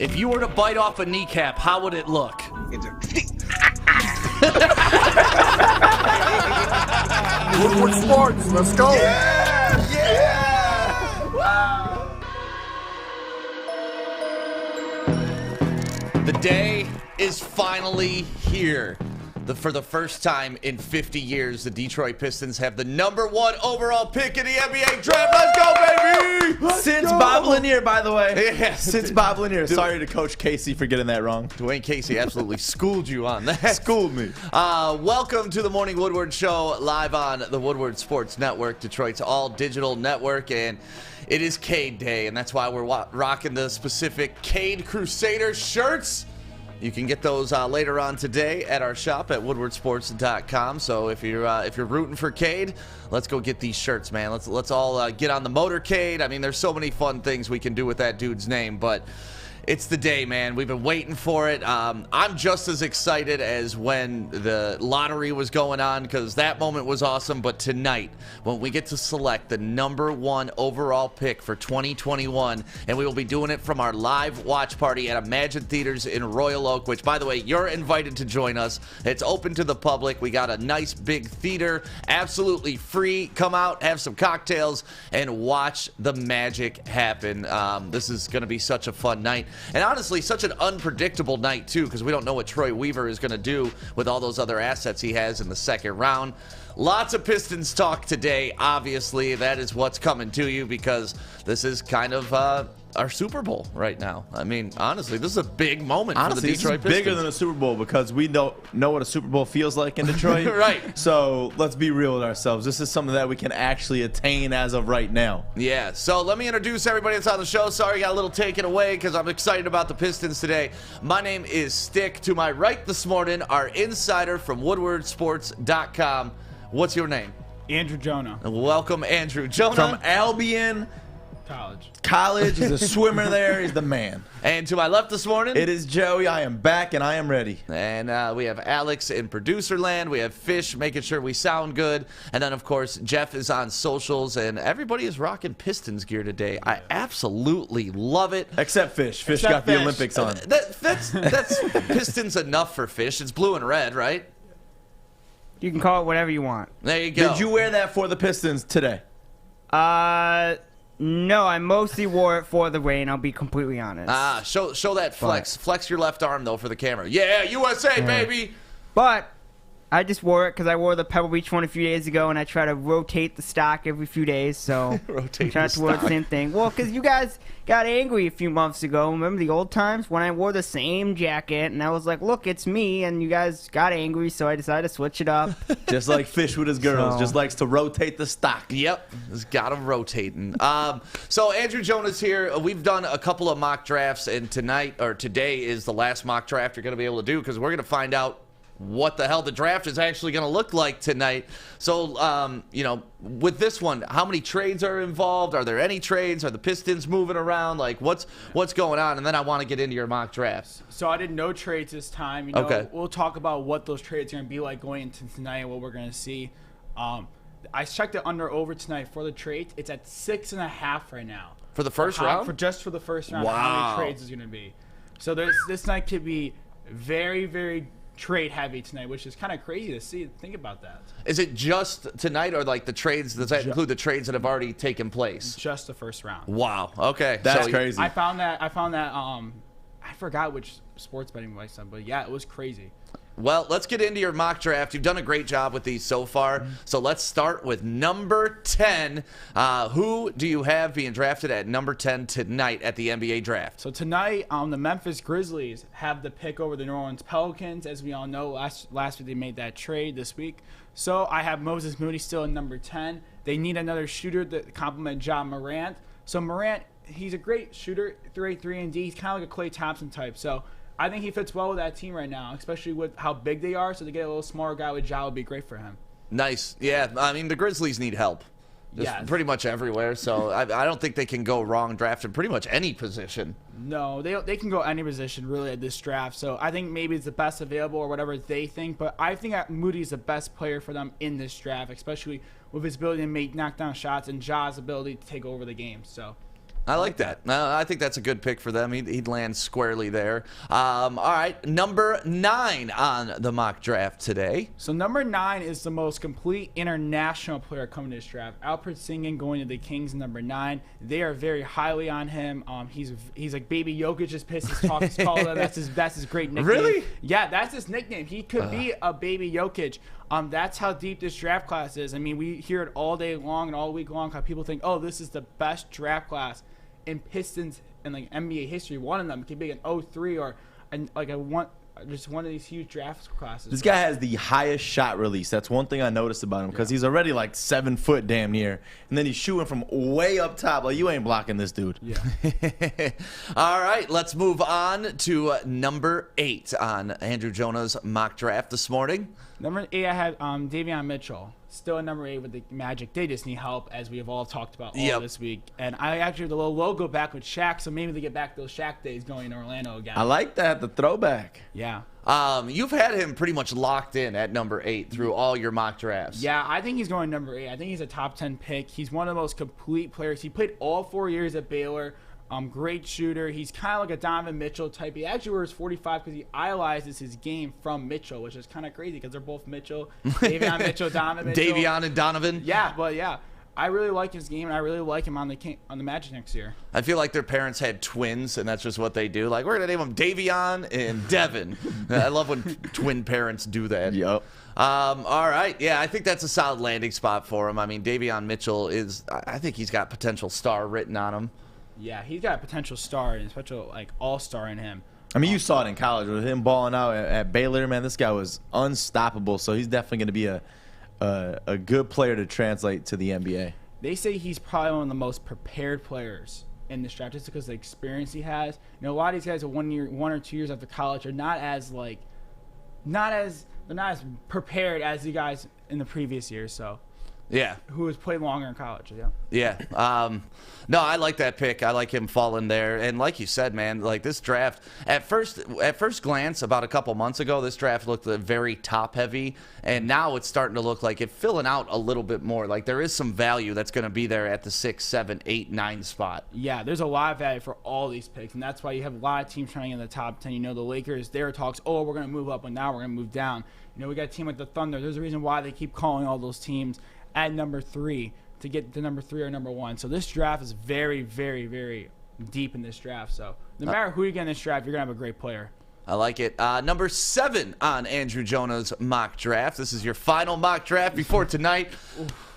If you were to bite off a kneecap, how would it look? Woodward Sports, let's go. The day is finally here. For the first time in 50 years, the Detroit Pistons have the #1 overall pick in the NBA draft. Let's go, baby! Since Bob Lanier, by the way. Yeah. Since Bob Lanier. Sorry to Coach Casey for getting that wrong. Dwayne Casey absolutely schooled you on that. Schooled me. Welcome to the Morning Woodward Show, live on the Woodward Sports Network, Detroit's all-digital network, and it is Cade Day, and that's why we're rocking the specific Cade Crusader shirts. You can get those later on today at our shop at woodwardsports.com. So if you're rooting for Cade, let's go get these shirts, man. Let's all get on the motorcade. I mean, there's so many fun things we can do with that dude's name, but it's the day, man. We've been waiting for it. I'm just as excited as when the lottery was going on because that moment was awesome. But tonight, when we get to select the #1 overall pick for 2021, and we will be doing it from our live watch party at Imagine Theaters in Royal Oak, which, by the way, you're invited to join us. It's open to the public. We got a nice big theater, absolutely free. Come out, have some cocktails, and watch the magic happen. This is going to be such a fun night. And honestly, such an unpredictable night, too, because we don't know what Troy Weaver is going to do with all those other assets he has in the second round. Lots of Pistons talk today, obviously. That is what's coming to you because this is kind of our Super Bowl right now. I mean, honestly, this is a big moment for the Detroit Pistons. This is bigger than a Super Bowl because we don't know what a Super Bowl feels like in Detroit. Right. So let's be real with ourselves. This is something that we can actually attain as of right now. Yeah, so let me introduce everybody that's on the show. Sorry, I got a little taken away because I'm excited about the Pistons today. My name is Stick. To my right this morning, our insider from WoodwardSports.com. What's your name? Andrew Jonna. Welcome, Andrew. Jonna. From Albion College. He's a swimmer there. He's the man. And to my left this morning, it is Joey. I am back and I am ready. And we have Alex in producer land. We have Fish making sure we sound good. And then, of course, Jeff is on socials. And everybody is rocking Pistons gear today. I absolutely love it. Except Fish. Fish got the Olympics on. That's Pistons enough for Fish. It's blue and red, right? You can call it whatever you want. There you go. Did you wear that for the Pistons today? No, I mostly wore it for the rain, I'll be completely honest. Show that flex. Flex your left arm, though, for the camera. Yeah, USA, baby! But I just wore it because I wore the Pebble Beach one a few days ago, and I try to rotate the stock every few days, so rotate try to wear the same thing. Well, because you guys got angry a few months ago. Remember the old times when I wore the same jacket, and I was like, look, it's me, and you guys got angry, so I decided to switch it up. Just like Fish with his girls, just likes to rotate the stock. Yep, just got them rotating. So Andrew Jonah's here. We've done a couple of mock drafts, and today is the last mock draft you're going to be able to do because we're going to find out what the hell the draft is actually going to look like tonight. So, with this one, how many trades are involved? Are there any trades? Are the Pistons moving around? Like, what's going on? And then I want to get into your mock drafts. So I did no trades this time. Okay. We'll talk about what those trades are going to be like going into tonight and what we're going to see. I checked it over tonight for the trades. It's at 6.5 right now. For the first round? For the first round. Wow. How many trades is going to be? So this night could be very, very trade heavy tonight, which is kind of crazy to see. Think about that. Is it just tonight or like the trades? Does that include the trades that have already taken place? Just the first round. Wow. Okay. That's crazy. I found that I forgot which sports betting website, but yeah, it was crazy. Well, let's get into your mock draft. You've done a great job with these so far. So let's start with number 10. Who do you have being drafted at number 10 tonight at the NBA draft? So tonight, the Memphis Grizzlies have the pick over the New Orleans Pelicans. As we all know, last week they made that trade this week. So I have Moses Moody still in number 10. They need another shooter to complement Ja Morant. So Morant, he's a great shooter, 3 and D. He's kind of like a Klay Thompson type. So I think he fits well with that team right now, especially with how big they are. So to get a little smaller guy with Ja would be great for him. Nice. Yeah, I mean, the Grizzlies need help. Just pretty much everywhere. So I don't think they can go wrong drafting pretty much any position. No, they can go any position really at this draft. So I think maybe it's the best available or whatever they think. But I think Moody's the best player for them in this draft, especially with his ability to knock down shots and Ja's ability to take over the game. So I like that. I think that's a good pick for them. He'd land squarely there. All right, number 9 on the mock draft today. So number 9 is the most complete international player coming to this draft. Alfred Singin going to the Kings, number 9. They are very highly on him. He's like Baby Jokic's Pistons talk is called. That's his great nickname. Really? Yeah, that's his nickname. He could be a Baby Jokic. That's how deep this draft class is. I mean, we hear it all day long and all week long how people think, oh, this is the best draft class in Pistons and like NBA history. One of them could be an 03 or just one of these huge draft classes. This guy has the highest shot release. That's one thing I noticed about him because he's already like 7 foot damn near, and then he's shooting from way up top. Like, you ain't blocking this dude. Yeah. All right, let's move on to number 8 on Andrew Jonah's mock draft this morning. Number 8, I had Davion Mitchell. Still at number 8 with the Magic. They just need help, as we have all talked about all this week. And I actually have the little logo back with Shaq, so maybe they get back those Shaq days going in Orlando again. I like that, the throwback. Yeah. You've had him pretty much locked in at number 8 through all your mock drafts. Yeah, I think he's going number 8. I think he's a top 10 pick. He's one of the most complete players. He played all 4 years at Baylor. Great shooter. He's kind of like a Donovan Mitchell type. He actually wears 45 because he idolizes his game from Mitchell, which is kind of crazy because they're both Mitchell. Davion Mitchell, Donovan Mitchell. Davion and Donovan. Yeah, but yeah. I really like his game, and I really like him on the Magic next year. I feel like their parents had twins, and that's just what they do. Like, we're going to name them Davion and Devin. I love when twin parents do that. Yep. All right. Yeah, I think that's a solid landing spot for him. I mean, Davion Mitchell I think he's got potential star written on him. Yeah, he's got a potential star and potential like all-star in him. I mean, you saw it in college with him balling out at Baylor. Man, this guy was unstoppable. So he's definitely going to be a good player to translate to the NBA. They say he's probably one of the most prepared players in this draft just because of the experience he has. You know, a lot of these guys are 1 or 2 years after college are not as prepared as the guys in the previous years. So. Yeah. Who has played longer in college, yeah. Yeah. No, I like that pick. I like him falling there. And like you said, man, like this draft, at first glance, about a couple months ago, this draft looked very top-heavy. And now it's starting to look like it's filling out a little bit more. Like there is some value that's going to be there at the 6, 7, 8, 9 spot. Yeah, there's a lot of value for all these picks. And that's why you have a lot of teams trying in the top 10. You know, the Lakers, their talks, oh, we're going to move up, and now we're going to move down. You know, we got a team like the Thunder. There's a reason why they keep calling all those teams at number 3 to get to number 3 or number 1. So this draft is very, very, very deep in this draft. So no matter who you get in this draft, you're going to have a great player. I like it. Number 7 on Andrew Jonah's mock draft. This is your final mock draft before tonight.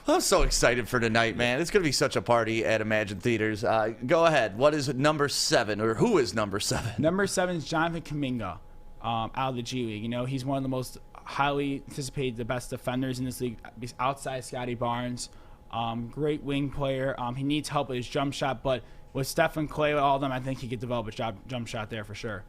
I'm so excited for tonight, man. It's going to be such a party at Imagine Theaters. Go ahead. What is number 7, or who is number 7? Number 7 is Jonathan Kaminga out of the G League. You know, he's one of the most highly anticipated, the best defenders in this league outside Scottie Barnes. Great wing player. He needs help with his jump shot, but with Stephen Clay, with all of them, I think he could develop a jump shot there for sure.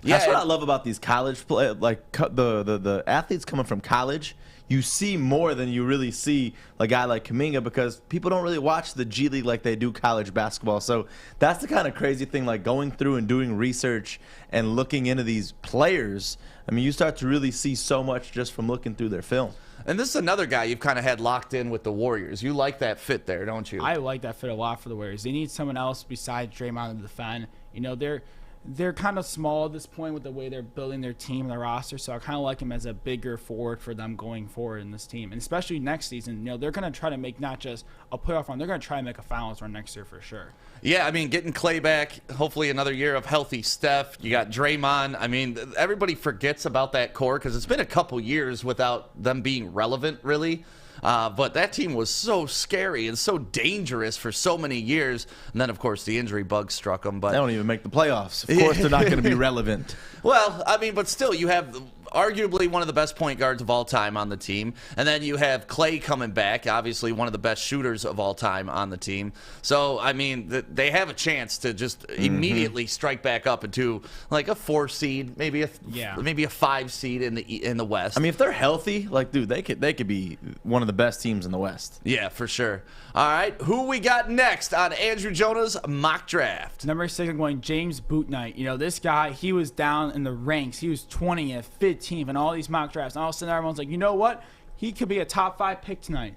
Yeah, that's what I love about these college play, like the athletes coming from college. You see more than you really see a guy like Kaminga because people don't really watch the G League like they do college basketball. So that's the kind of crazy thing, like going through and doing research and looking into these players. I mean, you start to really see so much just from looking through their film. And this is another guy you've kind of had locked in with the Warriors. You like that fit there, don't you? I like that fit a lot for the Warriors. They need someone else besides Draymond to defend. You know, they're kind of small at this point with the way they're building their team and their roster, so I kind of like him as a bigger forward for them going forward in this team. And especially next season, you know, they're going to try to make not just a playoff run, they're going to try to make a finals run next year for sure. Yeah, I mean, getting Clay back, hopefully another year of healthy Steph. You got Draymond. I mean, everybody forgets about that core because it's been a couple years without them being relevant, really. But that team was so scary and so dangerous for so many years. And then, of course, the injury bug struck them. But they don't even make the playoffs. Of course, they're not going to be relevant. Well, I mean, but still, you have arguably one of the best point guards of all time on the team. And then you have Clay coming back, obviously one of the best shooters of all time on the team. So, I mean, they have a chance to just immediately strike back up into like a 4 seed, maybe a 5 seed in the West. I mean, if they're healthy, like, dude, they could be one of the best teams in the West. Yeah, for sure. All right, who we got next on Andrew Jonah's mock draft? Number 6, I'm going James Bouknight. You know, this guy, he was down in the ranks. He was 20th, 15th, and all these mock drafts. And all of a sudden, everyone's like, you know what? He could be a top 5 pick tonight.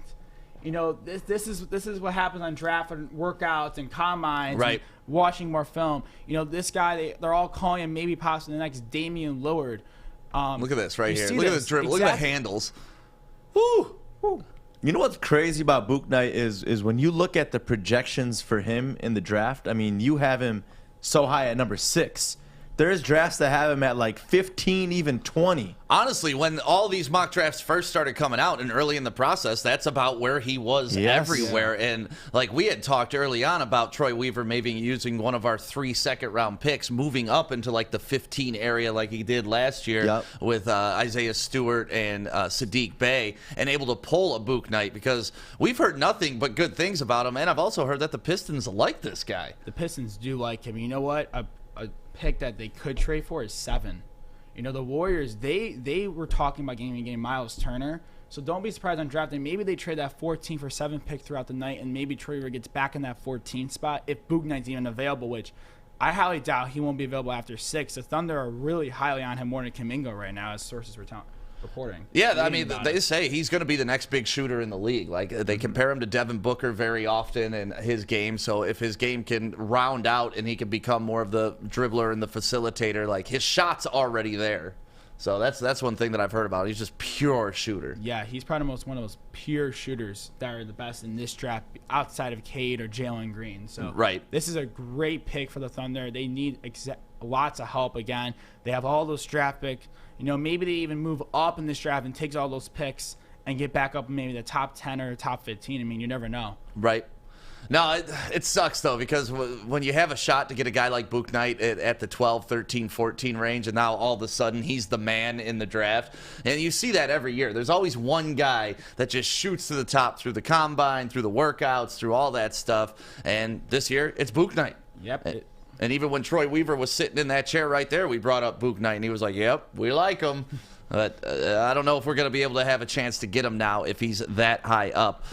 You know, this is what happens on draft and workouts and combines. Right. And watching more film. You know, this guy, they're all calling him maybe possibly the next Damian Lillard. Look at this right you here. see Look at this. this dribble. Look Exactly. at the handles. Woo! You know what's crazy about Book Knight is when you look at the projections for him in the draft. I mean, you have him so high at number 6. There's drafts that have him at like 15, even 20. Honestly, when all these mock drafts first started coming out and early in the process, that's about where he was everywhere. And like we had talked early on about Troy Weaver maybe using one of our 3 second-round picks, moving up into like the 15 area like he did last year with Isaiah Stewart and Sadiq Bey, and able to pull a Book Knight because we've heard nothing but good things about him. And I've also heard that the Pistons like this guy. The Pistons do like him. You know what? A pick that they could trade for is 7. You know, the Warriors, they were talking about getting Miles Turner. So don't be surprised on draft day. Maybe they trade that 14 for 7 pick throughout the night, and maybe Troy Weaver gets back in that 14 spot if Book Knight's even available, which I highly doubt he won't be available after 6. The Thunder are really highly on him more than Kaminga right now, as sources were reporting. Yeah, I mean, they say he's going to be the next big shooter in the league. Like, they compare him to Devin Booker very often in his game. So if his game can round out and he can become more of the dribbler and the facilitator, like, his shot's already there. So that's one thing that I've heard about. He's just pure shooter. Yeah, he's probably one of those pure shooters that are the best in this draft outside of Cade or Jaylen Green. So this is a great pick for the Thunder. They need lots of help again. They have all those draft picks. You know, maybe they even move up in this draft and takes all those picks and get back up in maybe the top 10 or top 15. I mean, you never know. Right. No, it sucks, though, because when you have a shot to get a guy like Book Knight at the 12, 13, 14 range, and now all of a sudden he's the man in the draft, and you see that every year. There's always one guy that just shoots to the top through the combine, through the workouts, through all that stuff, and this year it's Book Knight. Yep. And even when Troy Weaver was sitting in that chair right there, we brought up Book Knight, and he was like, yep, we like him. But I don't know if we're going to be able to have a chance to get him now if he's that high up.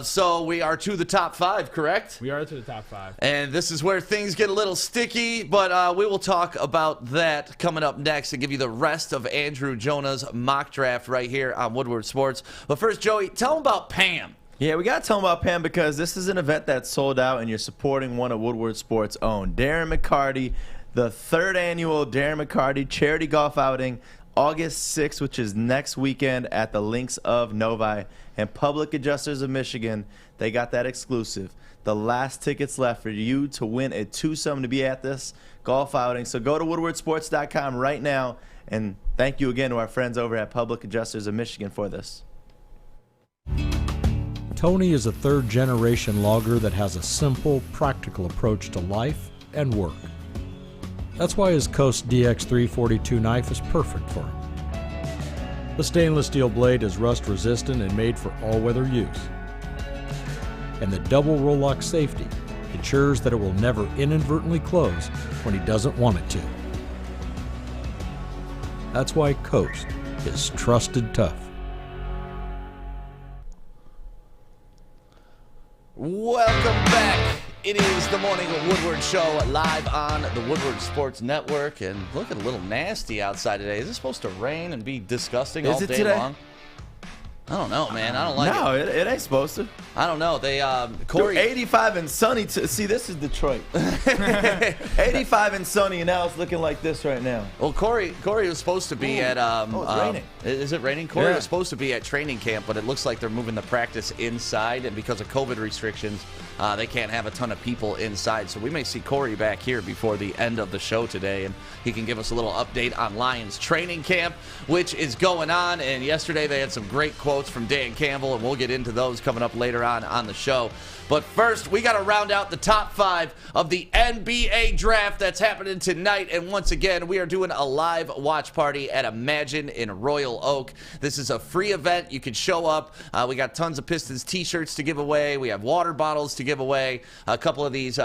So we are to the top 5, correct? We are to the top 5. And this is where things get a little sticky, but we will talk about that coming up next and give you the rest of Andrew Jonah's mock draft right here on Woodward Sports. But first, Joey, tell him about Pam. Yeah, we got to tell them about Pam because this is an event that's sold out and you're supporting one of Woodward Sports' own. Darren McCarty, the 3rd annual Darren McCarty charity golf outing, August 6th, which is next weekend at the Links of Novi and Public Adjusters of Michigan. They got that exclusive. The last tickets left for you to win a twosome to be at this golf outing. So go to woodwardsports.com right now, and thank you again to our friends over at Public Adjusters of Michigan for this. Tony is a 3rd-generation logger that has a simple, practical approach to life and work. That's why his Coast DX342 knife is perfect for him. The stainless steel blade is rust-resistant and made for all-weather use. And the double roll-lock safety ensures that it will never inadvertently close when he doesn't want it to. That's why Coast is trusted tough. Welcome back. It is the Morning Woodward Show live on the Woodward Sports Network. And look, a little nasty outside today. Is it supposed to rain and be disgusting all day long? I don't know, man. I don't like it. No, it ain't supposed to. I don't know. They Corey 85 and sunny. See, this is Detroit. 85 and sunny, and now it's looking like this right now. Well, Corey was supposed to be at it's raining. Is it raining? Corey was supposed to be at training camp, but it looks like they're moving the practice inside, and because of COVID restrictions, they can't have a ton of people inside. So we may see Corey back here before the end of the show today, and he can give us a little update on Lions training camp, which is going on. And yesterday they had some great quotes from Dan Campbell, and we'll get into those coming up later on the show. But first, we got to round out the top 5 of the NBA draft that's happening tonight. And once again, we are doing a live watch party at Imagine in Royal Oak. This is a free event. You can show up. We got tons of Pistons t-shirts to give away. We have water bottles to give away. A couple of these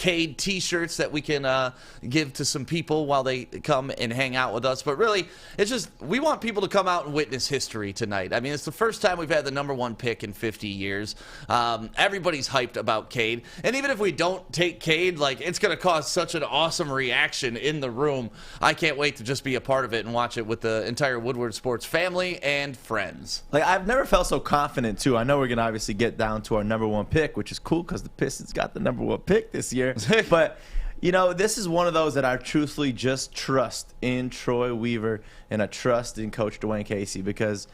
Cade t-shirts that we can give to some people while they come and hang out with us. But really, it's just we want people to come out and witness history tonight. I mean, it's the first time we've had the number 1 pick in 50 years. Everybody's hyped about Cade. And even if we don't take Cade, like, it's going to cause such an awesome reaction in the room. I can't wait to just be a part of it and watch it with the entire Woodward Sports family and friends. Like, I've never felt so confident, too. I know we're going to obviously get down to our number 1 pick, which is cool because the Pistons got the number 1 pick this year. But, you know, this is one of those that I truthfully just trust in Troy Weaver, and I trust in Coach Dwayne Casey because,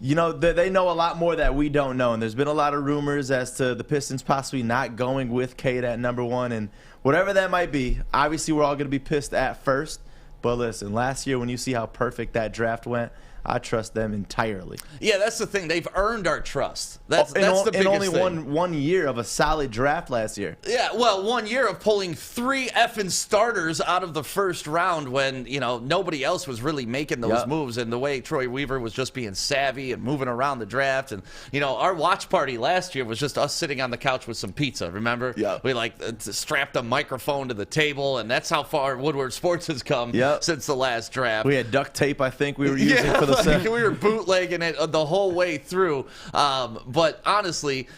you know, they know a lot more that we don't know. And there's been a lot of rumors as to the Pistons possibly not going with Cade at number 1. And whatever that might be, obviously we're all going to be pissed at first. But listen, last year when you see how perfect that draft went, I trust them entirely. Yeah, that's the thing. They've earned our trust. That's the biggest thing. In only one year of a solid draft last year. Yeah, well, 1 year of pulling 3 effing starters out of the first round when, you know, nobody else was really making those moves. And the way Troy Weaver was just being savvy and moving around the draft. And, you know, our watch party last year was just us sitting on the couch with some pizza, remember? Yeah. We, like, strapped a microphone to the table, and that's how far Woodward Sports has come since the last draft. We had duct tape, I think, we were using for the like, we were bootlegging it the whole way through. But honestly,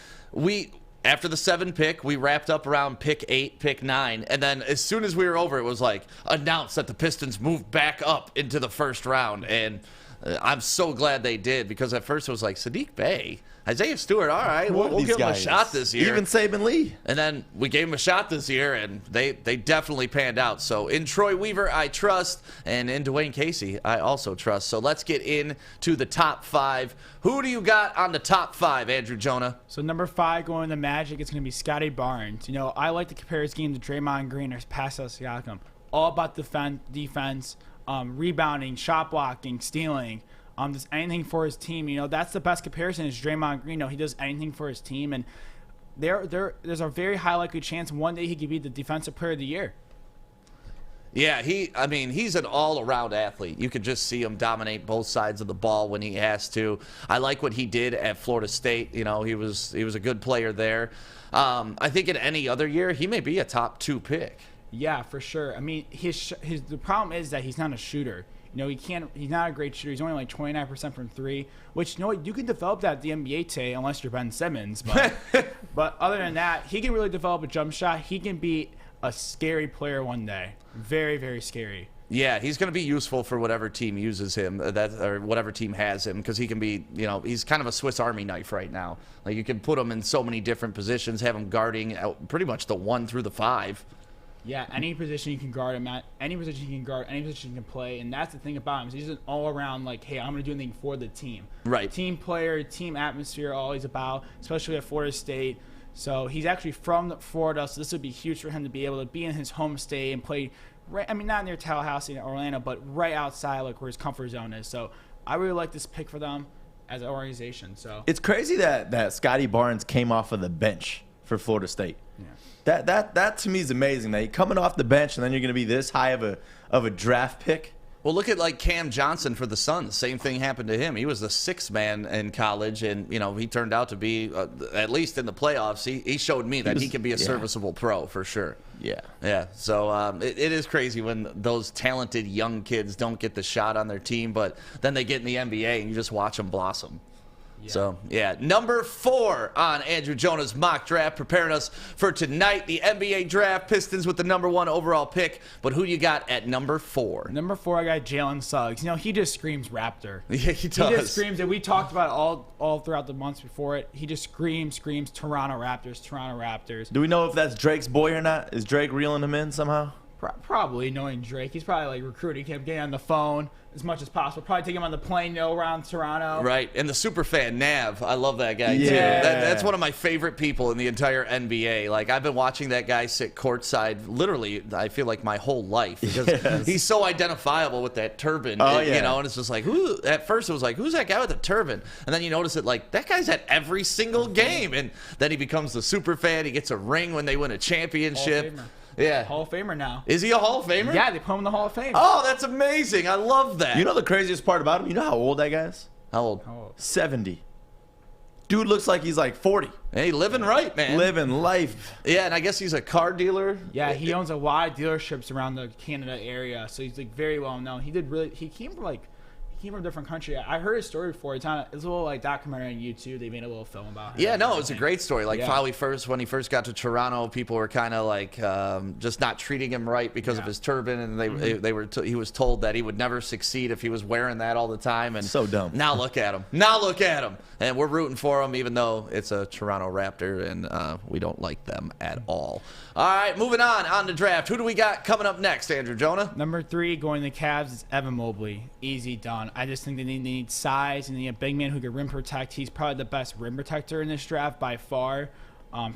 after the 7 pick, we wrapped up around pick 8, pick 9, and then as soon as we were over, it was like announced that the Pistons moved back up into the first round, and I'm so glad they did because at first it was like Sadiq Bey, Isaiah Stewart, all right, we'll give him a shot this year. Even Saban Lee. And then we gave him a shot this year, and they definitely panned out. So in Troy Weaver, I trust, and in Dwayne Casey, I also trust. So let's get into the top 5. Who do you got on the top 5, Andrew Jonna? So number 5 going to Magic, it's going to be Scottie Barnes. You know, I like to compare his game to Draymond Green or Pascal Siakam. All about defense, rebounding, shot blocking, stealing. Does anything for his team. You know, that's the best comparison is Draymond Green. You know, he does anything for his team, and there's a very high likely chance one day he could be the defensive player of the year. Yeah, he's an all-around athlete. You could just see him dominate both sides of the ball when he has to. I like what he did at Florida State. You know, he was a good player there. I think in any other year, he may be a top 2 pick. Yeah, for sure. I mean, the problem is that he's not a shooter. You know, he's not a great shooter. He's only like 29% from 3, which, you know, you can develop that at the NBA today unless you're Ben Simmons. But, but other than that, he can really develop a jump shot. He can be a scary player one day. Very, very scary. Yeah, he's going to be useful for whatever team uses him, or whatever team has him, because he can be, you know, he's kind of a Swiss Army knife right now. Like, you can put him in so many different positions, have him guarding pretty much the 1 through the 5. Yeah, any position you can guard him at, any position he can guard, any position he can play, and that's the thing about him. He's an all-around, like, hey, I'm going to do anything for the team. Right. Team player, team atmosphere, always about, especially at Florida State. So he's actually from Florida, so this would be huge for him to be able to be in his home state and play, right, I mean, not near Tallahassee and Orlando, but right outside, like, where his comfort zone is. So I really like this pick for them as an organization. So it's crazy that Scottie Barnes came off of the bench for Florida State. Yeah. That to me is amazing. That you're coming off the bench and then you're going to be this high of a draft pick. Well, look at like Cam Johnson for the Suns. Same thing happened to him. He was the 6th man in college, and you know he turned out to be at least in the playoffs. He showed me that he can be a serviceable pro for sure. Yeah, yeah. So it is crazy when those talented young kids don't get the shot on their team, but then they get in the NBA and you just watch them blossom. Yeah. So, yeah, number 4 on Andrew Jonah's mock draft, preparing us for tonight, the NBA draft. Pistons with the number 1 overall pick. But who you got at number 4? Number 4, I got Jalen Suggs. You know, he just screams Raptor. Yeah, he does. He just screams, and we talked about it all throughout the months before it. He just screams Toronto Raptors, Toronto Raptors. Do we know if that's Drake's boy or not? Is Drake reeling him in somehow? Probably, knowing Drake. He's probably like recruiting him, getting on the phone as much as possible. Probably take him on the plane, around Toronto. Right, and the super fan, Nav. I love that guy, too. Yeah. That's one of my favorite people in the entire NBA. Like, I've been watching that guy sit courtside literally, I feel like, my whole life. Because he's so identifiable with that turban. Oh, You know, and it's just like, who? At first it was like, who's that guy with the turban? And then you notice it, like, that guy's at every single game. And then he becomes the super fan. He gets a ring when they win a championship. Yeah. Hall of Famer now. Is he a Hall of Famer? Yeah, they put him in the Hall of Fame. Oh, that's amazing. I love that. You know the craziest part about him? You know how old that guy is? How old? 70. Dude looks like he's like 40. Hey, living right, man. Living life. Yeah, and I guess he's a car dealer. Yeah, he owns a lot of dealerships around the Canada area, so he's like very well known. He came from a different country. I heard his story before. It's a little like documentary on YouTube. They made a little film about him. Yeah, no, it was a great story. Like Yeah. probably when he first got to Toronto, people were kind of like just not treating him right because of his turban, and he was told that he would never succeed if he was wearing that all the time. And So dumb. Now look at him. Now look at him. And we're rooting for him, even though it's a Toronto Raptor, and we don't like them at all. All right, moving on the draft. Who do we got coming up next, Andrew Jonna? Number 3 going to the Cavs is Evan Mobley. Easy done. I just think they need size and they need a big man who can rim protect. He's probably the best rim protector in this draft by far.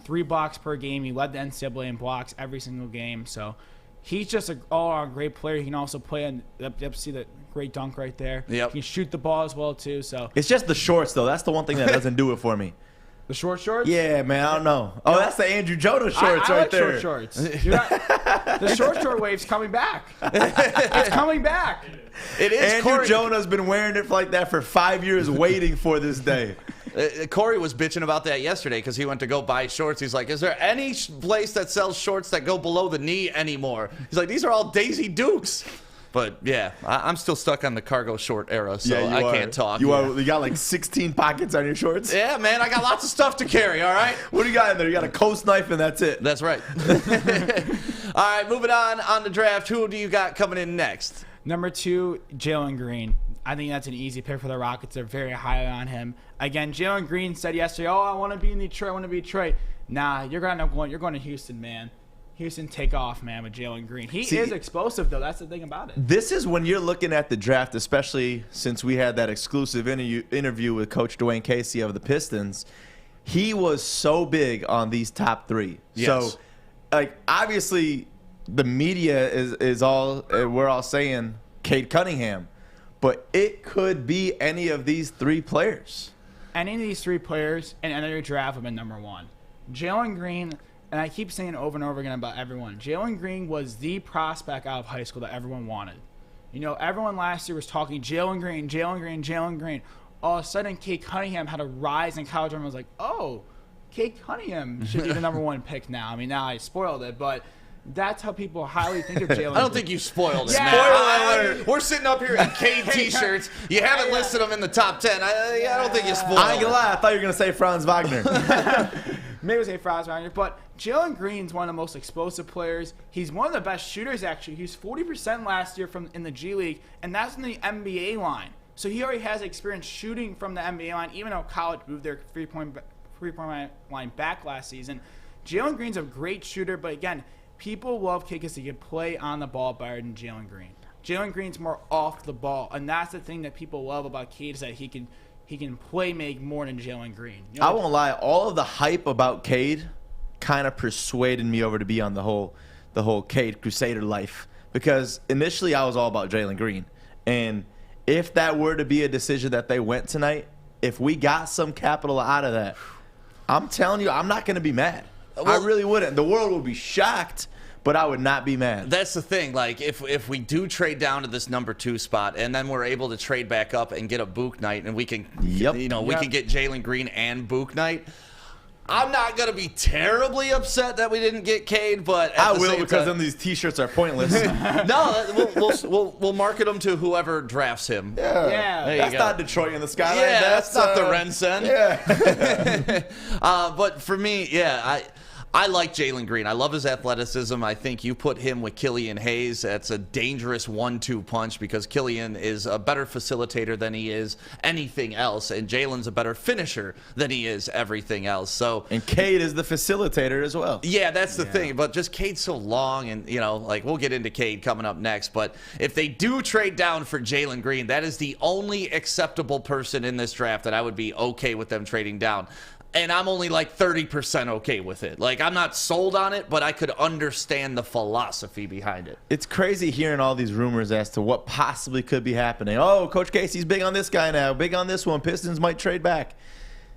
3 blocks per game. He led the NCAA in blocks every single game. So he's just an all-around great player. He can also play on. See that great dunk right there. Yep. He can shoot the ball as well too. So It's just the shorts, though. That's the one thing that doesn't do it for me. the short shorts. Yeah, man, I don't know. Oh, that's the Andrew Jonna shorts I right like there. short shorts. The short wave's coming back. It's coming back. It is Andrew Corey. Jonah's been wearing it like that for 5 years, waiting for this day. Corey was bitching about that yesterday because he went to go buy shorts. He's like, is there any place that sells shorts that go below the knee anymore? He's like, these are all Daisy Dukes. But, yeah, I'm still stuck on the cargo short era, so Yeah, I can't talk. You got like 16 pockets on your shorts? Yeah, man, I got lots of stuff to carry, all right? What do you got in there? You got a coast knife and that's it. That's right. All right, moving on the draft. Who do you got coming in next? Number 2, Jaylen Green. I think that's an easy pick for the Rockets. They're very high on him. Again, Jaylen Green said yesterday, I want to be in Detroit. I want to be Detroit. Nah, you're going to Houston, man. Houston, take off, man, with Jaylen Green. He is explosive, though. That's the thing about it. This is when you're looking at the draft, especially since we had that exclusive interview with Coach Dwayne Casey of the Pistons. He was so big on these top 3. Yes. So, like, obviously, the media is all we're all saying Cade Cunningham, but it could be any of these 3 players. Any of these 3 players in another draft have been number 1. Jaylen Green, and I keep saying it over and over again about everyone, Jaylen Green was the prospect out of high school that everyone wanted. You know, everyone last year was talking Jaylen Green, Jaylen Green, Jaylen Green. All of a sudden, Cade Cunningham had a rise in college, and everyone was like, oh, Cade Cunningham should be the number 1 pick now. I mean, now I spoiled it, but that's how people highly think of Jaylen. I don't think you spoiled it, Yeah. man. We're sitting up here in Cade T-shirts. You haven't listed them in the top 10. I don't think you spoiled I ain't gonna it. lie, I thought you were gonna say Franz Wagner. Maybe it was a Franz Wagner, but Jaylen Green's one of the most explosive players. He's one of the best shooters, actually. He was 40% last year in the G League, and that's in the NBA line. So he already has experience shooting from the NBA line, even though college moved their three-point line back last season. Jaylen Green's a great shooter, but again, people love Cade because he can play on the ball better than Jaylen Green. Jaylen Green's more off the ball, and that's the thing that people love about Cade is that he can play make more than Jaylen Green. You know, I won't lie, all of the hype about Cade kind of persuaded me over to be on the whole Cade Crusader life, because initially I was all about Jaylen Green, and if that were to be a decision that they went tonight, if we got some capital out of that, I'm telling you, I'm not going to be mad. I really wouldn't. The world would be shocked, but I would not be mad. That's the thing. Like, if we do trade down to this number 2 spot, and then we're able to trade back up and get a Book Knight, and we can, we can get Jaylen Green and Book Knight, I'm not gonna be terribly upset that we didn't get Cade, but I will, because then these T-shirts are pointless. No, we'll market them to whoever drafts him. Yeah. There you That's go. not Detroit in the skyline. Yeah, that's not the Rensen. Yeah. But for me, I like Jaylen Green. I love his athleticism. I think you put him with Killian Hayes. That's a dangerous 1-2 punch because Killian is a better facilitator than he is anything else, and Jaylen's a better finisher than he is everything else. So, And Cade is the facilitator as well. yeah, that's the thing. But just Cade's so long, and like we'll get into Cade coming up next. But if they do trade down for Jaylen Green, that is the only acceptable person in this draft that I would be okay with them trading down. And I'm only like 30% okay with it. Like, I'm not sold on it, but I could understand the philosophy behind it. It's crazy hearing all these rumors as to what possibly could be happening. Oh, Coach Casey's big on this guy now, big on this one. Pistons might trade back.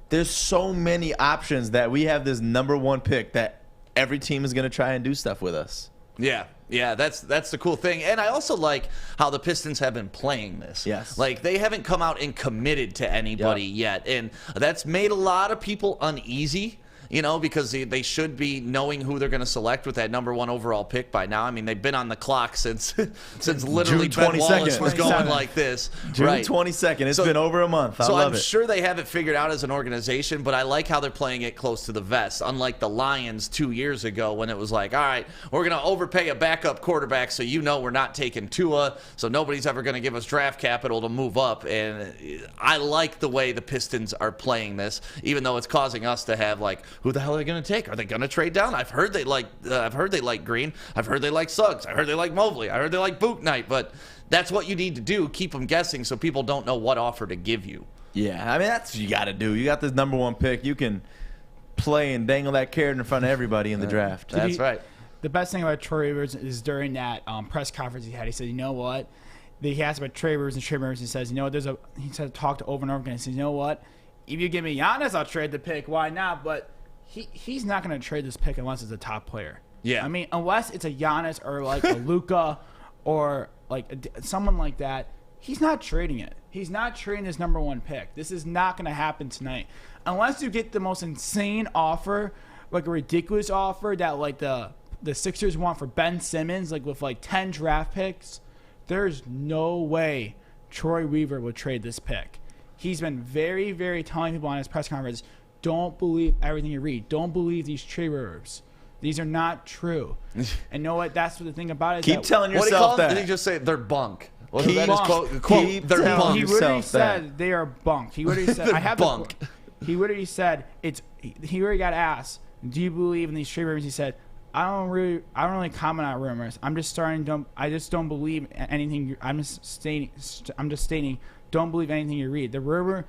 There's so many options that we have this number 1 pick that every team is going to try and do stuff with us. Yeah, Yeah, that's the cool thing. And I also like how the Pistons have been playing this. Yes. Like, they haven't come out and committed to anybody yet. And that's made a lot of people uneasy, you know, because they should be knowing who they're going to select with that #1 overall pick by now. I mean, they've been on the clock since literally June Ben Wallace 22nd. was going like this. June right. 22nd. It's So- been over a month. I So love I'm it. sure they have it figured out as an organization, but I like how they're playing it close to the vest, unlike the Lions 2 years ago when it was like, all right, we're going to overpay a backup quarterback so you know we're not taking Tua, so nobody's ever going to give us draft capital to move up. And I like the way the Pistons are playing this, even though it's causing us to have, like, who the hell are they going to take? Are they going to trade down? I've heard they like Green. I've heard they like Suggs. I heard they like Mobley. I heard they like Boot Knight. But that's what you need to do. Keep them guessing so people don't know what offer to give you. Yeah, I mean, that's what you got to do. You got this #1 pick. You can play and dangle that carrot in front of everybody in the draft. That's right. The best thing about Troy Rivers is during that press conference he had, he said, you know what? He asked about Troy Rivers, and Troy Rivers, he says, you know, he said, talked over and over again. He says, you know what? If you give me Giannis, I'll trade the pick. Why not? But he's not going to trade this pick unless it's a top player. Yeah. I mean, unless it's a Giannis or like a Luka or like someone like that, he's not trading it. He's not trading his #1 pick. This is not going to happen tonight. Unless you get the most insane offer, like a ridiculous offer that like the Sixers want for Ben Simmons, like with like 10 draft picks, there's no way Troy Weaver would trade this pick. He's been very, very telling people on his press conference, don't believe everything you read. Don't believe these trade rumors. These are not true. And you know what? That's what the thing about it is. Keep telling What did he call yourself them? that. Did he just say they're bunk? Well, Keep- that is quote, keep they're telling bunk. He yourself literally that. said they are bunk. He literally said, I have bunk. He literally said, he already got asked, do you believe in these trade rumors? He said, I don't really comment on rumors. I just don't believe anything. I'm just stating, don't believe anything you read. The rumor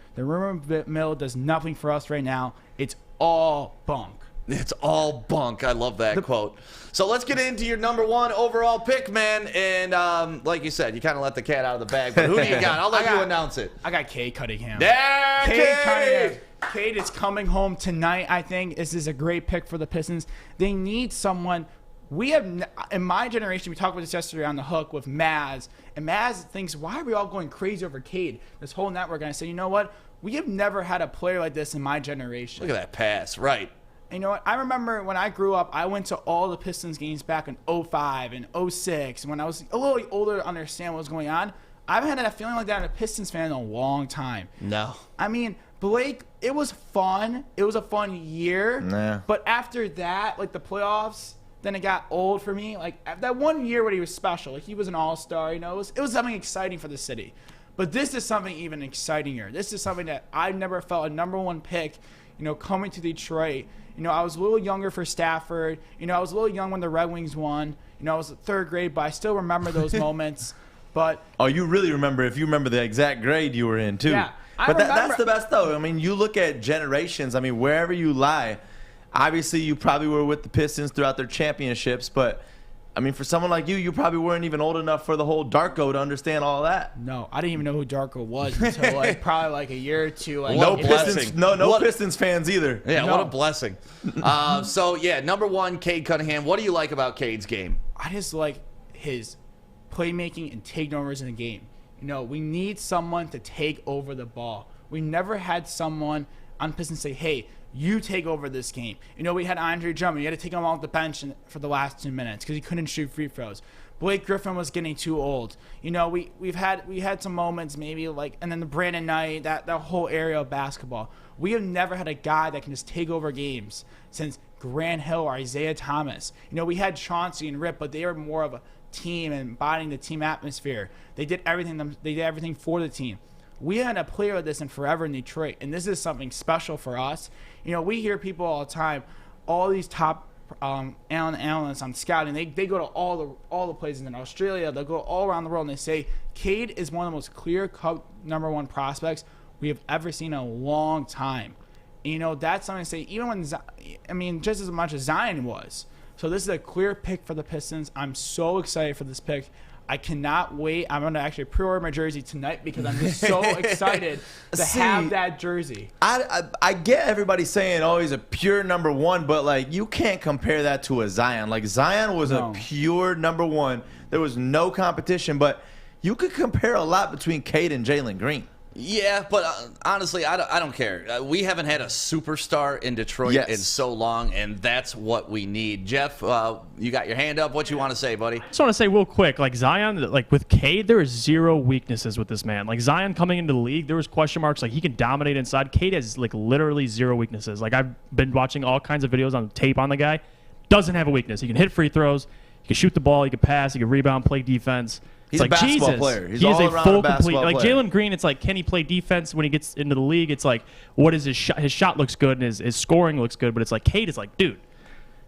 mill does nothing for us right now. It's all bunk. It's all bunk. I love that quote. So let's get into your #1 overall pick, man. And like you said, you kind of let the cat out of the bag. But who do you got? I'll let you announce it. I got Cade Cunningham. Yeah, Cade! Cade is coming home tonight, I think. This is a great pick for the Pistons. They need someone. We have, in my generation, we talked about this yesterday on The Hook with Maz. And Maz thinks, why are we all going crazy over Cade? This whole network. And I say, you know what? We have never had a player like this in my generation. Look at that pass. Right. And you know what? I remember when I grew up, I went to all the Pistons games back in 05 and 06. When I was a little older to understand what was going on, I haven't had a feeling like that in a Pistons fan in a long time. No. I mean, Blake, it was fun. It was a fun year. Nah. But after that, like the playoffs, then it got old for me. Like that 1 year when he was special, like he was an all-star, you know, it was something exciting for the city. But this is something even exciting. This is something that I've never felt a #1 pick, you know, coming to Detroit. You know, I was a little younger for Stafford. You know, I was a little young when the Red Wings won. You know, I was in 3rd grade, but I still remember those moments. But Oh, you really remember if you remember the exact grade you were in, too. Yeah, I But that's remember- the best, though. I mean, you look at generations. I mean, wherever you lie, obviously you probably were with the Pistons throughout their championships. But, I mean, for someone like you probably weren't even old enough for the whole Darko to understand all that. no, I didn't even know who Darko was until like probably like a year or two. Like, No it- blessing. Pistons, no What- Pistons fans either. Yeah, No. what a blessing. So, yeah, #1, Cade Cunningham. What do you like about Cade's game? I just like his playmaking and takeovers in the game. You know, we need someone to take over the ball. We never had someone on Pistons say, hey, you take over this game. You know, we had Andre Drummond. You had to take him off the bench for the last 2 minutes because he couldn't shoot free throws. Blake Griffin was getting too old. You know, we had some moments maybe like, and then the Brandon Knight, that whole area of basketball. We have never had a guy that can just take over games since Grant Hill or Isaiah Thomas. You know, we had Chauncey and Rip, but they were more of a team and embodying the team atmosphere. They did everything for the team. We hadn't a player like this in forever in Detroit, and this is something special for us. You know, we hear people all the time, all these top analysts on scouting, they go to all the places in Australia, they'll go all around the world, and they say Cade is one of the most clear-cut #1 prospects we have ever seen in a long time. And, you know, that's something to say, even when, just as much as Zion was. So this is a clear pick for the Pistons. I'm so excited for this pick. I cannot wait. I'm going to actually pre-order my jersey tonight because I'm just so excited to have that jersey. I get everybody saying, oh, he's a pure number one, but, like, you can't compare that to a Zion. Like, Zion was a pure number one. There was no competition, but you could compare a lot between Cade and Jaylen Green. Yeah, but honestly, I don't care. We haven't had a superstar in Detroit in so long, and that's what we need. Jeff, you got your hand up. What you want to say, buddy? I just want to say real quick, like Zion, like with Cade, there is zero weaknesses with this man. Like Zion coming into the league, there was question marks. Like he can dominate inside. Cade has like literally zero weaknesses. Like I've been watching all kinds of videos on tape on the guy. Doesn't have a weakness. He can hit free throws. He can shoot the ball. He can pass. He can rebound, play defense. He's a basketball player. He's all around a basketball player. Like Jaylen Green, it's like, can he play defense when he gets into the league? It's like, what is his shot? His shot looks good and his scoring looks good, but it's like, Cade is like, dude,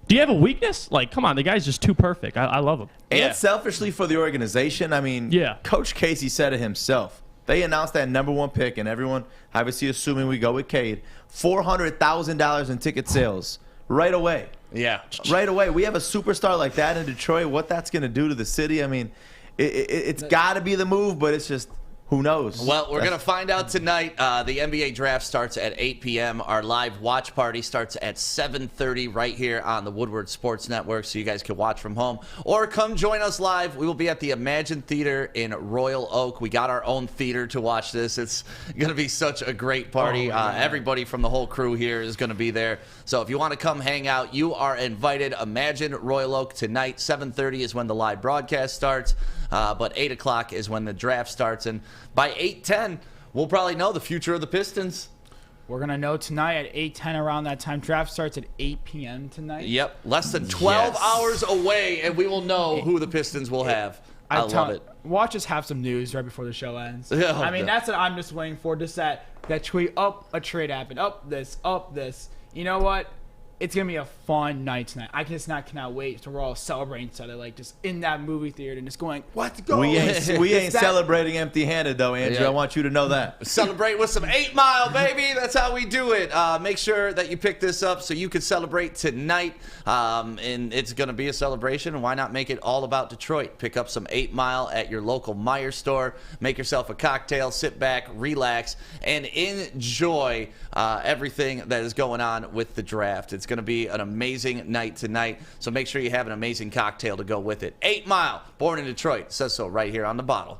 do you have a weakness? Like, come on, the guy's just too perfect. I love him. And selfishly for the organization, I mean, Coach Casey said it himself. They announced that number one pick, and everyone, obviously assuming we go with Cade, $400,000 in ticket sales right away. Yeah. Right away. We have a superstar like that in Detroit. What that's going to do to the city, I mean, it's got to be the move, but it's just, who knows? Well, we're going to find out tonight. The NBA draft starts at 8 p.m. Our live watch party starts at 7:30 right here on the Woodward Sports Network, so you guys can watch from home. Or come join us live. We will be at the Imagine Theater in Royal Oak. We got our own theater to watch this. It's going to be such a great party. Everybody from the whole crew here is going to be there. So if you want to come hang out, you are invited. Imagine Royal Oak tonight. 7:30 is when the live broadcast starts. But 8 o'clock is when the draft starts. And by 8:10, we'll probably know the future of the Pistons. We're going to know tonight at 8:10 around that time. Draft starts at 8 p.m. tonight. Yep. Less than 12 hours away, and we will know who the Pistons will have. I love it. Watch us have some news right before the show ends. I mean, that's what I'm just waiting for. Just that tweet, a trade happened. Up this. You know what? It's going to be a fun night tonight. I just cannot wait. So we're all celebrating each other, like just in that movie theater and just going, let's go. We ain't celebrating empty-handed, though, Andrew. I want you to know that. Celebrate with some 8 Mile, baby. That's how we do it. Make sure that you pick this up so you can celebrate tonight. And it's going to be a celebration. And why not make it all about Detroit? Pick up some 8 Mile at your local Meijer store. Make yourself a cocktail. Sit back, relax, and enjoy everything that is going on with the draft. It's going to be an amazing night tonight, so make sure you have an amazing cocktail to go with it. 8 Mile, born in Detroit, says so right here on the bottle.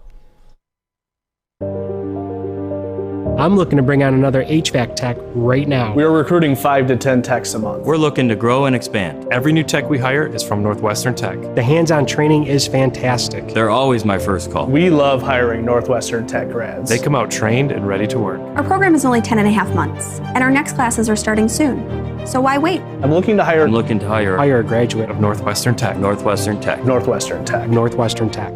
I'm looking to bring on another HVAC tech right now. We are recruiting 5 to 10 techs a month. We're looking to grow and expand. Every new tech we hire is from Northwestern Tech. The hands-on training is fantastic. They're always my first call. We love hiring Northwestern Tech grads. They come out trained and ready to work. Our program is only 10 and a half months, and our next classes are starting soon. So why wait? I'm looking to hire a graduate of Northwestern Tech. Northwestern Tech. Northwestern Tech. Northwestern Tech.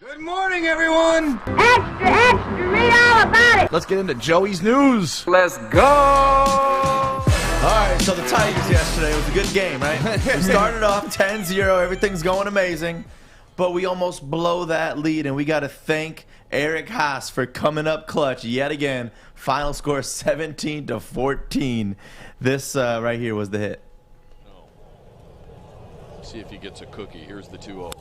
Good morning, everyone. Extra, read all about it. Let's get into Joey's news. Let's go. All right, so the Tigers yesterday was a good game, right? We started off 10-0. Everything's going amazing. But we almost blow that lead, and we got to thank Eric Haas for coming up clutch yet again. Final score 17-14. This right here was the hit. See if he gets a cookie. Here's the 2-0.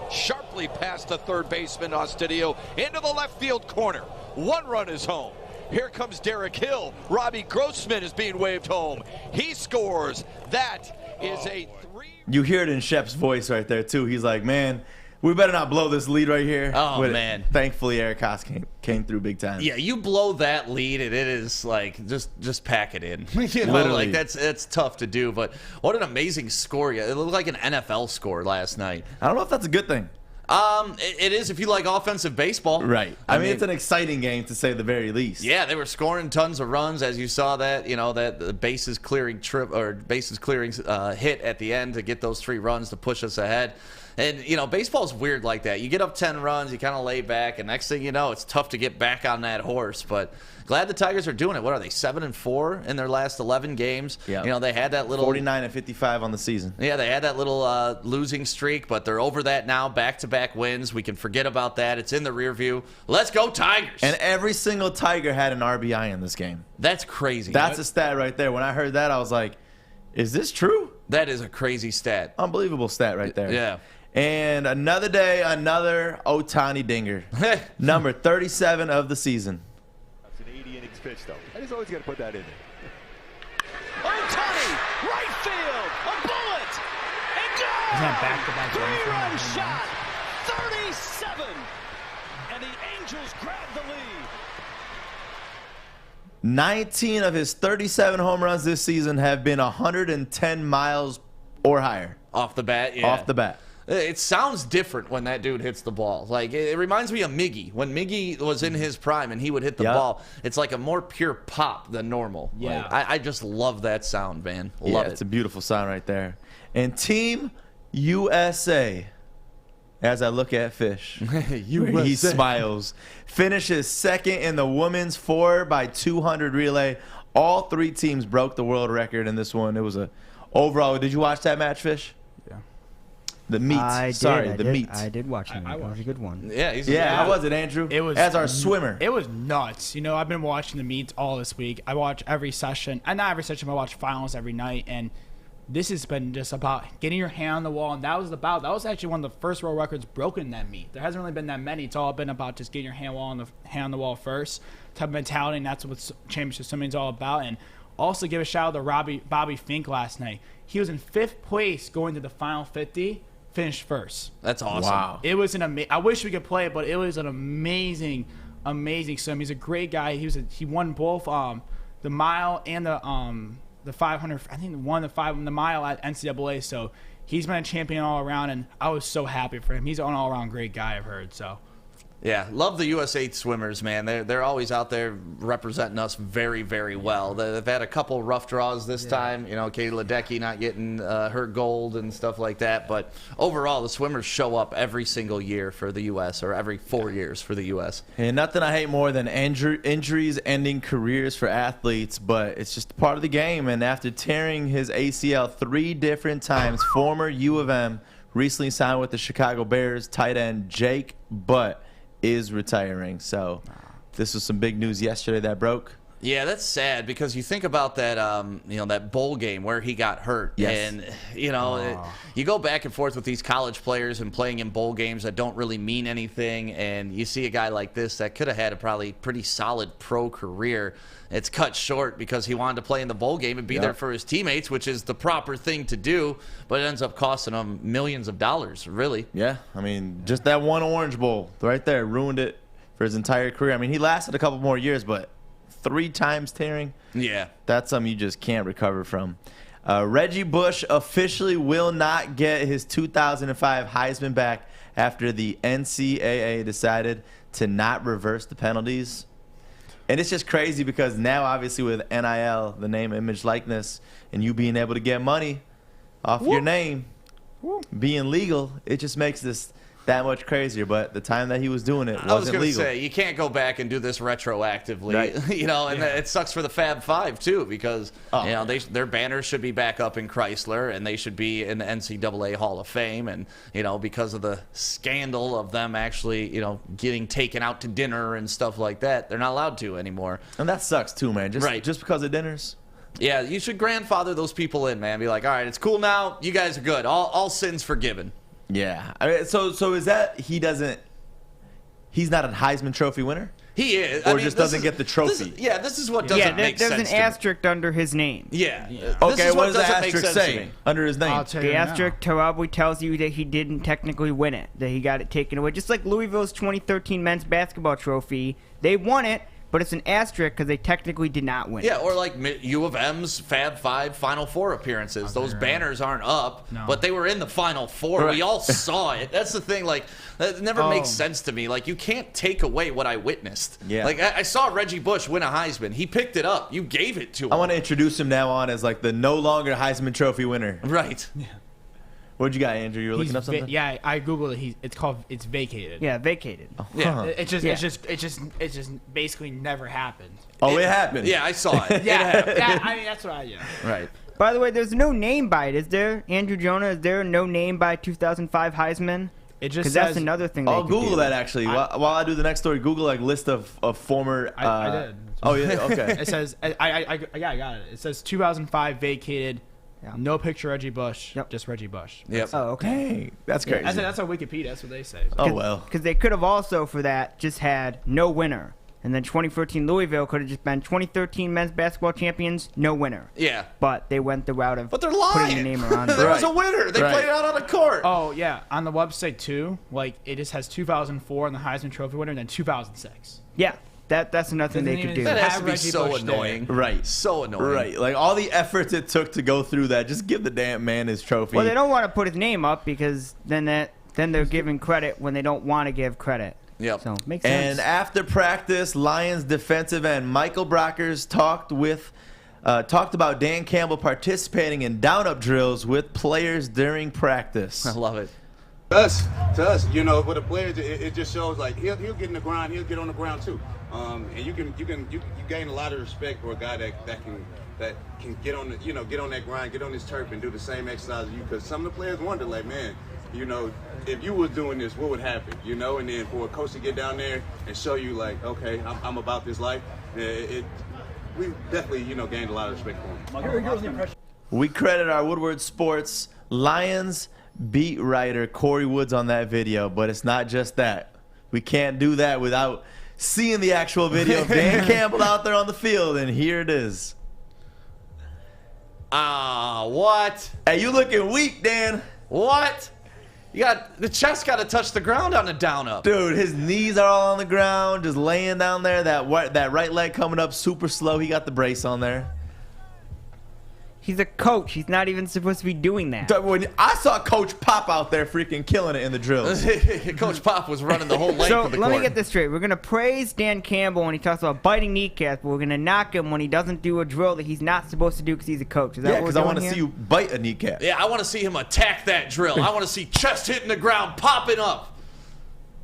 Sharply past the third baseman Ostadio into the left field corner. 1 run is home. Here comes Derek Hill. Robbie Grossman is being waved home. He scores. That is a 3. You hear it in Shep's voice right there, too. He's like, man, we better not blow this lead right here. Oh, man. Thankfully, Eric Haas came through big time. Yeah, you blow that lead, and it is like, just pack it in. You know, Literally. like that's tough to do, but what an amazing score. It looked like an NFL score last night. I don't know if that's a good thing. It is if you like offensive baseball. Right. I mean, it's an exciting game, to say the very least. Yeah, they were scoring tons of runs, as you saw that, you know, that the bases clearing hit at the end to get those 3 runs to push us ahead. And, you know, baseball's weird like that. You get up 10 runs, you kind of lay back, and next thing you know, it's tough to get back on that horse. But glad the Tigers are doing it. What are they, 7-4 in their last 11 games? Yeah. You know, they had that little 49-55 on the season. Yeah, they had that little losing streak, but they're over that now. Back-to-back wins. We can forget about that. It's in the rear view. Let's go Tigers. And every single Tiger had an RBI in this game. That's crazy. That's a stat right there. When I heard that, I was like, is this true? That is a crazy stat. Unbelievable stat right there. Yeah. And another day, another Ohtani dinger. Number 37 of the season. That's an 80 innings pitch, though. I just always got to put that in there. Ohtani, right field, a bullet, and goal! Isn't that back-to-back? Three-run shot, 37, and the Angels grab the lead. 19 of his 37 home runs this season have been 110 miles or higher. Off the bat, yeah. Off the bat. It sounds different when that dude hits the ball. Like, it reminds me of Miggy. When Miggy was in his prime and he would hit the ball, it's like a more pure pop than normal. Yeah. Like, I just love that sound, man. Love it. It's a beautiful sound right there. And Team USA, as I look at Fish, he smiles. Finishes second in the women's 4x200 relay. All three teams broke the world record in this one. It was a overall. Did you watch that match, Fish? The meet. I did watch it. It was a good one. Yeah, how was it, Andrew? It was as our swimmer. It was nuts. You know, I've been watching the meets all this week. I watch every session, and not every session, but I watch finals every night. And this has been just about getting your hand on the wall, and that was actually one of the first world records broken in that meet. There hasn't really been that many. It's all been about just getting your hand on the wall first type of mentality, and that's what championship swimming is all about. And also give a shout out to Bobby Fink last night. He was in 5th place going to the final 50. Finished first. That's awesome. Wow. It was I wish we could play it, but it was an amazing swim. He's a great guy. He won both the mile and the 500. I think won the mile at NCAA. So he's been a champion all around, and I was so happy for him. He's an all around great guy, I've heard. So. Yeah, love the USA swimmers, man. They're always out there representing us very, very well. They've had a couple rough draws this time. You know, Katie Ledecky not getting her gold and stuff like that. But overall, the swimmers show up every single year for the U.S. or every 4 years for the U.S. And nothing I hate more than injuries ending careers for athletes, but it's just part of the game. And after tearing his ACL 3 different times, former U of M recently signed with the Chicago Bears tight end Jake Butt is retiring. So this was some big news yesterday that broke. Yeah, that's sad because you think about that, that bowl game where he got hurt. Yes. And, you go back and forth with these college players and playing in bowl games that don't really mean anything. And you see a guy like this that could have had a probably pretty solid pro career. It's cut short because he wanted to play in the bowl game and be there for his teammates, which is the proper thing to do. But it ends up costing him millions of dollars, really. Yeah, I mean, just that one Orange Bowl right there ruined it for his entire career. I mean, he lasted a couple more years, but 3 times tearing, that's something you just can't recover from. Reggie Bush officially will not get his 2005 Heisman back after the NCAA decided to not reverse the penalties. And it's just crazy because now, obviously, with NIL, the name, image, likeness, and you being able to get money off your name, being legal, it just makes this that much crazier. But the time that he was doing it wasn't legal. I was going to say, you can't go back and do this retroactively, right. And it sucks for the Fab Five, too, because, their banners should be back up in Chrysler, and they should be in the NCAA Hall of Fame. And, because of the scandal of them actually, getting taken out to dinner and stuff like that, they're not allowed to anymore. And that sucks, too, man. Just because of dinners. Yeah, you should grandfather those people in, man. Be like, all right, it's cool now. You guys are good. All sins forgiven. Yeah. I mean, so is that he's not a Heisman Trophy winner? He is. Or just doesn't get the trophy? This is what doesn't make sense. There's an asterisk under his name. Yeah. Okay, what does the asterisk say under his name? The asterisk probably tells you that he didn't technically win it, that he got it taken away. Just like Louisville's 2013 men's basketball trophy. They won it, but it's an asterisk because they technically did not win. Yeah, or like U of M's Fab Five Final Four appearances. Those banners aren't up, but they were in the Final Four. Right. We all saw it. That's the thing. Like, that never makes sense to me. Like, you can't take away what I witnessed. Yeah. Like, I saw Reggie Bush win a Heisman. He picked it up. You gave it to him. I want to introduce him now on as like the no longer Heisman Trophy winner. Right. Yeah. What'd you got, Andrew? You were looking up something? Yeah, I googled it. It's vacated. Yeah, vacated. Yeah, it just basically never happened. Oh, it happened. Yeah, I saw it. I mean, that's what Right. By the way, there's no name by it, is there? Andrew Jonna, is there no name by 2005 Heisman? It just because that's another thing. I'll Google that actually. While I do the next story, Google like list of former. I did. Oh yeah, okay. It says I got it. It says 2005 vacated. Yeah. No picture Reggie Bush. Just Reggie Bush. Yep. Oh, okay. Dang, that's crazy. That's on Wikipedia. That's what they say. Oh, well. Because they could have also, for that, just had no winner. And then 2014 Louisville could have just been 2013 men's basketball champions, no winner. Yeah. But they went the route of But they're lying. putting the name around There it. was a winner. They played out on a court. Oh, yeah. On the website, too, like, it just has 2004 and the Heisman Trophy winner, and then 2006. Yeah. That's another thing they could do. That has to be Reggie so Bush annoying. Right. So annoying. Right. Like, all the efforts it took to go through that, just give the damn man his trophy. Well, they don't want to put his name up because then they're giving credit when they don't want to give credit. Yep. So, makes sense. And after practice, Lions defensive end Michael Brockers talked about Dan Campbell participating in down-up drills with players during practice. I love it. To us, you know, for the players, it just shows like he'll get in the ground, he'll get on the ground too, and you gain a lot of respect for a guy that can get on that grind, get on this turf, and do the same exercise as you. Because some of the players wonder, like, man, you know, if you was doing this, what would happen, you know? And then for a coach to get down there and show you, like, okay, I'm about this life, we definitely, you know, gained a lot of respect for him. We credit our Woodward Sports Lions beat writer Corey Woods on that video, but it's not just that. We can't do that without seeing the actual video of Dan Campbell out there on the field, and here it is. What? Hey, you looking weak, Dan. What? The chest got to touch the ground on a down up. Dude, his knees are all on the ground, just laying down there. That right leg coming up super slow. He got the brace on there. He's a coach. He's not even supposed to be doing that. When I saw Coach Pop out there freaking killing it in the drills. Coach Pop was running the whole length So of the let court. me get this straight. We're going to praise Dan Campbell when he talks about biting kneecaps, but we're going to knock him when he doesn't do a drill that he's not supposed to do because he's a coach. Is that what we're because doing I want to here? see you bite a kneecap. Yeah, I want to see him attack that drill. I want to see chest hitting the ground, popping up.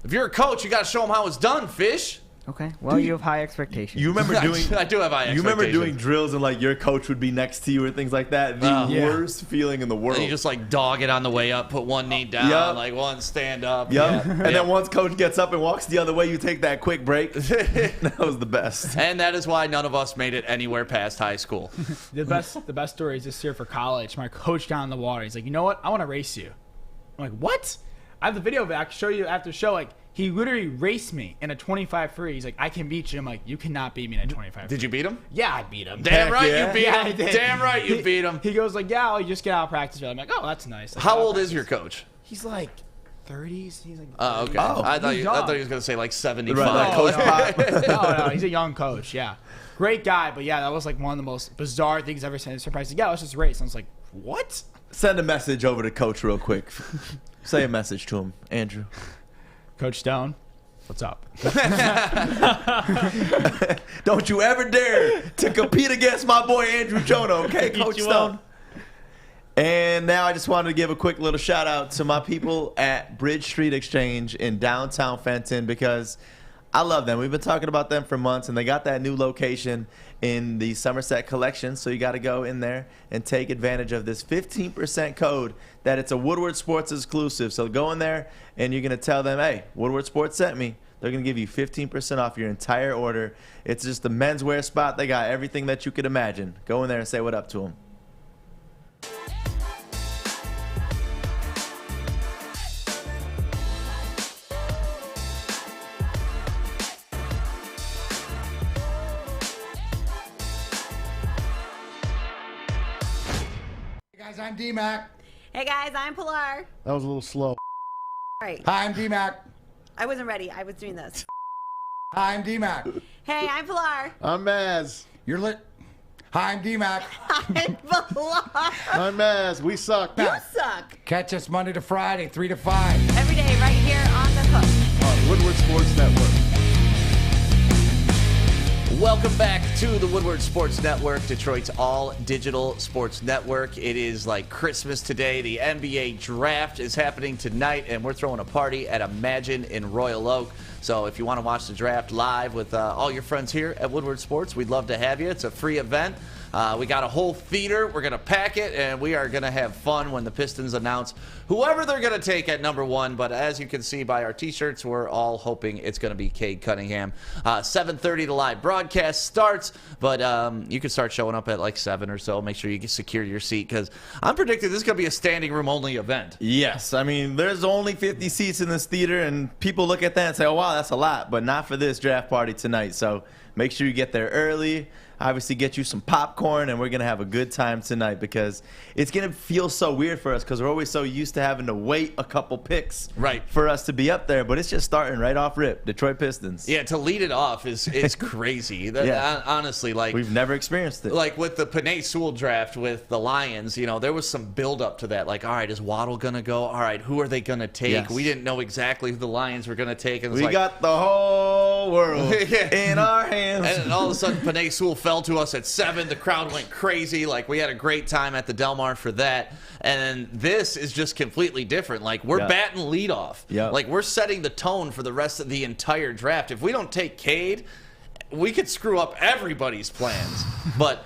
If you're a coach, you got to show him how it's done, fish. Okay. Well, you have high expectations. You remember doing? I do have high expectations. You remember doing drills and like your coach would be next to you or things like that. The worst feeling in the world. And you just like dog it on the way up, put one knee down, like one stand up. Yep. And then once coach gets up and walks the other way, you take that quick break. That was the best. And that is why none of us made it anywhere past high school. The best story is this year for college. My coach got in the water. He's like, you know what? I want to race you. I'm like, what? I have the video back. Show you after the show. Like, he literally raced me in a 25 free. He's like, I can beat you. I'm like, you cannot beat me in a 25 free. Did you beat him? Yeah, I beat him. Damn right yeah. you beat Yeah, I him. did. Damn right you beat him. He goes like, yeah, I'll just get out of practice. I'm like, oh, that's nice. Like, How old is your coach? He's like 30s. He's like, Oh, okay. Oh, I thought he's he was young. going to say like 75. Right, like Coach Pop. No, he's a young coach. Yeah, great guy. But yeah, that was like one of the most bizarre things I've ever seen. Surprised. Like, yeah, let's just race. I was like, what? Send a message over to Coach real quick. Say a message to him, Andrew. Coach Stone, what's up? Don't you ever dare to compete against my boy Andrew Jonna, okay, Beat Coach you Stone? up. And now I just wanted to give a quick little shout out to my people at Bridge Street Exchange in downtown Fenton because I love them. We've been talking about them for months, and they got that new location in the Somerset collection, so you got to go in there and take advantage of this 15% code that it's a Woodward Sports exclusive. So go in there, and you're going to tell them, hey, Woodward Sports sent me. They're going to give you 15% off your entire order. It's just the menswear spot. They got everything that you could imagine. Go in there and say what up to them. Hey guys, I'm D-Mac. Hey guys, I'm Pilar. That was a little slow. Right. Hi, I'm D-Mac. I wasn't ready. I was doing this. Hi, I'm D-Mac. Hey, I'm Pilar. I'm Maz. You're lit. Hi, I'm D-Mac. I'm Pilar. I'm Maz. We suck. You suck. Catch us Monday to Friday, 3 to 5. Every day right here on the hook. On Woodward Sports Network. Welcome back to the Woodward Sports Network, Detroit's all-digital sports network. It is like Christmas today. The NBA draft is happening tonight, and we're throwing a party at Imagine in Royal Oak. So if you want to watch the draft live with all your friends here at Woodward Sports, we'd love to have you. It's a free event. We got a whole theater. We're going to pack it, and we are going to have fun when the Pistons announce whoever they're going to take at number 1. But as you can see by our T-shirts, we're all hoping it's going to be Cade Cunningham. 7:30 the live broadcast starts, but you can start showing up at like 7 or so. Make sure you secure your seat, because I'm predicting this is going to be a standing room only event. Yes. I mean, there's only 50 seats in this theater, and people look at that and say, oh, wow, that's a lot, but not for this draft party tonight. So make sure you get there early. Obviously, get you some popcorn, and we're going to have a good time tonight, because it's going to feel so weird for us, because we're always so used to having to wait a couple picks for us to be up there. But it's just starting right off rip. Detroit Pistons. Yeah, to lead it off is crazy. Honestly, like, we've never experienced it. Like with the Penei Sewell draft with the Lions, there was some build up to that. Like, all right, is Waddle going to go? All right, who are they going to take? Yes. We didn't know exactly who the Lions were going to take. And we got the whole world in our hands. And all of a sudden, Penei Sewell fell to us at 7. The crowd went crazy. Like, we had a great time at the Del Mar for that. And this is just completely different. Like, we're batting leadoff. Like, we're setting the tone for the rest of the entire draft. If we don't take Cade, we could screw up everybody's plans,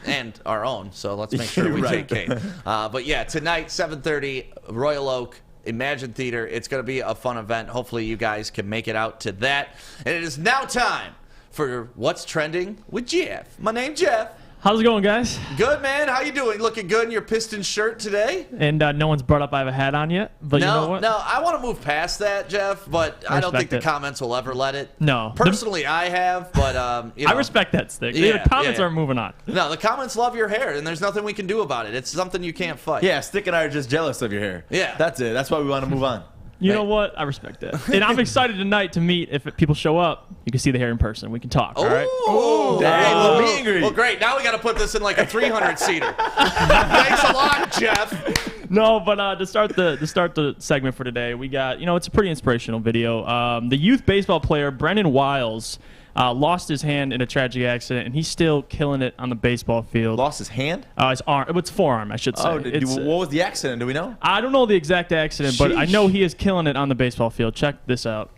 and our own. So let's make sure we take Cade. But yeah, tonight, 7:30, Royal Oak, Imagine Theater. It's going to be a fun event. Hopefully you guys can make it out to that. And it is now time for What's Trending with Jeff. My name's Jeff. How's it going, guys? Good, man. How you doing? Looking good in your Pistons shirt today? And no one's brought up I have a hat on yet, but you know what? No, I want to move past that, Jeff, but I don't think the comments will ever let it. No. Personally, I have, but, I respect that, Stick. The comments aren't moving on. No, the comments love your hair, and there's nothing we can do about it. It's something you can't fight. Yeah, Stick and I are just jealous of your hair. Yeah. That's it. That's why we want to move on. You know what? I respect that. And I'm excited tonight to meet. If people show up, you can see the hair in person. We can talk, all right? Oh, well, great. Now we got to put this in like a 300-seater. Thanks a lot, Jeff. No, but to start the segment for today, we got, it's a pretty inspirational video. The youth baseball player Brendan Wiles lost his hand in a tragic accident, and he's still killing it on the baseball field. Lost his hand? His arm. It's forearm, I should say. Oh, what was the accident? Do we know? I don't know the exact accident, but I know he is killing it on the baseball field. Check this out.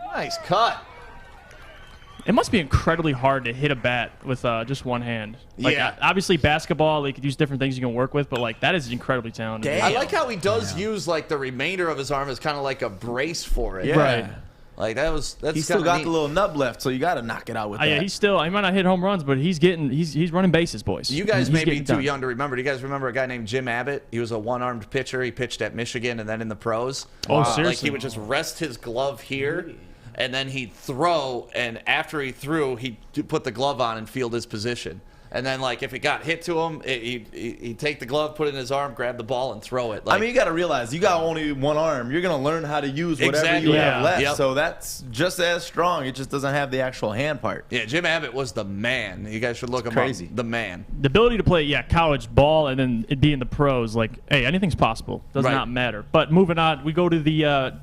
Nice cut. It must be incredibly hard to hit a bat with just one hand. Like, obviously, basketball, they could use different things you can work with, but like that is incredibly talented. Damn. I like how he does use like the remainder of his arm as kind of like a brace for it. Yeah. Right. Like that's He still got the little nub left, so you got to knock it out with that. Yeah, he might not hit home runs, but he's running bases, boys. You guys may be too young to remember. Do you guys remember a guy named Jim Abbott? He was a one-armed pitcher. He pitched at Michigan and then in the pros. Oh, seriously? Like he would just rest his glove here, and then he'd throw, and after he threw, he'd put the glove on and field his position. And then, like, if it got hit to him, he'd take the glove, put it in his arm, grab the ball, and throw it. Like, I mean, you got to realize, you got only one arm. You're going to learn how to use whatever you have left. So that's just as strong. It just doesn't have the actual hand part. Yeah, Jim Abbott was the man. You guys should look him up. The man. The ability to play, college ball and then it be in the pros, like, hey, anything's possible. Does not matter. But moving on, we go to the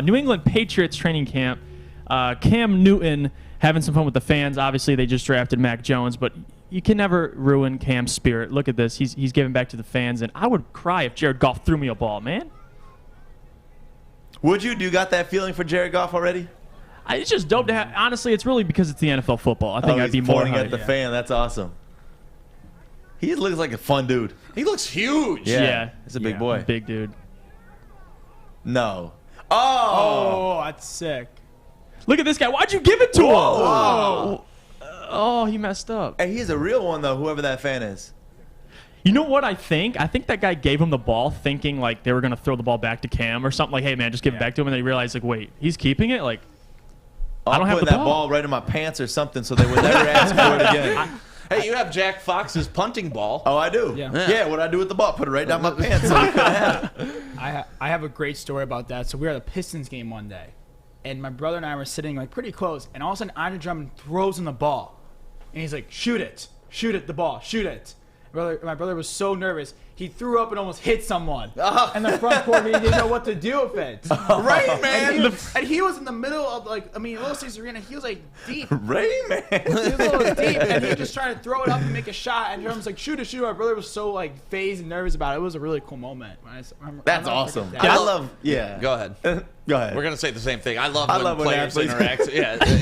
New England Patriots training camp. Cam Newton having some fun with the fans. Obviously, they just drafted Mac Jones, but you can never ruin Cam's spirit. Look at this. He's giving back to the fans, and I would cry if Jared Goff threw me a ball, man. Would you? Do you got that feeling for Jared Goff already? It's just dope to have. Honestly, it's really because it's the NFL football. I think I'd be more pointing at the fan. That's awesome. He looks like a fun dude. He looks huge. Yeah. He's a big boy. Big dude. No. Oh, that's sick. Look at this guy. Why'd you give it to him? Oh, he messed up. Hey, he's a real one, though, whoever that fan is. You know what I think? I think that guy gave him the ball thinking, like, they were going to throw the ball back to Cam or something. Like, hey, man, just give it back to him. And then he realized, like, wait, he's keeping it? Like, I don't have the that ball right in my pants or something so they would never ask for it again. Hey, you have Jack Fox's punting ball. Oh, I do. Yeah, what I do with the ball? Put it right down my pants so he couldn't have it. I have a great story about that. So we were at a Pistons game one day, and my brother and I were sitting like pretty close, and all of a sudden Andre Drummond throws in the ball, and he's like, shoot it, the ball, shoot it. And My brother was so nervous. He threw up and almost hit someone. And the front court, he didn't know what to do with it. Rain Man. And he was in the middle of Little Caesars Arena. He was like deep. Rain Man. He was a little deep, and he just tried to throw it up and make a shot. And Jerome's like, shoot it, shoot it. My brother was so like phased and nervous about it. It was a really cool moment. That's awesome. Yeah. Go ahead. Go ahead. We're gonna say the same thing. I love when when players athletes-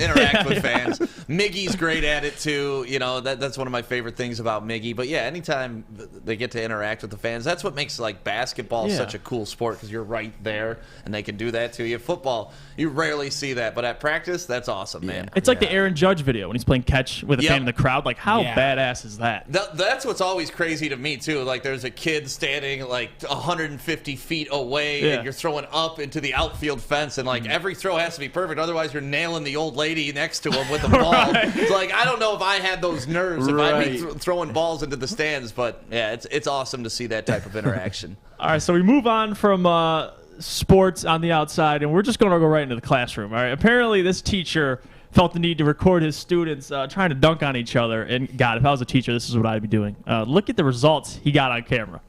interact with fans. Miggy's great at it too. You know, that's one of my favorite things about Miggy. But yeah, anytime they get to interact with the fans, that's what makes like basketball such a cool sport, because you're right there and they can do that to you. Football, you rarely see that, but at practice, that's awesome, man. It's like the Aaron Judge video when he's playing catch with a fan in the crowd. Like, how badass is that? That's what's always crazy to me too. Like, there's a kid standing like 150 feet away, and you're throwing up into the outfield fence, and like every throw has to be perfect, otherwise you're nailing the old lady next to him with the ball. It's like, I don't know if I had those nerves if I'd be throwing balls into the stands, but yeah, it's awesome to see that type of interaction. All right, so we move on from sports on the outside, and we're just going to go right into the classroom. All right, apparently this teacher felt the need to record his students trying to dunk on each other, and God, if I was a teacher, this is what I'd be doing. Look at the results he got on camera.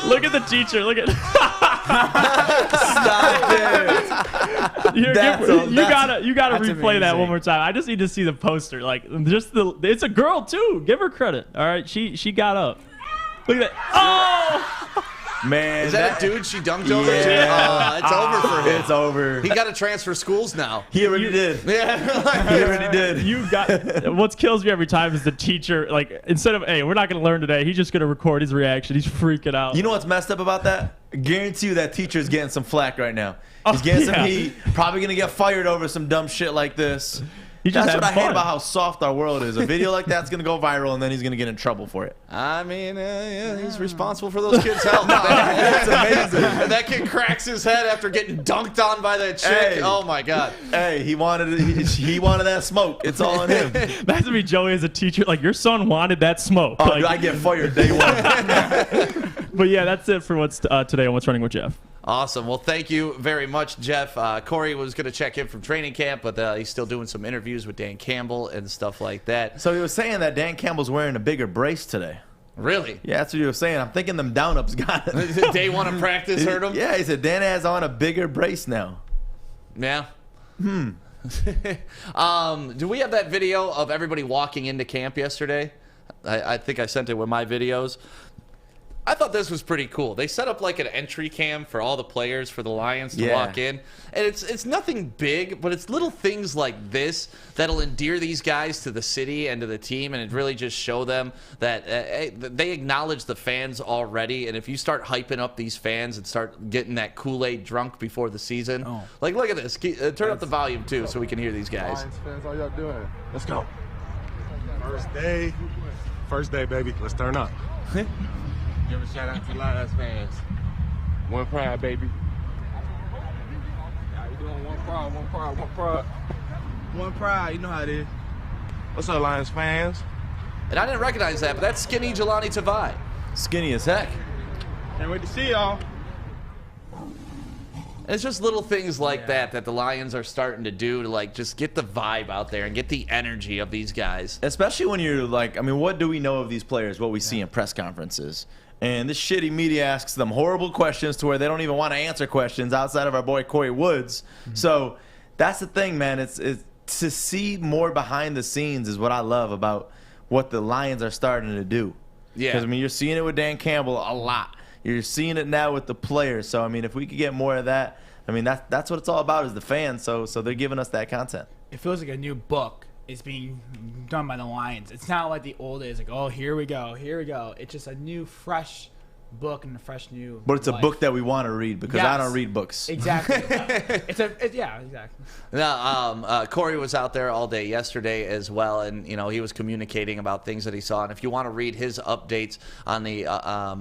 Look at the teacher. Look at. Stop it. You gotta replay that one more time. I just need to see the poster. Like, it's a girl too. Give her credit. All right, she got up. Look at that. Oh. Man, is that a dude she dunked over to? It's over for him. It's over. He got to transfer schools now. He already did. Yeah. He already did. You got. What kills me every time is the teacher. Like, instead of, hey, we're not going to learn today, he's just going to record his reaction. He's freaking out. You know what's messed up about that? I guarantee you that teacher's getting some flack right now. He's getting some heat. Probably going to get fired over some dumb shit like this. That's what I hate about how soft our world is. A video like that's going to go viral, and then he's going to get in trouble for it. I mean, he's responsible for those kids' health. That's amazing. And that kid cracks his head after getting dunked on by that chick. Hey. Oh, my God. Hey, he wanted that smoke. It's all on him. That's me, Joey, as a teacher. Like, your son wanted that smoke. Oh, like, I get fired day one. But, yeah, that's it for what's today on What's Running with Jeff. Awesome. Well, thank you very much, Jeff. Corey was going to check in from training camp, but he's still doing some interviews with Dan Campbell and stuff like that. So he was saying that Dan Campbell's wearing a bigger brace today. Really? Yeah, that's what he was saying. I'm thinking them down-ups got it. Day one of practice hurt him? Yeah, he said Dan has on a bigger brace now. Yeah. Do we have that video of everybody walking into camp yesterday? I think I sent it with my videos. I thought this was pretty cool. They set up like an entry cam for all the players for the Lions to walk in. And it's nothing big, but it's little things like this that'll endear these guys to the city and to the team, and it really just show them that they acknowledge the fans already. And if you start hyping up these fans and start getting that Kool-Aid drunk before the season, like look at this. Turn up the volume too so we can hear these guys. Lions fans, how y'all doing? Let's go. First day, baby. Let's turn up. Give a shout out to Lions fans. One pride, baby. How you doing? One pride. One pride. You know how it is. What's up, Lions fans? And I didn't recognize that, but that's skinny Jelani Tavai. Skinny as heck. Can't wait to see y'all. And it's just little things like that the Lions are starting to do to like just get the vibe out there and get the energy of these guys. Especially when you're like, I mean, what do we know of these players? What we see in press conferences. And this shitty media asks them horrible questions to where they don't even want to answer questions outside of our boy Corey Woods. So that's the thing, man. It's to see more behind the scenes is what I love about what the Lions are starting to do. Yeah. Because, I mean, you're seeing it with Dan Campbell a lot. You're seeing it now with the players. So, I mean, if we could get more of that, I mean, that's what it's all about is the fans. So they're giving us that content. It feels like a new book is being done by the Lions. It's not like the old days, like, oh, here we go. It's just a new, fresh book and a fresh new But it's a life. book that we want to read because I don't read books. Exactly. Yeah, exactly. Now, Corey was out there all day yesterday as well, and you know he was communicating about things that he saw. And if you want to read his updates on the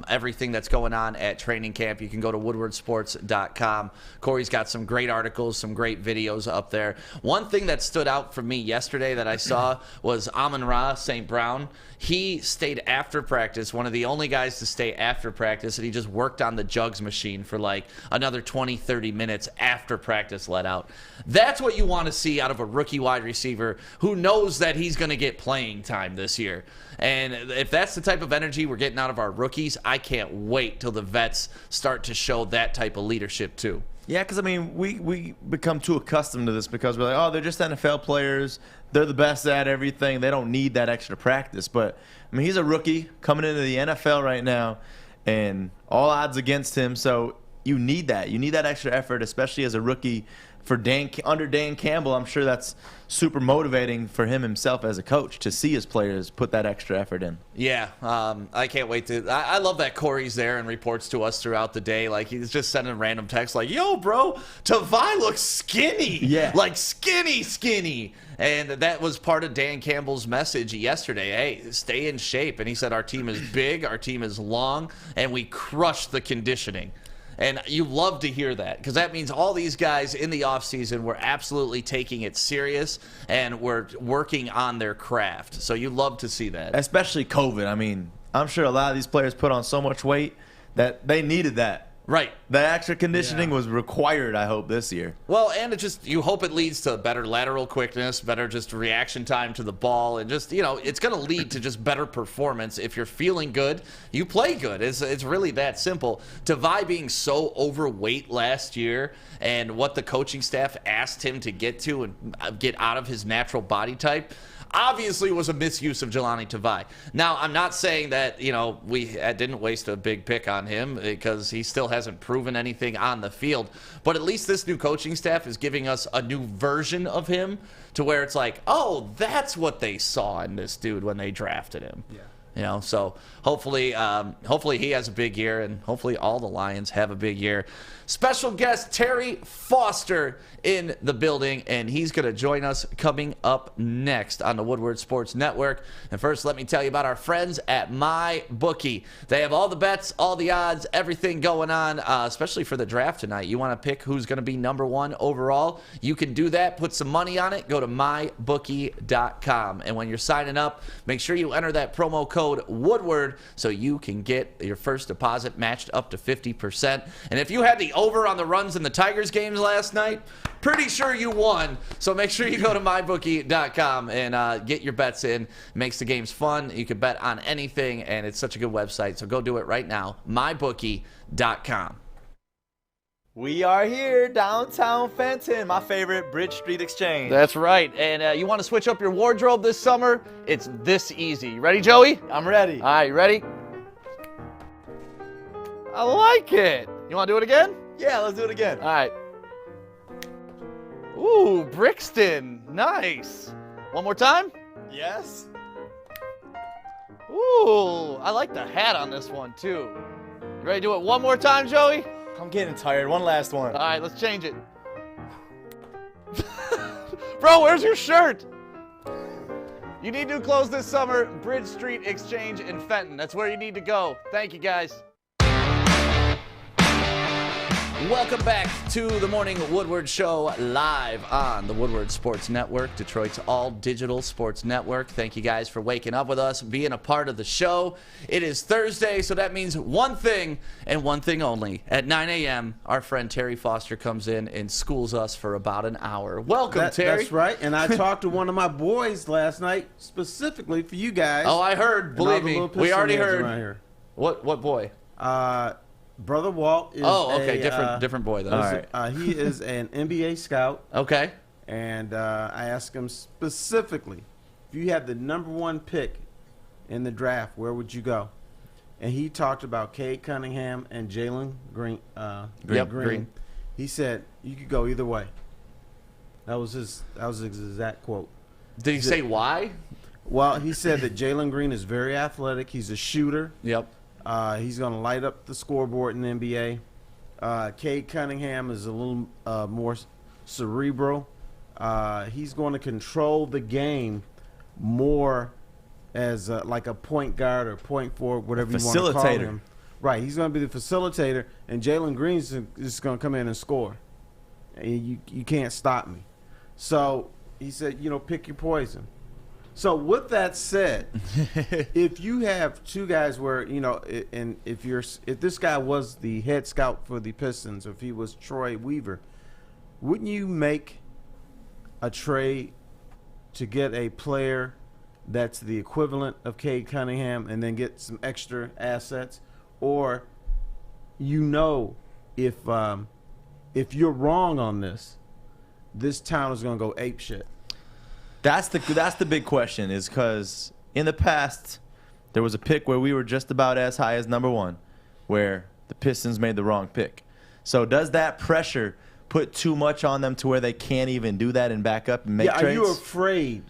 everything that's going on at training camp, you can go to woodwardsports.com. Corey's got some great articles, some great videos up there. One thing that stood out for me yesterday that I saw was Amon-Ra St. Brown. He stayed after practice, one of the only guys to stay after practice, and he just worked on the jugs machine for like another 20, 30 minutes after practice let out. That's what you want to see out of a rookie wide receiver who knows that he's going to get playing time this year. And if that's the type of energy we're getting out of our rookies, I can't wait till the vets start to show that type of leadership too. Yeah, because, I mean, we become too accustomed to this because we're like, oh, they're just NFL players. They're the best at everything. They don't need that extra practice. But, I mean, he's a rookie coming into the NFL right now, and all odds against him. So you need that. You need that extra effort, especially as a rookie. For under Dan Campbell, I'm sure that's super motivating for him himself as a coach to see his players put that extra effort in. Yeah, I can't wait to. I love that Corey's there and reports to us throughout the day. Like, he's just sending random texts like, "Yo, bro, Tavai looks skinny." Yeah, like skinny. And that was part of Dan Campbell's message yesterday. Hey, stay in shape. And he said our team is big, our team is long, and we crush the conditioning. And you love to hear that because that means all these guys in the offseason were absolutely taking it serious and were working on their craft. So you love to see that. Especially COVID. I mean, I'm sure a lot of these players put on so much weight that they needed that. Right. That extra conditioning was required, I hope, this year. Well, and you hope it leads to better lateral quickness, better just reaction time to the ball, and just, it's going to lead to just better performance. If you're feeling good, you play good. It's really that simple. Tavai being so overweight last year and what the coaching staff asked him to get to and get out of his natural body type obviously was a misuse of Jelani Tavai. Now, I'm not saying that, we didn't waste a big pick on him because he still hasn't proven anything on the field. But at least this new coaching staff is giving us a new version of him to where it's like, oh, that's what they saw in this dude when they drafted him. Yeah. So hopefully he has a big year, and hopefully all the Lions have a big year. Special guest Terry Foster in the building, and he's going to join us coming up next on the Woodward Sports Network. And first, let me tell you about our friends at MyBookie. They have all the bets, all the odds, everything going on, especially for the draft tonight. You want to pick who's going to be number one overall? You can do that. Put some money on it. Go to mybookie.com. And when you're signing up, make sure you enter that promo code Woodward so you can get your first deposit matched up to 50%. And if you had the over on the runs in the Tigers games last night, pretty sure you won. So make sure you go to mybookie.com and get your bets in. It makes the games fun. You can bet on anything, and it's such a good website. So go do it right now, mybookie.com. We are here, downtown Fenton, my favorite Bridge Street Exchange. That's right. And you want to switch up your wardrobe this summer? It's this easy. You ready, Joey? I'm ready. All right, you ready? I like it. You want to do it again? Yeah, let's do it again. All right. Ooh, Brixton. Nice. One more time? Yes. Ooh, I like the hat on this one, too. You ready to do it one more time, Joey? I'm getting tired. One last one. All right, let's change it. Bro, where's your shirt? You need new clothes this summer. Bridge Street Exchange in Fenton. That's where you need to go. Thank you, guys. Welcome back to the Morning Woodward Show, live on the Woodward Sports Network, Detroit's all-digital sports network. Thank you guys for waking up with us, being a part of the show. It is Thursday, so that means one thing and one thing only. At 9 a.m., our friend Terry Foster comes in and schools us for about an hour. Welcome, Terry. That's right, and I talked to one of my boys last night specifically for you guys. Oh, I heard. Believe me, we already heard. What boy? Brother Walt is different boy though. All right. He is an NBA scout. Okay. And I asked him specifically, if you had the #1 pick in the draft, where would you go? And he talked about Cade Cunningham and Jaylen Green. Green. He said you could go either way. That was his exact quote. Did he say why? Well, he said that Jaylen Green is very athletic. He's a shooter. Yep. He's going to light up the scoreboard in the NBA. Cade Cunningham is a little more cerebral. He's going to control the game more as like a point guard or point forward, whatever you want to call him. Right. He's going to be the facilitator, and Jaylen Green is just going to come in and score. And you can't stop me. So he said, pick your poison. So with that said, if you have two guys where, and if this guy was the head scout for the Pistons, or if he was Troy Weaver, wouldn't you make a trade to get a player that's the equivalent of Cade Cunningham and then get some extra assets? Or if you're wrong on this town is going to go apeshit. That's the big question, is because in the past there was a pick where we were just about as high as number 1, where the Pistons made the wrong pick. So does that pressure put too much on them to where they can't even do that and back up and make trades? Are you afraid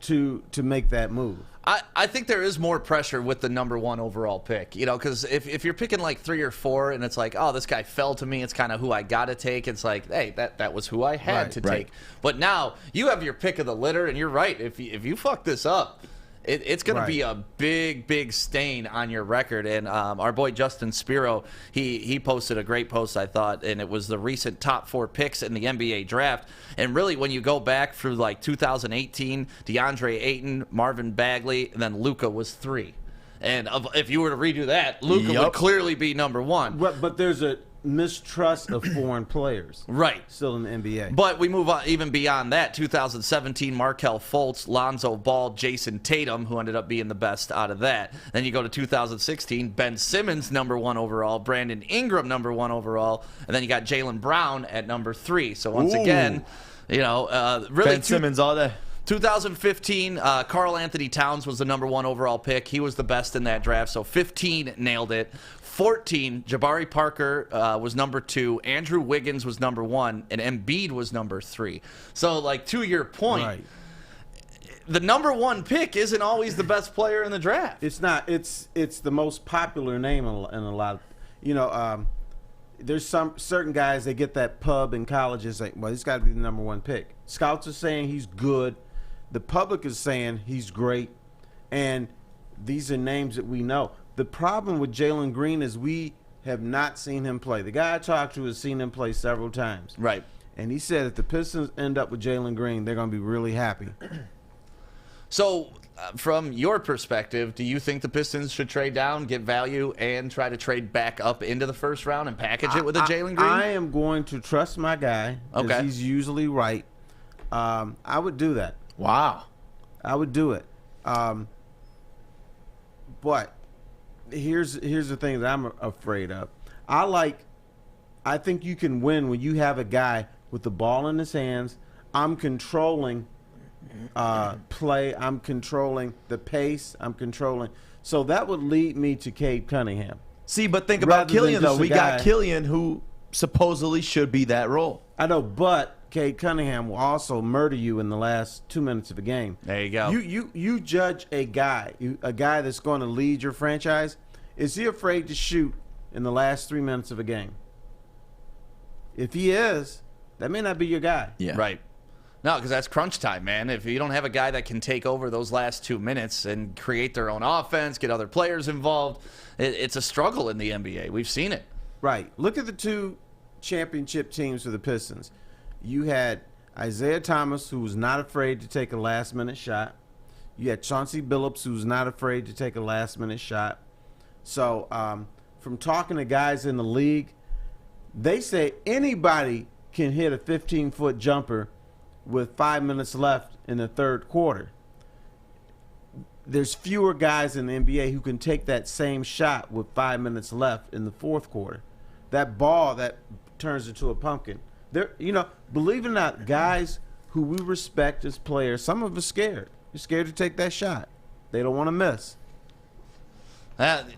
to make that move? I think there is more pressure with the number 1 overall pick, because if you're picking like 3 or 4 and it's like, oh, this guy fell to me, it's kind of who I got to take. It's like, hey, that was who I had to take. But now you have your pick of the litter, and you're right. If you fuck this up, it's going to be a big, big stain on your record. And our boy Justin Spiro, he posted a great post, I thought, and it was the recent top 4 picks in the NBA draft. And really, when you go back through like 2018, DeAndre Ayton, Marvin Bagley, and then Luka was 3. And if you were to redo that, Luka would clearly be number 1. But there's a mistrust of foreign players. Right. Still in the NBA. But we move on even beyond that. 2017, Markelle Fultz, Lonzo Ball, Jason Tatum, who ended up being the best out of that. Then you go to 2016, Ben Simmons, number 1 overall, Brandon Ingram, number 1 overall, and then you got Jaylen Brown at number 3. So once again, really Ben Simmons all day. 2015, Karl Anthony Towns was the number 1 overall pick. He was the best in that draft, so 15 nailed it. 14, Jabari Parker was number 2, Andrew Wiggins was number 1, and Embiid was number 3. So, like, to your point, the number 1 pick isn't always the best player in the draft. It's not. It's the most popular name in a lot of, there's some certain guys, they get that pub in college, it's like, well, he's got to be the number 1 pick. Scouts are saying he's good. The public is saying he's great. And these are names that we know. The problem with Jaylen Green is we have not seen him play. The guy I talked to has seen him play several times. Right. And he said if the Pistons end up with Jaylen Green, they're going to be really happy. So, from your perspective, do you think the Pistons should trade down, get value, and try to trade back up into the first round and package it with a Jaylen Green? I am going to trust my guy, because he's usually right. I would do that. Wow. I would do it. But here's the thing that I'm afraid of. I think you can win when you have a guy with the ball in his hands. I'm controlling play. I'm controlling the pace. I'm controlling. So that would lead me to Cade Cunningham. See, but think about Killian, though. We got Killian, who supposedly should be that role. I know, but Cade Cunningham will also murder you in the last 2 minutes of a game. There you go. You judge a guy that's going to lead your franchise. Is he afraid to shoot in the last 3 minutes of a game? If he is, that may not be your guy. Yeah. Right. No, because that's crunch time, man. If you don't have a guy that can take over those last 2 minutes and create their own offense, get other players involved, it's a struggle in the NBA. We've seen it. Right. Look at the 2 championship teams for the Pistons. You had Isaiah Thomas, who was not afraid to take a last-minute shot. You had Chauncey Billups, who was not afraid to take a last-minute shot. So from talking to guys in the league, they say anybody can hit a 15-foot jumper with 5 minutes left in the third quarter. There's fewer guys in the NBA who can take that same shot with 5 minutes left in the fourth quarter. That ball that turns into a pumpkin. Believe it or not, guys who we respect as players, some of us scared. You're scared to take that shot. They don't want to miss.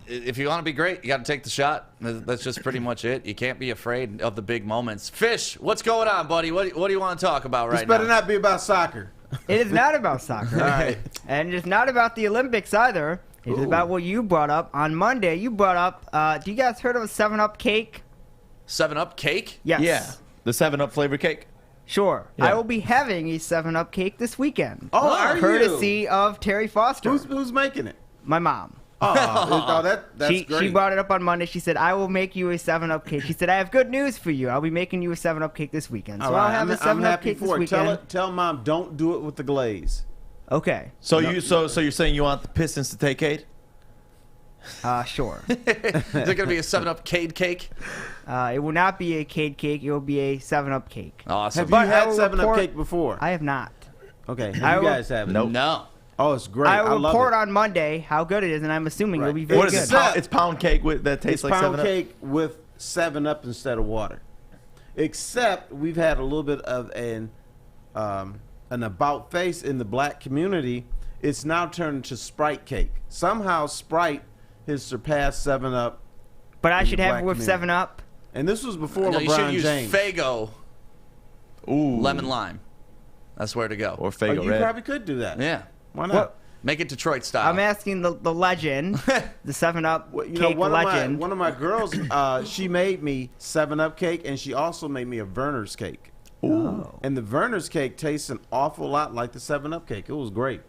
If you want to be great, you got to take the shot. That's just pretty much it. You can't be afraid of the big moments. Fish, what's going on, buddy? What do you want to talk about right now? This better not be about soccer. It is not about soccer. All right. And it's not about the Olympics either. It's about what you brought up on Monday. You brought up, do you guys heard of a 7-Up cake? 7-Up cake? Yes. Yeah. The 7-Up flavor cake? Sure. Yeah. I will be having a 7-Up cake this weekend. Oh, are you? Courtesy of Terry Foster. Who's making it? My mom. Oh, that's great. She brought it up on Monday. She said, I will make you a 7-Up cake. She said, I have good news for you. I'll be making you a 7-Up cake this weekend. So I'll have a 7-Up cake this weekend. Tell Mom, don't do it with the glaze. Okay. So you're saying you want the Pistons to take Cade? Sure. Is it going to be a 7-Up Cade cake? It will not be a Cade cake. It will be a 7-Up cake. Awesome. Have you had 7-Up cake before? I have not. Okay. Have you guys have it? Nope. No. Oh, it's great. I will love report it. on Monday how good it is, and I'm assuming it'll be very What good. is it? It's pound cake that tastes It's like pound 7-Up? cake with 7-Up instead of water. Except we've had a little bit of an about face in the black community. It's now turned into Sprite cake. Somehow Sprite has surpassed 7-Up. But I should have it with 7-Up. And this was before No, LeBron you should use James. Fago. Ooh. Lemon lime. That's where to go. Or Fago you Red. probably could do that. Yeah. Why not? Make it Detroit style. I'm asking the legend, the 7-Up cake legend. One of my girls, she made me 7-Up cake, and she also made me a Werner's cake. Ooh. And the Werner's cake tastes an awful lot like the 7-Up cake. It was great.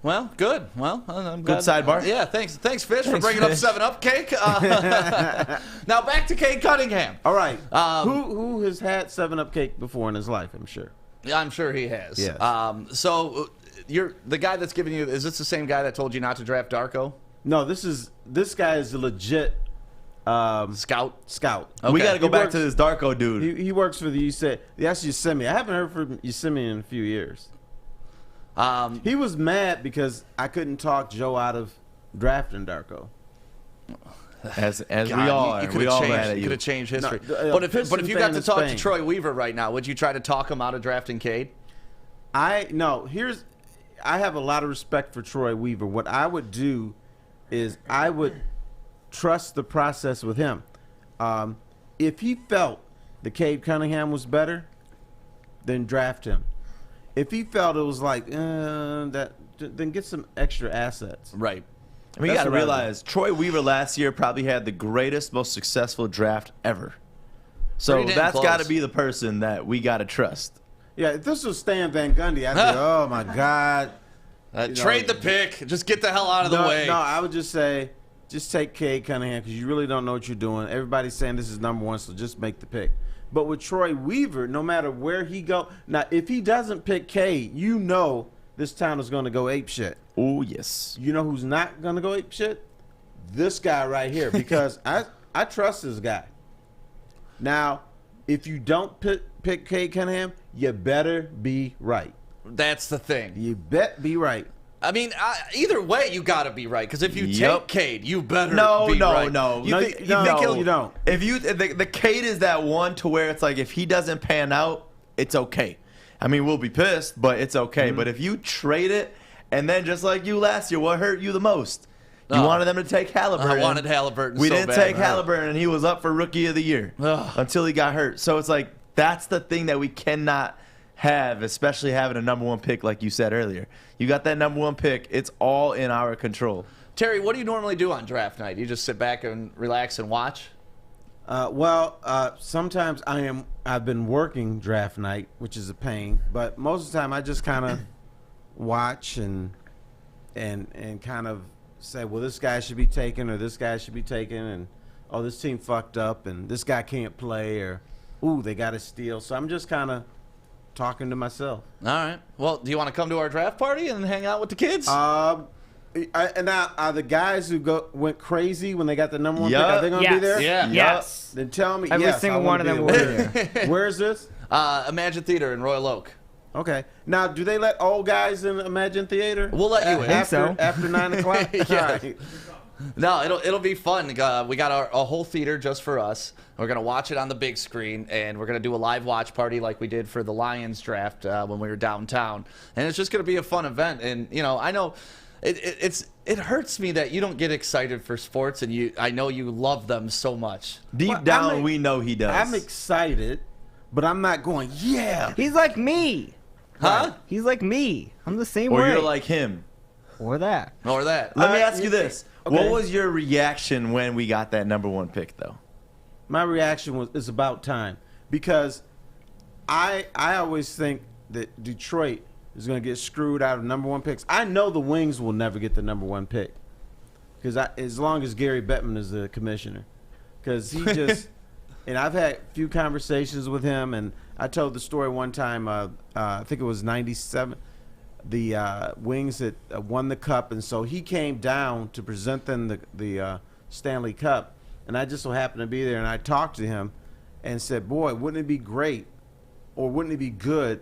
Well, good. Well, I'm Good glad. sidebar. Yeah, thanks, Fish, for bringing up 7-Up cake. Now back to Cade Cunningham. All right. Who has had 7-Up cake before in his life, I'm sure? Yeah, I'm sure he has. Yes. So you're the guy that's giving you. Is this the same guy that told you not to draft Darko? No, this guy is a legit scout. We got to go back works- to this Darko dude. He works for the that's Yosemite. I haven't heard from Yosemite in a few years. He was mad because I couldn't talk Joe out of drafting Darko. As God, we all are. you We all mad at you you. could have changed history. No, but if Piston you got fan to in talk to Spain. Troy Weaver right now, would you try to talk him out of drafting Cade? I have a lot of respect for Troy Weaver. What I would do is I would trust the process with him. If he felt that Cade Cunningham was better, then draft him. If he felt it was like then get some extra assets. Right. I mean, you That's got to what I would realize Troy Weaver last year probably had the greatest, most successful draft ever. So Pretty damn that's close. got to be the person that we got to trust. Yeah, if this was Stan Van Gundy, I'd say, oh my God. Trade the pick. Just get the hell out of the way. No, I would just say, just take Cade Cunningham because you really don't know what you're doing. Everybody's saying this is number one, so just make the pick. But with Troy Weaver, no matter where he go, now if he doesn't pick Cade, you know this town is going to go ape shit. Oh yes. You know who's not going to go ape shit? This guy right here, because I trust this guy. Now, if you don't pick Cade Cunningham, you better be right. That's the thing. You bet be right. I mean, either way, you got to be right. Because if you Yep. take Cade, you better No, be no, right. no. You think he'll- you don't. If the Cade is that one to where it's like if he doesn't pan out, it's okay. I mean, we'll be pissed, but it's okay. Mm-hmm. But if you trade it, and then just like you last year, what hurt you the most? You wanted them to take Halliburton. I wanted Halliburton We so didn't bad. take Halliburton, and he was up for Rookie of the Year Ugh. until he got hurt. So it's like that's the thing that we cannot have, especially having a number one pick like you said earlier. You got that number one pick. It's all in our control. Terry, what do you normally do on draft night? You just sit back and relax and watch? Sometimes I've been working draft night, which is a pain, but most of the time I just kind of watch and kind of say, well, this guy should be taken or this guy should be taken, and oh, this team fucked up and this guy can't play, or ooh, they got to steal. So I'm just kind of talking to myself. All right. Well, do you want to come to our draft party and hang out with the kids? And now, are the guys who went crazy when they got the number one Yup. pick, are they going to be there? Yeah. Yes. Then tell me. Every yes, single I one wanna of them be will there. Where is this? Imagine Theater in Royal Oak. Okay. Now, do they let old guys in Imagine Theater? We'll let you in. After 9 o'clock? Yeah. All right. No, it'll be fun. We got a whole theater just for us. We're gonna watch it on the big screen, and we're gonna do a live watch party like we did for the Lions draft when we were downtown. And it's just gonna be a fun event. And I know it hurts me that you don't get excited for sports, and I know you love them so much. Deep down, we know he does. I'm excited, but I'm not going, yeah. He's like me. Huh? He's like me. I'm the same Or way. you're like him. Or that. Or that. Let me ask you this. Okay. What was your reaction when we got that number one pick, though? My reaction is about time, because I always think that Detroit is going to get screwed out of number one picks. I know the Wings will never get the number one pick, because as long as Gary Bettman is the commissioner, because he just and I've had a few conversations with him, and I told the story one time. I think it was '97. the Wings that won the Cup, and so he came down to present them the Stanley Cup, and I just so happened to be there, and I talked to him and said, boy, wouldn't it be great, or wouldn't it be good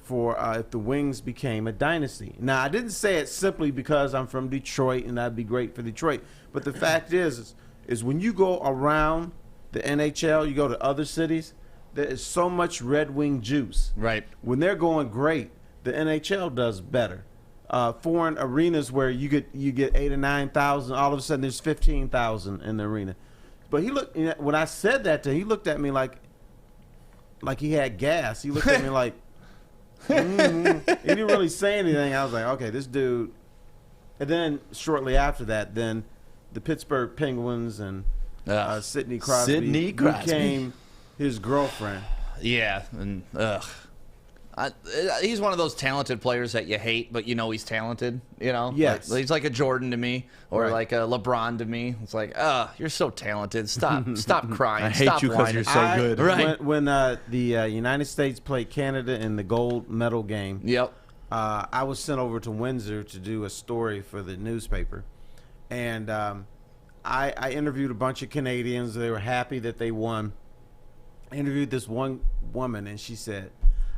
for if the Wings became a dynasty? Now, I didn't say it simply because I'm from Detroit and that'd be great for Detroit, but the fact is when you go around the NHL, you go to other cities, there is so much Red Wing juice. Right. When they're going great, the NHL does better. Foreign arenas where you get 8,000 or 9,000, all of a sudden there's 15,000 in the arena. But he looked, when I said that to him, he looked at me like he had gas. He looked at me like, He didn't really say anything. I was like, okay, this dude. And then shortly after that, then the Pittsburgh Penguins and Sidney Crosby became his girlfriend. Yeah, and he's one of those talented players that you hate, but you know he's talented. You know, yes, he's like a Jordan to me, or Right. like a LeBron to me. It's like, you're so talented. Stop crying. I hate Stop you because whining. you're so good. Right. When the United States played Canada in the gold medal game, yep. I was sent over to Windsor to do a story for the newspaper, and I interviewed a bunch of Canadians. They were happy that they won. I interviewed this one woman, and she said,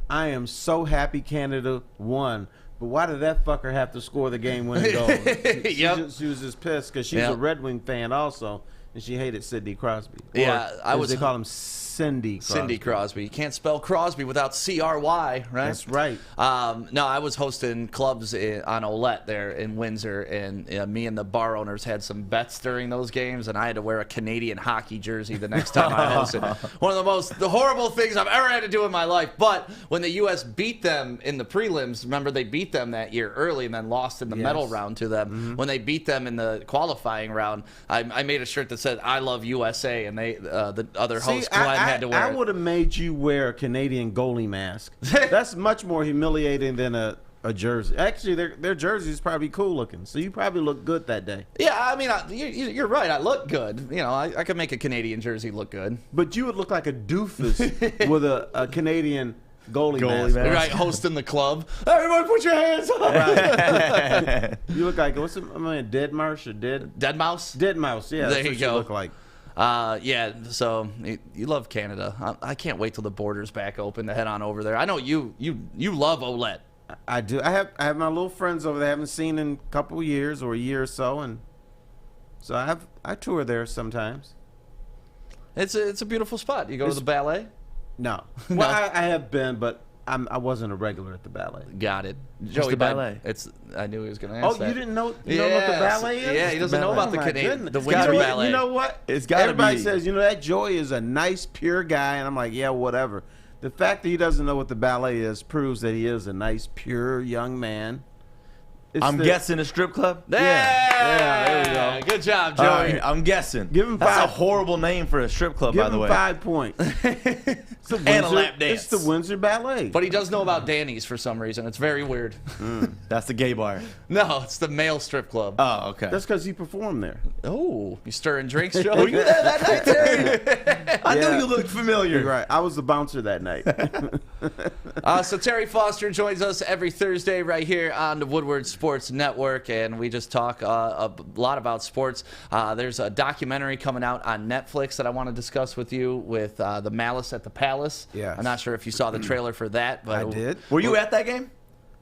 I am so happy Canada won, but why did that fucker have to score the game-winning goal? She was just pissed because she's a Red Wing fan also, and she hated Sidney Crosby. Yeah, they call him Cindy Crosby. Cindy Crosby. You can't spell Crosby without C-R-Y, right? That's right. No, I was hosting clubs on Olette there in Windsor, and me and the bar owners had some bets during those games, and I had to wear a Canadian hockey jersey the next time I hosted. One of the horrible things I've ever had to do in my life. But when the U.S. beat them in the prelims, remember they beat them that year early and then lost in the medal round to them. Mm-hmm. When they beat them in the qualifying round, I made a shirt that said, I love USA, and they the other host, Glenn, had to wear I it. would have made you wear a Canadian goalie mask. That's much more humiliating than a jersey. Actually, their jersey is probably cool looking, so you probably look good that day. Yeah, I mean, you're right. I look good. You know, I could make a Canadian jersey look good. But you would look like a doofus with a Canadian goalie mask. Right, hosting the club. Everyone put your hands up. Right. You look like, Dead Mouse or Dead Mouse? Dead Mouse, yeah. There That's you what go. You look like. Yeah, so you love Canada. I can't wait till the border's back open to head on over there. I know you love Olette. I do. I have my little friends over there I haven't seen in a couple of years or a year or so, and so I tour there sometimes. It's a beautiful spot. You go to the ballet? No. Well, I have been, but I wasn't a regular at the ballet. Got it. What's the ballet? I knew he was going to ask that. You didn't know? You don't know what the ballet is? Yeah, he doesn't know about the Canadian, the Windsor Ballet. Ballet. You know what? It's got to be. Everybody says, that Joey is a nice, pure guy, and I'm like, yeah, whatever. The fact that he doesn't know what the ballet is proves that he is a nice, pure young man. I'm guessing a strip club? Yeah, there we go. Good job, Joey. Right, I'm guessing. Give him That's 5. a horrible name for a strip club, by the way. Give him 5 points. And a lap dance. It's the Windsor Ballet. But he does know about Danny's for some reason. It's very weird. That's the gay bar. No, it's the male strip club. Oh, okay. That's because he performed there. Oh, you stirring drinks, Joe? Were you there that night, Terry? I knew you looked familiar. You're right. I was the bouncer that night. So Terry Foster joins us every Thursday right here on the Woodward Sports Network, and we just talk a lot about sports. There's a documentary coming out on Netflix that I want to discuss with you with the Malice at the Palace. Yes. I'm not sure if you saw the trailer for that, but I did. Were you at that game?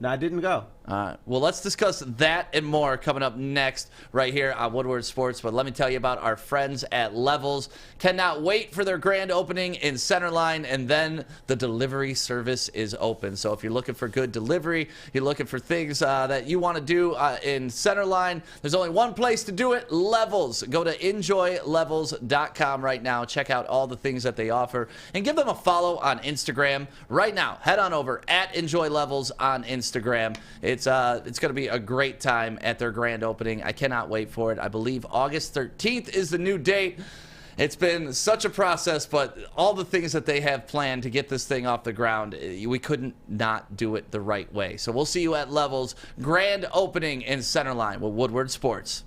No, I didn't go. Well, let's discuss that and more coming up next right here on Woodward Sports. But let me tell you about our friends at Levels. Cannot wait for their grand opening in Centerline, and then the delivery service is open. So if you're looking for good delivery, you're looking for things that you want to do in Centerline, there's only one place to do it, Levels. Go to enjoylevels.com right now. Check out all the things that they offer, and give them a follow on Instagram right now. Head on over at enjoylevels on Instagram. It's going to be a great time at their grand opening. I cannot wait for it. I believe August 13th is the new date. It's been such a process, but all the things that they have planned to get this thing off the ground, we couldn't not do it the right way. So we'll see you at Levels grand opening in Centerline with Woodward Sports.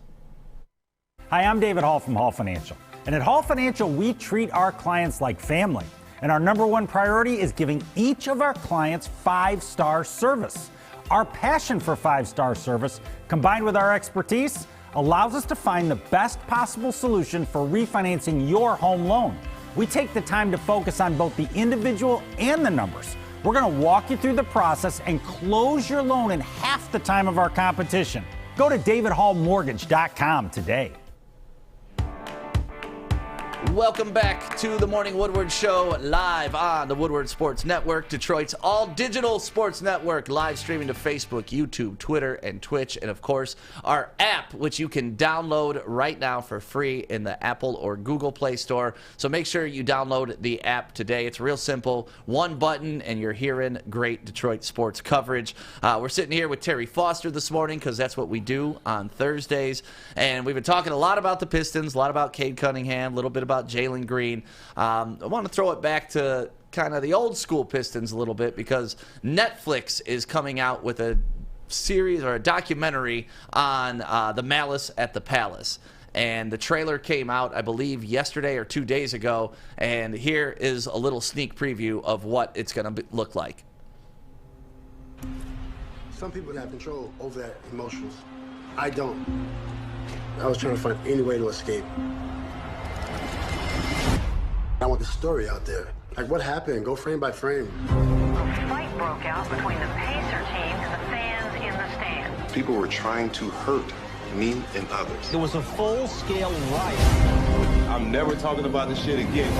Hi, I'm David Hall from Hall Financial. And at Hall Financial, we treat our clients like family. And our number one priority is giving each of our clients 5-star service. Our passion for 5-star service, combined with our expertise, allows us to find the best possible solution for refinancing your home loan. We take the time to focus on both the individual and the numbers. We're going to walk you through the process and close your loan in half the time of our competition. Go to davidhallmortgage.com today. Welcome back to the Morning Woodward Show, live on the Woodward Sports Network, Detroit's all-digital sports network, live streaming to Facebook, YouTube, Twitter, and Twitch, and of course, our app, which you can download right now for free in the Apple or Google Play Store. So make sure you download the app today. It's real simple. One button, and you're hearing great Detroit sports coverage. We're sitting here with Terry Foster this morning because that's what we do on Thursdays, and we've been talking a lot about the Pistons, a lot about Cade Cunningham, a little bit about Jaylen Green. I want to throw it back to kind of the old school Pistons a little bit because Netflix is coming out with a series or a documentary on the Malice at the Palace. And the trailer came out, I believe, yesterday or 2 days ago. And here is a little sneak preview of what it's going to look like. Some people have control over their emotions. I don't. I was trying to find any way to escape. I want the story out there. Like, what happened? Go frame by frame. A fight broke out between the Pacer team and the fans in the stands. People were trying to hurt me and others. It was a full-scale riot. I'm never talking about this shit again.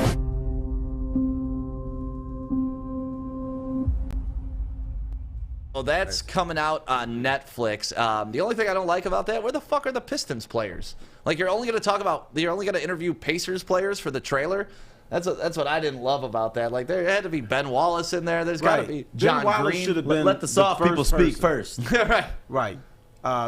Well, that's coming out on Netflix. The only thing I don't like about that, where the fuck are the Pistons players? Like, you're only going to interview Pacers players for the trailer? That's what I didn't love about that. Like, there had to be Ben Wallace in there. There's got to be John Green. Should have been let the soft people speak first. Right. Right.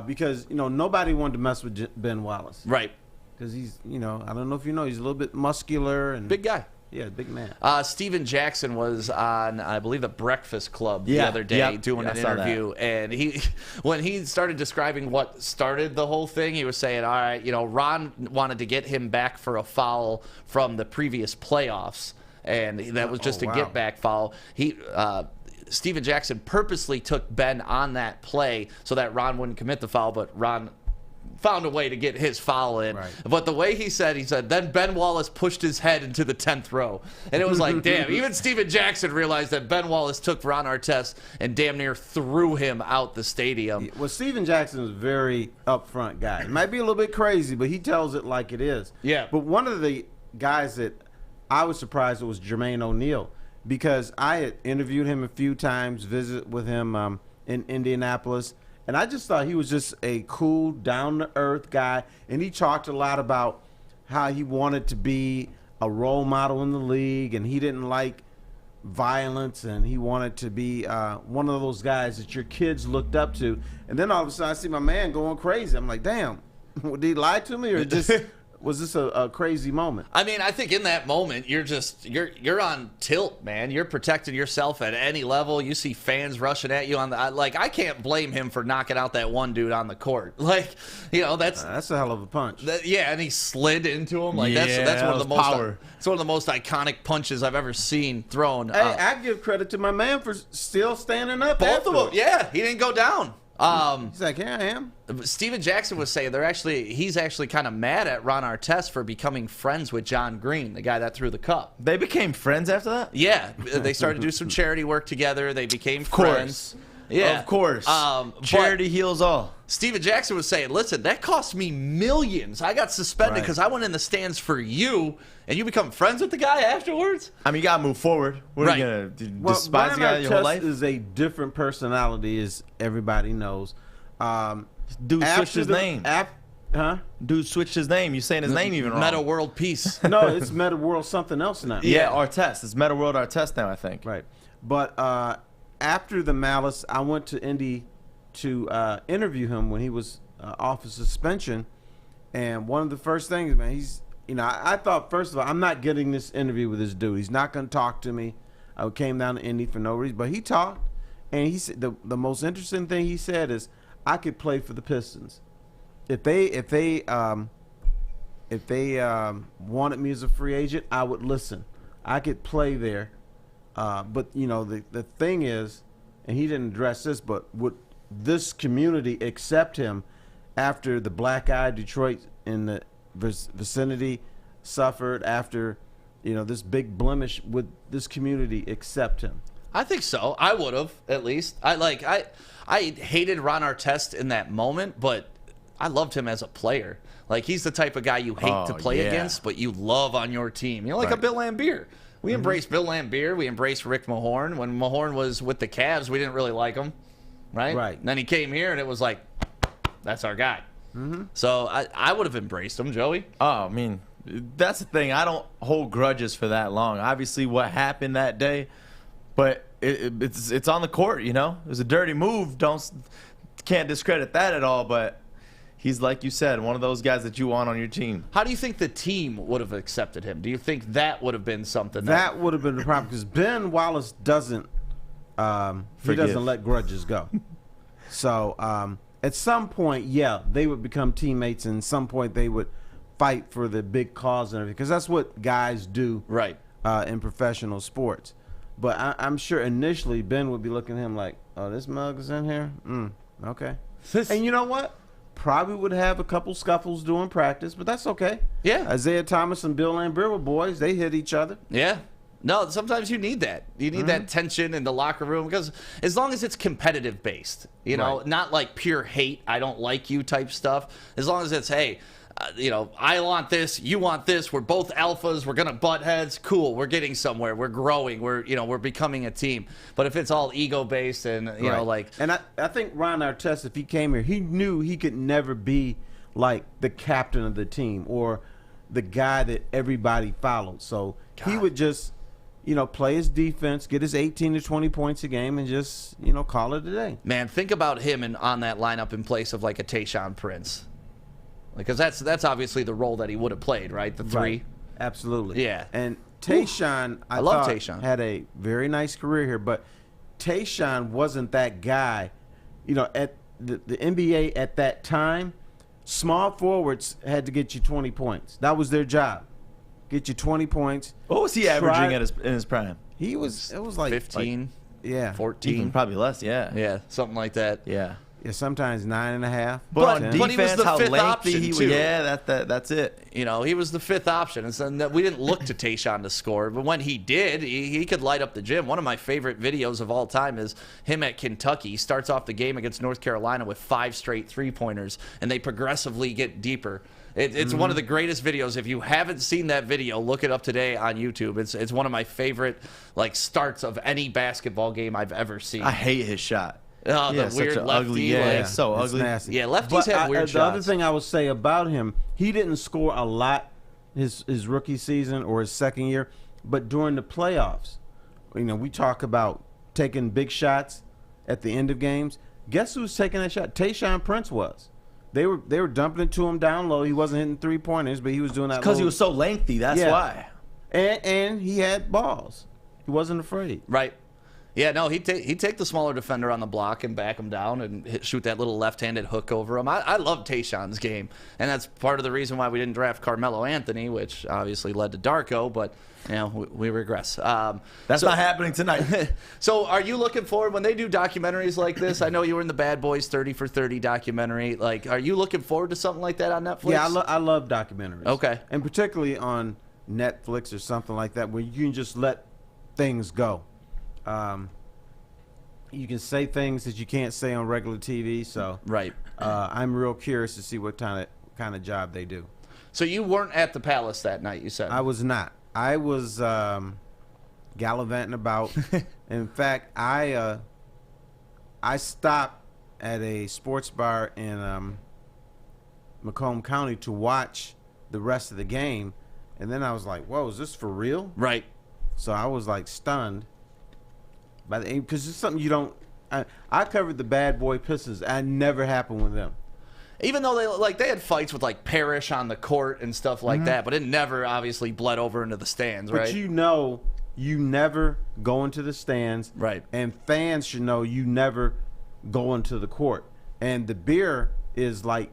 Because, nobody wanted to mess with Ben Wallace. Right. Because he's, I don't know if you know, he's a little bit muscular and big guy. Yeah, big man. Steven Jackson was on, I believe, the Breakfast Club the other day doing an interview. And when he started describing what started the whole thing, he was saying, all right, Ron wanted to get him back for a foul from the previous playoffs. And that was just a get-back foul. Steven Jackson purposely took Ben on that play so that Ron wouldn't commit the foul, but Ron found a way to get his foul in. Right. But the way he said, then Ben Wallace pushed his head into the 10th row. And it was like, damn, even Steven Jackson realized that Ben Wallace took Ron Artest and damn near threw him out the stadium. Well, Steven Jackson is a very upfront guy. It might be a little bit crazy, but he tells it like it is. Yeah. But one of the guys that I was surprised was Jermaine O'Neal, because I had interviewed him a few times, visited with him in Indianapolis, and I just thought he was just a cool, down-to-earth guy, and he talked a lot about how he wanted to be a role model in the league, and he didn't like violence, and he wanted to be one of those guys that your kids looked up to. And then all of a sudden, I see my man going crazy. I'm like, damn, did he lie to me, or just was this a crazy moment? I mean, I think in that moment, you're on tilt, man. You're protecting yourself at any level. You see fans rushing at you I can't blame him for knocking out that one dude on the court. Like, that's a hell of a punch. And he slid into him. Like that's one of the most power. It's one of the most iconic punches I've ever seen thrown. Hey, I give credit to my man for still standing up. Both of them, yeah, he didn't go down. He's like, yeah, I am. Steven Jackson was saying he's actually kind of mad at Ron Artest for becoming friends with John Green, the guy that threw the cup. They became friends after that? Yeah, they started to do some charity work together. They became friends. Yeah, of course. Charity heals all. Steven Jackson was saying, listen, that cost me millions. I got suspended because I went in the stands for you, and you become friends with the guy afterwards? I mean, you got to move forward. What are you going to despise the guy your whole life? Is a different personality, as everybody knows. Dude switched his name. Dude switched his name. You're saying his name even wrong. Meta World Peace. No, it's Meta World something else now. Yeah, Artest. It's Meta World Artest now, I think. Right. But after the Malice, I went to Indy to interview him when he was off of suspension. And one of the first things, man, he's, I thought, first of all, I'm not getting this interview with this dude. He's not going to talk to me. I came down to Indy for no reason. But he talked. And he said the most interesting thing he said is, I could play for the Pistons. If they wanted me as a free agent, I would listen. I could play there. But the thing is, and he didn't address this, but what this community accept him after the black-eyed Detroit in the vicinity suffered, after, this big blemish? Would this community accept him? I think so. I would have, at least. I hated Ron Artest in that moment, but I loved him as a player. Like, he's the type of guy you hate to play against, but you love on your team. Like a Bill Laimbeer. We embraced Bill Laimbeer. We embraced Rick Mahorn. When Mahorn was with the Cavs, we didn't really like him, right? Right. And then he came here, and it was like, that's our guy. So I would have embraced him, Joey. Oh, I mean, that's the thing. I don't hold grudges for that long. Obviously, what happened that day, but it's on the court, It was a dirty move. Can't discredit that at all, but he's, like you said, one of those guys that you want on your team. How do you think the team would have accepted him? Do you think that would have been something? That would have been the problem, because Ben Wallace doesn't let grudges go. So at some point, they would become teammates, and at some point they would fight for the big cause and everything, because that's what guys do in professional sports. But I'm sure initially Ben would be looking at him like, oh, this mug is in here? Okay. And you know what? Probably would have a couple scuffles during practice, but that's okay. Yeah. Isaiah Thomas and Bill Laimbeer were boys. They hit each other. Yeah. No, sometimes you need that. You need that tension in the locker room, because as long as it's competitive based, not like pure hate, I don't like you type stuff. As long as it's, hey, I want this, you want this, we're both alphas, we're going to butt heads, cool, we're getting somewhere, we're growing, we're becoming a team. But if it's all ego-based and, And I think Ron Artest, if he came here, he knew he could never be like the captain of the team or the guy that everybody followed. So he would just, play his defense, get his 18 to 20 points a game, and just, call it a day. Man, think about him on that lineup in place of like a Tayshaun Prince. Because that's obviously the role that he would have played, right? The three. Right. Absolutely. Yeah. And Tayshaun, I love thought, Tayshaun. had a very nice career here, but Tayshaun wasn't that guy. At the NBA at that time, small forwards had to get you 20 points. That was their job. Get you 20 points. What was he averaging in his prime? It was like 15, 14. Even probably less, Yeah, something like that. Yeah. Yeah, sometimes 9.5. But on 10. defense, he was the how fifth lengthy option, he was. too. Yeah, that's it. He was the fifth option. And so we didn't look to Tayshaun to score. But when he did, he could light up the gym. One of my favorite videos of all time is him at Kentucky. He starts off the game against North Carolina with 5 straight three-pointers, and they progressively get deeper. It's one of the greatest videos. If you haven't seen that video, look it up today on YouTube. It's one of my favorite starts of any basketball game I've ever seen. I hate his shot. Oh, yeah, the weird lefty. Ugly, it's so ugly. Nasty. Yeah, lefties have weird shots. The other thing I would say about him, he didn't score a lot his rookie season or his second year, but during the playoffs, we talk about taking big shots at the end of games. Guess who's taking that shot? Tayshaun Prince was. They were dumping it to him down low. He wasn't hitting 3-pointers, but he was doing that because he was so lengthy. That's why. And he had balls. He wasn't afraid. Right. Yeah, no, he'd take the smaller defender on the block and back him down and shoot that little left-handed hook over him. I love Tayshaun's game, and that's part of the reason why we didn't draft Carmelo Anthony, which obviously led to Darko, but we regress. That's not happening tonight. So are you looking forward when they do documentaries like this? I know you were in the Bad Boys 30 for 30 documentary. Are you looking forward to something like that on Netflix? Yeah, I love documentaries. Okay. And particularly on Netflix or something like that, where you can just let things go. You can say things that you can't say on regular TV, so right. I'm real curious to see what kind of job they do. So you weren't at the Palace that night, you said? I was not. I was gallivanting about. In fact, I stopped at a sports bar in Macomb County to watch the rest of the game, and then I was like, "Whoa, is this for real?" Right. So I was like stunned by the because it's something you don't. I covered the Bad Boy Pistons. That never happened with them. Even though they had fights with Parrish on the court and stuff like that, but it never obviously bled over into the stands, right? But you never go into the stands, right? And fans should know you never go into the court. And the beer is like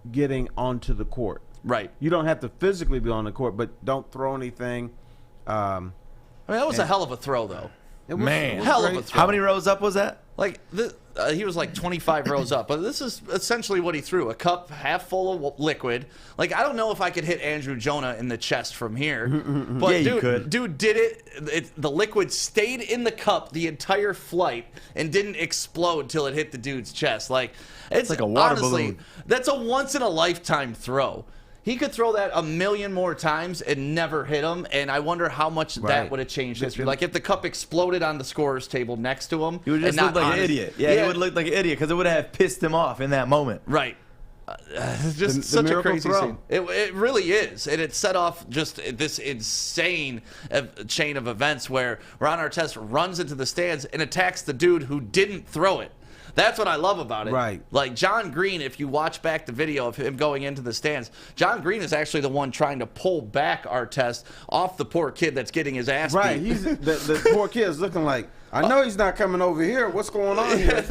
getting onto the court, right? You don't have to physically be on the court, but don't throw anything. I mean, that was a hell of a throw, though. It was, hell of a throw. How many rows up was that? Like, he was like 25 rows up, but this is essentially what he threw. A cup half full of liquid. Like, I don't know if I could hit Andrew Jonna in the chest from here. But Yeah, you could. Dude did it. The liquid stayed in the cup the entire flight and didn't explode till it hit the dude's chest. Like, it's like a water honestly, balloon. That's a once-in-a-lifetime throw. He could throw that a million more times and never hit him, and I wonder how much that would have changed history. Like, if the cup exploded on the scorer's table next to him. He would just look like an idiot. Yeah, he would look like an idiot because it would have pissed him off in that moment. Right. It's just The such a miracle crazy throw. scene. It really is. And it set off just this insane chain of events where Ron Artest runs into the stands and attacks the dude who didn't throw it. That's what I love about it. Right. Like, John Green, if you watch back the video of him going into the stands, John Green is actually the one trying to pull back Artest off the poor kid that's getting his ass Right. beat. He's the poor kid's looking like, I know he's not coming over here. What's going on here?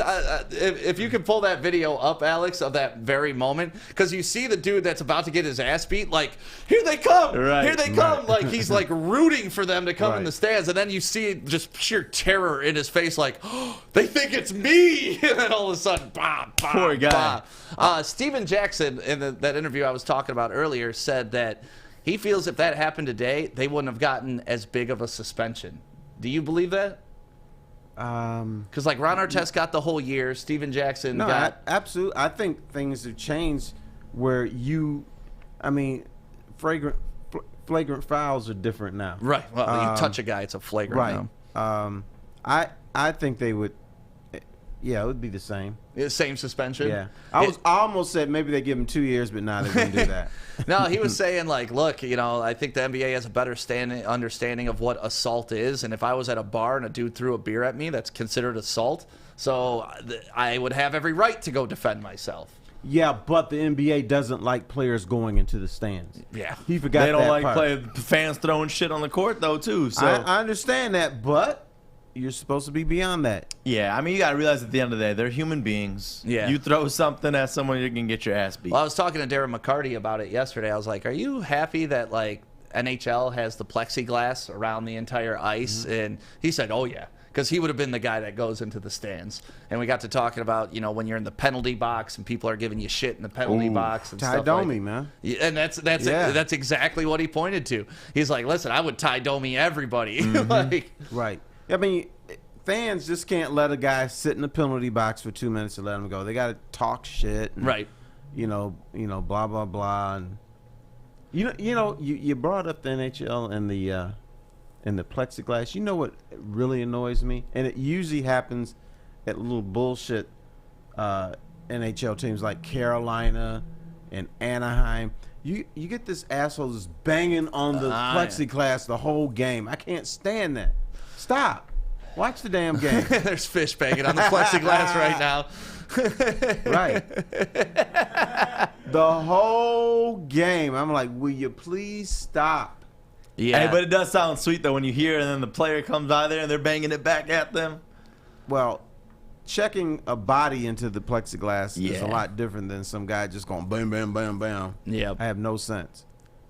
If you could pull that video up, Alex, of that very moment, because you see the dude that's about to get his ass beat, like, here they come, Right, here they come. right. Like, he's like rooting for them to come in Right. the stands, and then you see just sheer terror in his face, like, oh, they think it's me, and then all of a sudden, bah, bah, Poor guy. bah. Steven Jackson, in that interview I was talking about earlier, said that he feels if that happened today, they wouldn't have gotten as big of a suspension. Do you believe that? Because like Ron Artest got the whole year, Steven Jackson No, got absolutely. I think things have changed where flagrant fouls are different now. right. Well, you touch a guy, it's a flagrant. Right. now. I think they would. Yeah, it would be the same. Same suspension. Yeah, I almost said maybe they give him 2 years, but nah, they wouldn't do that. No, he was saying like, look, I think the NBA has a better understanding of what assault is, and if I was at a bar and a dude threw a beer at me, that's considered assault. So I would have every right to go defend myself. Yeah, but the NBA doesn't like players going into the stands. Yeah, he forgot. They don't that like part. fans throwing shit on the court though, too. So I understand that, but you're supposed to be beyond that. yeah, I mean, you gotta realize at the end of the day, they're human beings. Yeah. You throw something at someone, you can get your ass beat. Well, I was talking to Darren McCarty about it yesterday. I was like, are you happy that like NHL has the plexiglass around the entire ice? And he said, oh yeah, because he would have been the guy that goes into the stands. And we got to talking about, when you're in the penalty box and people are giving you shit in the penalty box and Ty stuff Domi, like, man. Yeah, and that's exactly what he pointed to. He's like, listen, I would Ty Domi everybody. Like, Right. I mean, fans just can't let a guy sit in the penalty box for 2 minutes and let him go. They got to talk shit. And, right. Blah blah blah. And you brought up the NHL and the plexiglass. You know what really annoys me, and it usually happens at little bullshit NHL teams like Carolina and Anaheim. You get this asshole just banging on the plexiglass the whole game. I can't stand that. Stop. Watch the damn game. There's fish banging on the plexiglass right now. Right. The whole game. I'm like, will you please stop? Yeah. Hey, but it does sound sweet though when you hear it and then the player comes out there and they're banging it back at them. Well, checking a body into the plexiglass is Yeah. a lot different than some guy just going bam, bam, bam, bam. Yeah. I have no sense.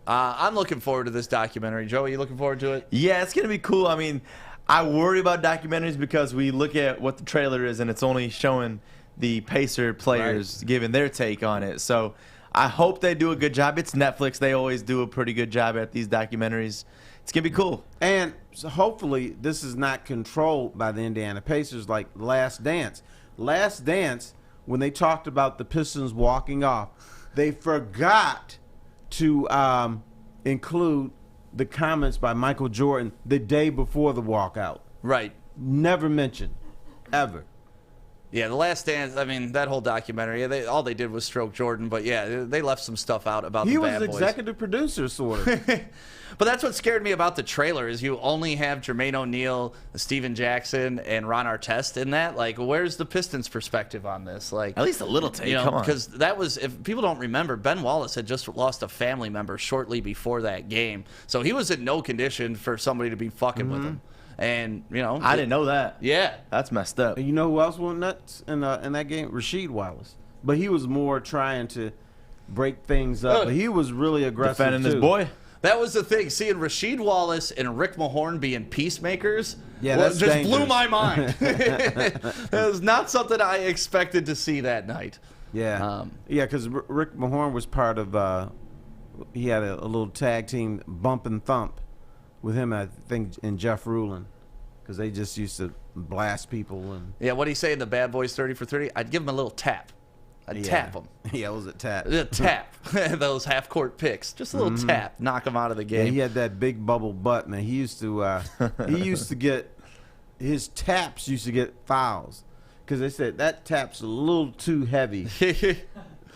I'm looking forward to this documentary. Joe, are you looking forward to it? Yeah, it's gonna be cool. I mean, I worry about documentaries because we look at what the trailer is and it's only showing the Pacer players giving their take on it. So I hope they do a good job. It's Netflix. They always do a pretty good job at these documentaries. It's going to be cool. And so hopefully this is not controlled by the Indiana Pacers like Last Dance. Last Dance, when they talked about the Pistons walking off, they forgot to include the comments by Michael Jordan the day before the walkout. Right. Never mentioned. Ever. Yeah, The Last Dance, I mean, that whole documentary, all they did was stroke Jordan, but yeah, they left some stuff out about the Bad Boys. He was executive producer, sort of. But that's what scared me about the trailer is you only have Jermaine O'Neal, Steven Jackson, and Ron Artest in that. Like, where's the Pistons' perspective on this? Like, at least a little take. Come on. Because that was, if people don't remember, Ben Wallace had just lost a family member shortly before that game, so he was in no condition for somebody to be fucking with him. And I didn't know that. Yeah, that's messed up. And you know who else went nuts in that game? Rasheed Wallace, but he was more trying to break things up. But he was really aggressive defending too. his boy. That was the thing. Seeing Rasheed Wallace and Rick Mahorn being peacemakers that's just dangerous. blew my mind. It was not something I expected to see that night. Yeah. Because Rick Mahorn was part of, he had a little tag team, Bump and Thump, with him, I think, and Jeff Rulin, because they just used to blast people. And yeah, what do you say in the Bad Boys 30 for 30? I'd give him a little tap. I'd tap him. Yeah, it was a tap. A tap. Those half-court picks. Just a little tap. Knock him out of the game. Yeah, he had that big bubble butt, man. He used to get, his taps used to get fouls. Because they said that tap's a little too heavy.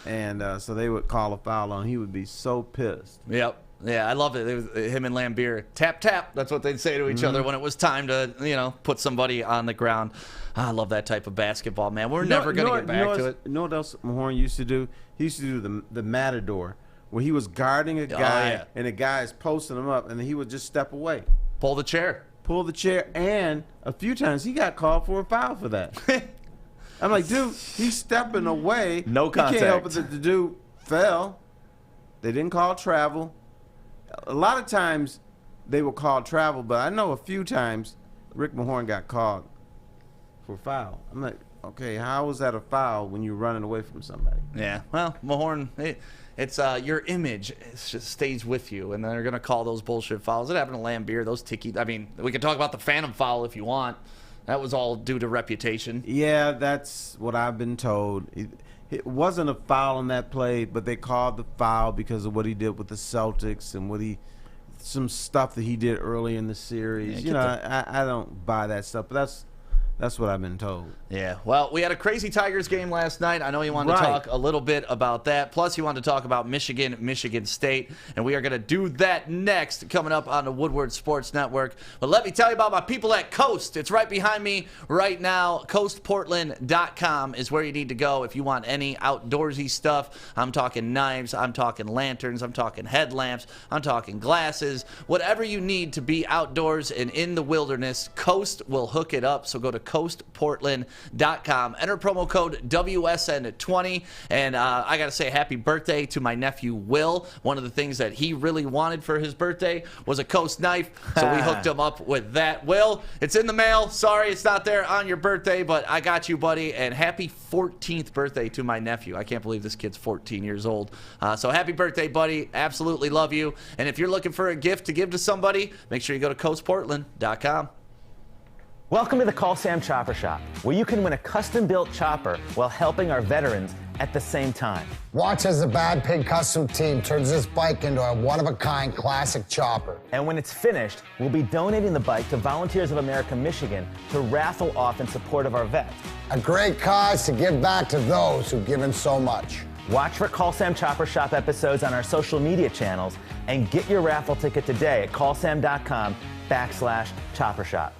And so they would call a foul on him. He would be so pissed. Yep. Yeah, I love it. It was him and Lambeer. Tap, tap. That's what they'd say to each other when it was time to, put somebody on the ground. I love that type of basketball, man. We're never going to get back to it. You know what else Mahorn used to do? He used to do the matador, where he was guarding a guy, and the guy is posting him up, and then he would just step away. Pull the chair. And a few times he got called for a foul for that. I'm like, dude, he's stepping away. No contact. He can't help it that the dude fell. They didn't call travel. A lot of times they will call travel, but I know a few times Rick Mahorn got called for a foul. I'm like, okay, how is that a foul when you're running away from somebody? Yeah, well, Mahorn, it's your image just stays with you, and they're going to call those bullshit fouls. It happened to Lambeer, those ticky. I mean, we can talk about the phantom foul if you want. That was all due to reputation. Yeah, that's what I've been told. It wasn't a foul on that play, but they called the foul because of what he did with the Celtics and some stuff that he did early in the series. Yeah, I don't buy that stuff, but that's what I've been told. Yeah, well, we had a crazy Tigers game last night. I know you wanted to talk a little bit about that. Plus, you wanted to talk about Michigan State, and we are going to do that next, coming up on the Woodward Sports Network. But let me tell you about my people at Coast. It's right behind me right now. CoastPortland.com is where you need to go if you want any outdoorsy stuff. I'm talking knives. I'm talking lanterns. I'm talking headlamps. I'm talking glasses. Whatever you need to be outdoors and in the wilderness, Coast will hook it up. So go to CoastPortland.com. Enter promo code WSN20. And I got to say happy birthday to my nephew, Will. One of the things that he really wanted for his birthday was a Coast knife. So we hooked him up with that. Will, it's in the mail. Sorry it's not there on your birthday, but I got you, buddy. And happy 14th birthday to my nephew. I can't believe this kid's 14 years old. So happy birthday, buddy. Absolutely love you. And if you're looking for a gift to give to somebody, make sure you go to CoastPortland.com. Welcome to the Call Sam Chopper Shop, where you can win a custom-built chopper while helping our veterans at the same time. Watch as the Bad Pig Custom team turns this bike into a one-of-a-kind classic chopper. And when it's finished, we'll be donating the bike to Volunteers of America Michigan to raffle off in support of our vets. A great cause to give back to those who've given so much. Watch for Call Sam Chopper Shop episodes on our social media channels and get your raffle ticket today at callsam.com/chopper shop.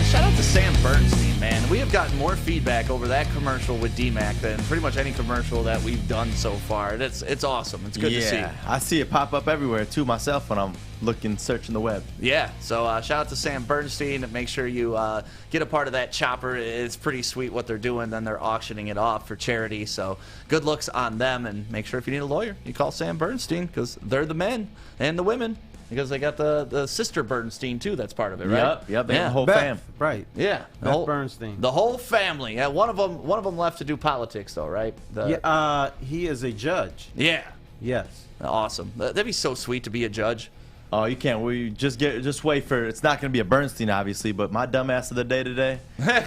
Shout out to Sam Bernstein, man. We have gotten more feedback over that commercial with D-Mac than pretty much any commercial that we've done so far. It's awesome. It's good to see. I see it pop up everywhere, too, myself, when I'm searching the web. Yeah, so shout out to Sam Bernstein. Make sure you get a part of that chopper. It's pretty sweet what they're doing. Then they're auctioning it off for charity. So good looks on them. And make sure if you need a lawyer, you call Sam Bernstein because they're the men and the women. Because they got the sister Bernstein, too, that's part of it, right? Yep, they have the whole fam. Right. Yeah. Beth Bernstein. The whole family. Yeah, one of them left to do politics, though, right? He is a judge. Yeah. Yes. Awesome. That'd be so sweet to be a judge. Oh, you can't. We just wait for it's not going to be a Bernstein, obviously, but my dumbass of the day today,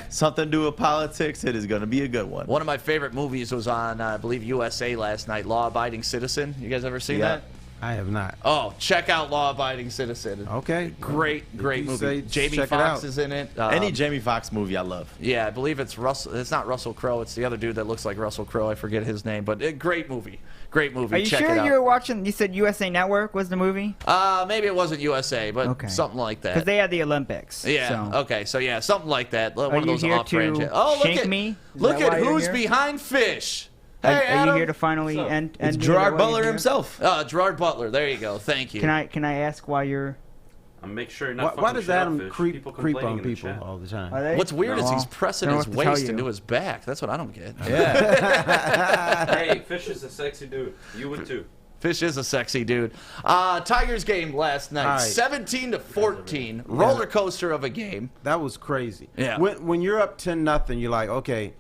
something to do with politics, it is going to be a good one. One of my favorite movies was on, I believe, USA last night, Law Abiding Citizen. You guys ever seen that? I have not. Oh, check out Law Abiding Citizen. Okay. Great movie. Jamie Foxx is in it. Any Jamie Foxx movie I love. Yeah, I believe it's Russell. It's not Russell Crowe. It's the other dude that looks like Russell Crowe. I forget his name, but great movie. Great movie. Are you check sure it out. you were watching? You said USA Network was the movie? Maybe it wasn't USA, but something like that. Because they had the Olympics. Yeah. So. Okay. So yeah, something like that. One Are of those you here off-brand. to look me? Look at who's behind Fish. Are Hey, you here to finally end? It's Gerard Butler himself. Gerard Butler. There you go. Thank you. Can I ask why you're? Make sure you're not. Why does Adam creep on people chat. all the time? What's weird is he's pressing his waist into his back. That's what I don't get. Yeah. Hey, Fish is a sexy dude. You would too. Fish is a sexy dude. Tigers game last night, All right. 17-14, roller coaster of a game. That was crazy. Yeah. When you're up 10-0, you're like, okay,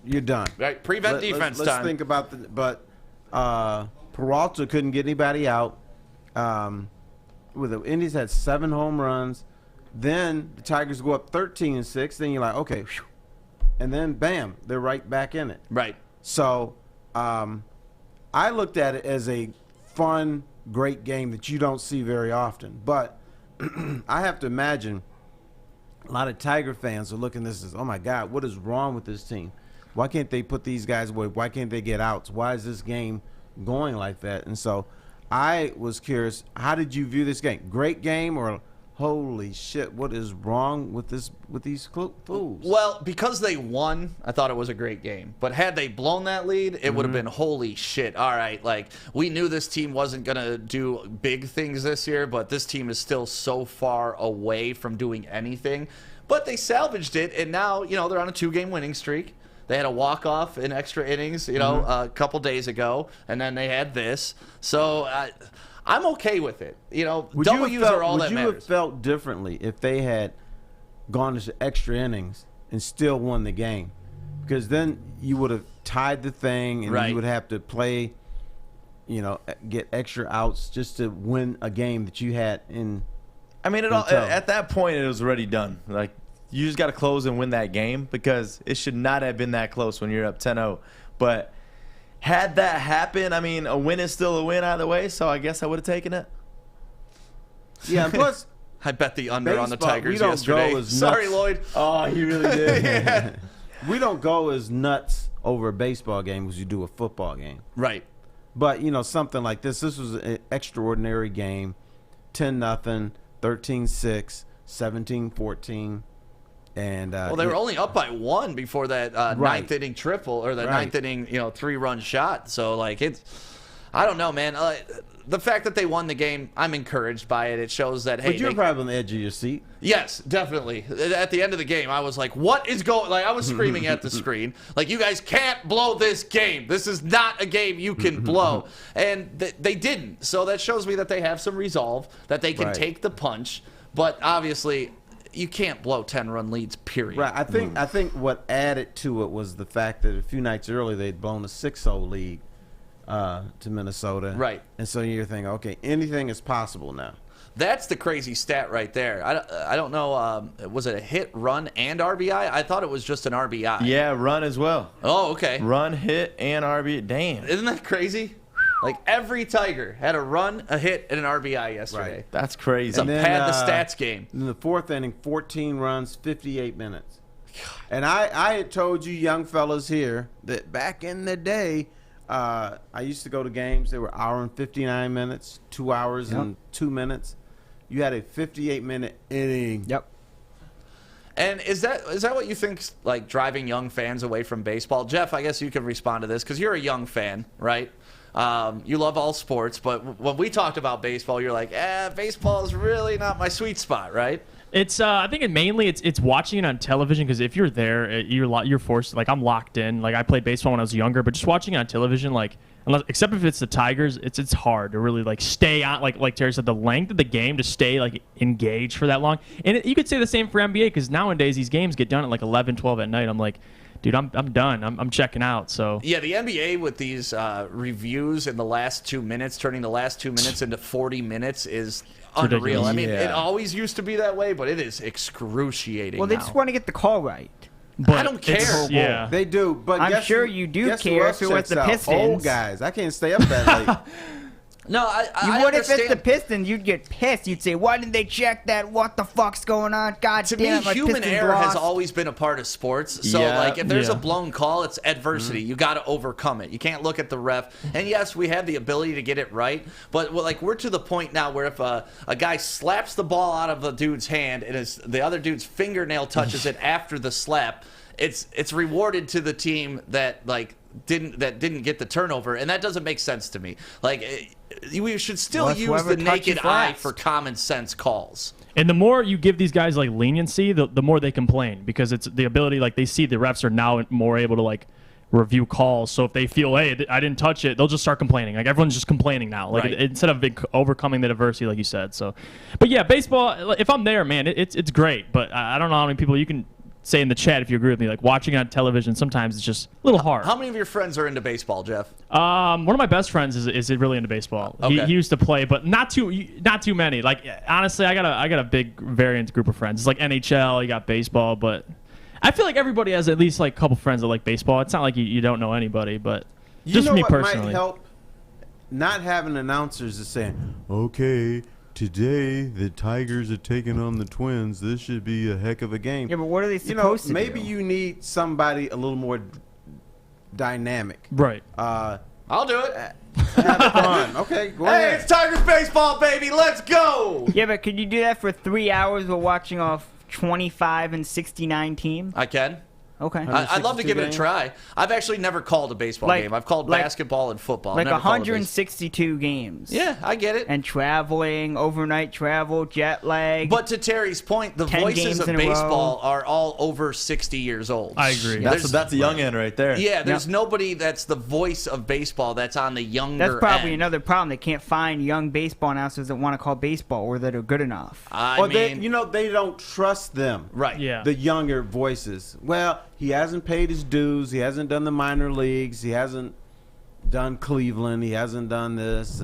you're done. Right, prevent defense let's time. think about but Peralta couldn't get anybody out. With the Indians had 7 home runs. Then the Tigers go up 13-6. Then you're like, okay, whew. And then bam, they're right back in it. Right. So I looked at it as a fun, great game that you don't see very often. But I have to imagine a lot of Tiger fans are looking at this as, oh my God, what is wrong with this team? Why can't they put these guys away? Why can't they get outs? Why is this game going like that? And so I was curious, how did you view this game? Great game, or holy shit, what is wrong with these fools? Well, because they won, I thought it was a great game. But had they blown that lead, it would have been holy shit. All right, like we knew this team wasn't going to do big things this year, but this team is still so far away from doing anything. But they salvaged it, and now, you know, they're on a 2-game winning streak. They had a walk-off in extra innings, you know, a couple days ago, and then they had this. So I'm okay with it. You know, W's are all that matters. Would you have felt differently if they had gone to extra innings and still won the game? Because then you would have tied the thing, and you would have to play, you know, get extra outs just to win a game that you had in. I mean, at that point, it was already done. Like, you just got to close and win that game, because it should not have been that close when you're up 10-0. But had that happened, I mean, a win is still a win either way, so I guess I would have taken it. Yeah, and plus, I bet the under on the baseball, Tigers we don't yesterday. go as Sorry, nuts. Lloyd. Oh, he really did. Yeah. We don't go as nuts over a baseball game as you do a football game. Right. But, you know, something like this was an extraordinary game. 10-0, 13-6, 17-14. And well, they were only up by 1 before that ninth inning triple, or the ninth inning, you know, 3-run shot. So, like, I don't know, man. The fact that they won the game, I'm encouraged by it. It shows that, hey, but you're probably on the edge of your seat. Yes, definitely. At the end of the game, I was like, what is going? Like, I was screaming at the screen, like, you guys can't blow this game. This is not a game you can blow. And they didn't. So that shows me that they have some resolve, that they can take the punch. But obviously, you can't blow 10-run leads, period. Right. I think what added to it was the fact that a few nights earlier they'd blown a 6-0 lead to Minnesota. Right. And so you're thinking, okay, anything is possible now. That's the crazy stat right there. I don't know. Was it a hit, run, and RBI? I thought it was just an RBI. Yeah, run as well. Oh, okay. Run, hit, and RBI. Damn. Isn't that crazy? Like, every Tiger had a run, a hit, and an RBI yesterday. Right. That's crazy. It's a pad the stats game. In the 4th inning, 14 runs, 58 minutes. And I had told you young fellas here that back in the day, I used to go to games. They were 1 hour and 59 minutes, 2 hours and 2 minutes. You had a 58-minute inning. Yep. And is that what you think's like driving young fans away from baseball? Jeff, I guess you can respond to this because you're a young fan, right? You love all sports, but when we talked about baseball, you're like, baseball is really not my sweet spot, right? It's I think mainly it's watching it on television, because if you're there, you're forced. Like, I'm locked in. Like, I played baseball when I was younger, but just watching it on television, like, except if it's the Tigers, it's hard to really like stay on. Like Terry said, the length of the game to stay like engaged for that long. And you could say the same for NBA, because nowadays these games get done at like 11, 12 at night. I'm like, dude, I'm done. I'm checking out. So yeah, the NBA with these reviews in the last 2 minutes, turning the last 2 minutes into 40 minutes is unreal. Ridiculous. I mean, it always used to be that way, but it is excruciating. Well, they now. just want to get the call right. But I don't care. Yeah, they do. But I'm guess sure who- you do guess who care else if it was checks the out? Pistons. Old guys. I can't stay up that late. No, I You would if understand. it's the Pistons, you'd get pissed. You'd say, "Why didn't they check that? What the fuck's going on? God To damn me, my human Pistons error has lost." always been a part of sports. So, Yeah, like, if there's yeah. a blown call, it's adversity. You got to overcome it. You can't look at the ref. And yes, we have the ability to get it right, but like we're to the point now where if a guy slaps the ball out of a dude's hand and the other dude's fingernail touches it after the slap, it's rewarded to the team that didn't get the turnover, and that doesn't make sense to me. Like, we should still use whoever the naked touches eye last. for common sense calls. and the more you give these guys like leniency, the more they complain, because it's the ability, like, they see the refs are now more able to like review calls. So if they feel, hey, I didn't touch it, they'll just start complaining. Like everyone's just complaining now. Like Right. instead of overcoming the adversity, like you said. So, but yeah, baseball. If I'm there, man, it's great. But I don't know how many people you can say in the chat if you agree with me. Like watching it on television, sometimes it's just a little hard. How many of your friends are into baseball, Jeff? One of my best friends is really into baseball. Okay. He used to play, but not too many. Like honestly, I got a big variant group of friends. It's like NHL, you got baseball, but I feel like everybody has at least like a couple friends that like baseball. It's not like you don't know anybody, but just you know me what personally. might help? Not having announcers that saying, okay, today the Tigers are taking on the Twins. This should be a heck of a game. Yeah, but what are they supposed to maybe do? you need somebody a little more dynamic. Right. I'll do it. Have fun. Okay, go Hey, ahead. it's Tigers baseball, baby. Let's go. Yeah, but could you do that for 3 hours while watching a 25 and 69 team? I can. Okay. I'd love to give it a games? try. I've actually never called a baseball Like- game. I've called like- basketball and football. Like Never called a baseball. 162 games. Yeah, I get it. And traveling, overnight travel, jet lag. But to Terry's point, the 10 voices games of in a row. baseball are all over 60 years old. I agree. That's a young end right there. Yeah, there's nobody that's the voice of baseball that's on the younger That's probably end. another problem. They can't find young baseball announcers that want to call baseball or that are good enough. Or they don't trust them. Right. Yeah. The younger voices. Well, he hasn't paid his dues. He hasn't done the minor leagues. He hasn't done Cleveland. He hasn't done this.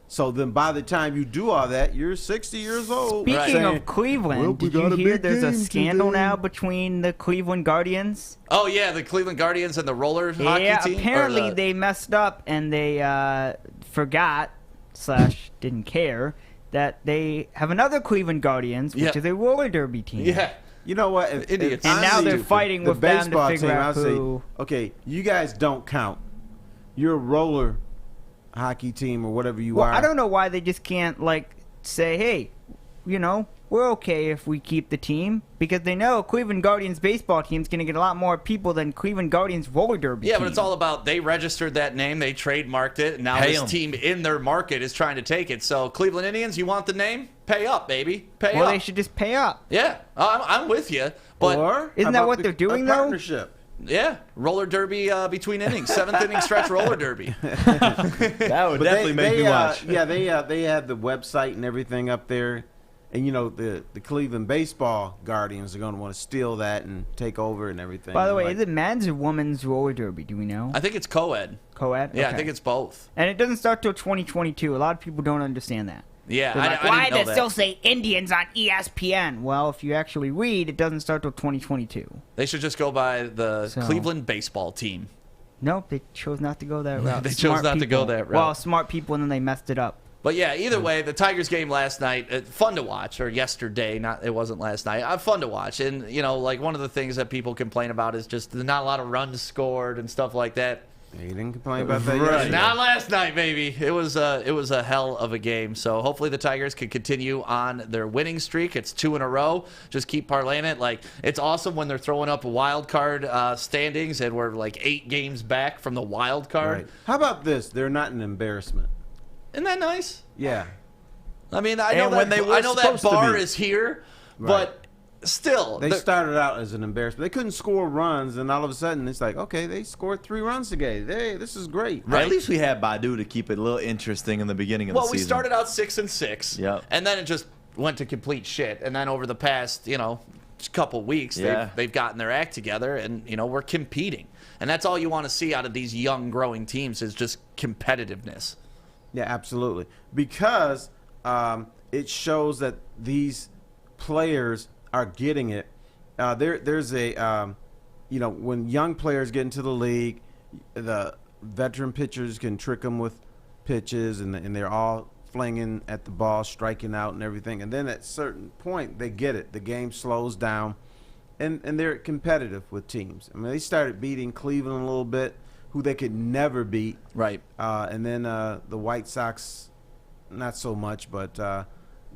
So then by the time you do all that, you're 60 years old. Speaking of Cleveland, "Well, we did you got a hear big there's a game scandal today." now between the Cleveland Guardians? Oh, yeah, the Cleveland Guardians and the roller hockey Yeah, team? Or apparently the- they messed up and they forgot / didn't care that they have another Cleveland Guardians, which Yeah. is a roller derby team. Yeah. You know what? Idiots. And now they're honestly, fighting the with them to baseball figure team, out I'll say, who. okay, you guys don't count. You're a roller hockey team or whatever you Well, are. I don't know why they just can't say, hey, we're okay if we keep the team, because they know Cleveland Guardians baseball team's going to get a lot more people than Cleveland Guardians roller derby Yeah, team. but it's all about they registered that name, they trademarked it, and now Pay this 'em. team in their market is trying to take it. So Cleveland Indians, you want the name? Pay up, baby. Pay Well, up. they should just pay up. Yeah, I'm with you. But Or Isn't how that about what they're doing, a though? partnership? yeah, roller derby between innings, 7th inning stretch roller derby. That would But definitely make me watch. Yeah, they had the website and everything up there. And, the Cleveland baseball Guardians are going to want to steal that and take over and everything. By the way, Like, is it men's or women's roller derby? Do we know? I think it's co-ed. Co-ed? Yeah, I Okay. think it's both. And it doesn't start till 2022. A lot of people don't understand that. Yeah, They're I like, didn't why know does that. still say Indians on ESPN? Well, if you actually read, it doesn't start till 2022. They should just go by the So- Cleveland baseball team. Nope, they chose not to go that route. They chose Smart not to go people. that route. Well, smart people, and then they messed it up. But yeah, either way, the Tigers game last night, fun to watch, or yesterday, it wasn't last night. Fun to watch. And, one of the things that people complain about is just not a lot of runs scored and stuff like that. you didn't complain about that Right. yesterday. Not last night, baby. It was a hell of a game. So hopefully the Tigers can continue on their winning streak. It's 2 in a row. Just keep parlaying it. It's awesome when they're throwing up wild card standings, and we're 8 games back from the wild card. Right. How about this? They're not an embarrassment. Isn't that nice? Yeah. I mean, I know And when that they were I know that supposed to bar be. is here, Right. but still, They started out as an embarrassment. They couldn't score runs, and all of a sudden, it's like, okay, they scored 3 runs today. Hey, this is great. At least we had Badu to keep it a little interesting in the beginning of the well, we season. started out 6-6, Yep. and then it just went to complete shit. And then over the past, couple weeks, Yeah. they've gotten their act together, and we're competing. And that's all you want to see out of these young, growing teams is just competitiveness. Yeah, absolutely. Because it shows that these players are getting it. There's a, when young players get into the league, the veteran pitchers can trick them with pitches, and they're all flinging at the ball, striking out and everything. And then at a certain point, they get it. The game slows down, and they're competitive with teams. I mean, they started beating Cleveland a little bit, who they could never beat. Right. And then the White Sox, not so much, but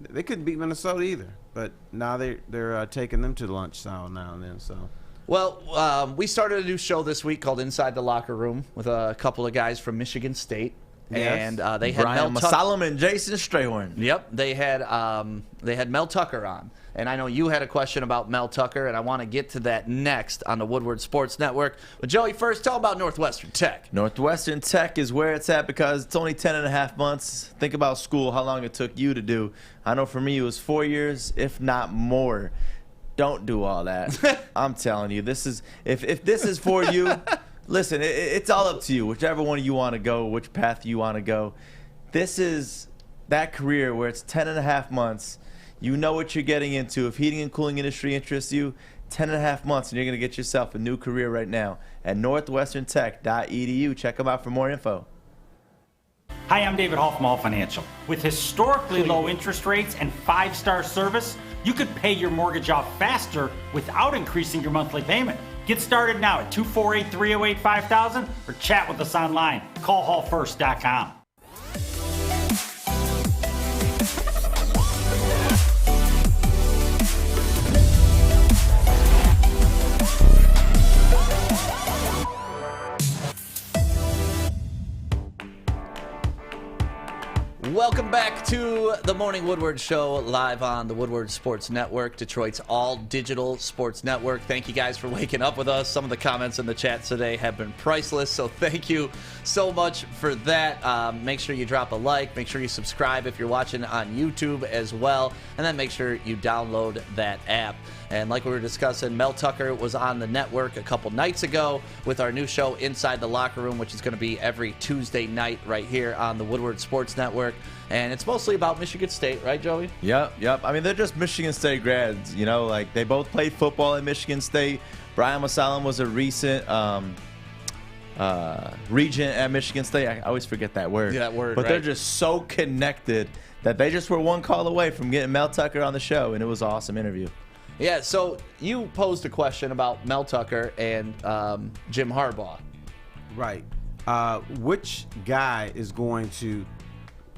they couldn't beat Minnesota either. But now they're taking them to lunch now and then. So. Well, we started a new show this week called Inside the Locker Room with a couple of guys from Michigan State. and they had Brian Mel Tucker. Masalam and Jason Strayhorn. Yep, they had Mel Tucker on. And I know you had a question about Mel Tucker, and I want to get to that next on the Woodward Sports Network. But, Joey, first, tell about Northwestern Tech. Northwestern Tech is where it's at because it's only 10.5 months. Think about school, how long it took you to do. I know for me it was 4 years, if not more. Don't do all that. I'm telling you, this is if this is for you, listen, it's all up to you. Whichever one you want to go, which path you want to go. This is that career where it's 10.5 months. You know what you're getting into. If heating and cooling industry interests you, 10.5 months, and you're going to get yourself a new career right now at northwesterntech.edu. Check them out for more info. Hi, I'm David Hall from Hall Financial. With historically low interest rates and 5-star service, you could pay your mortgage off faster without increasing your monthly payment. Get started now at 248-308-5000 or chat with us online. Call hallfirst.com. Welcome back to the Morning Woodward Show, live on the Woodward Sports Network, Detroit's all-digital sports network. Thank you guys for waking up with us. Some of the comments in the chat today have been priceless, so thank you so much for that. Make sure you drop a like. Make sure you subscribe if you're watching on YouTube as well, and then make sure you download that app. And like we were discussing, Mel Tucker was on the network a couple nights ago with our new show, Inside the Locker Room, which is going to be every Tuesday night right here on the Woodward Sports Network. And it's mostly about Michigan State, right, Joey? Yep. I mean, they're just Michigan State grads, you know, like they both played football at Michigan State. Brian Masalam was a recent regent at Michigan State. I always forget that word. Yeah, that word, But right. they're just so connected that they just were one call away from getting Mel Tucker on the show, and it was an awesome interview. Yeah, so you posed a question about Mel Tucker and Jim Harbaugh. Right. Which guy is going to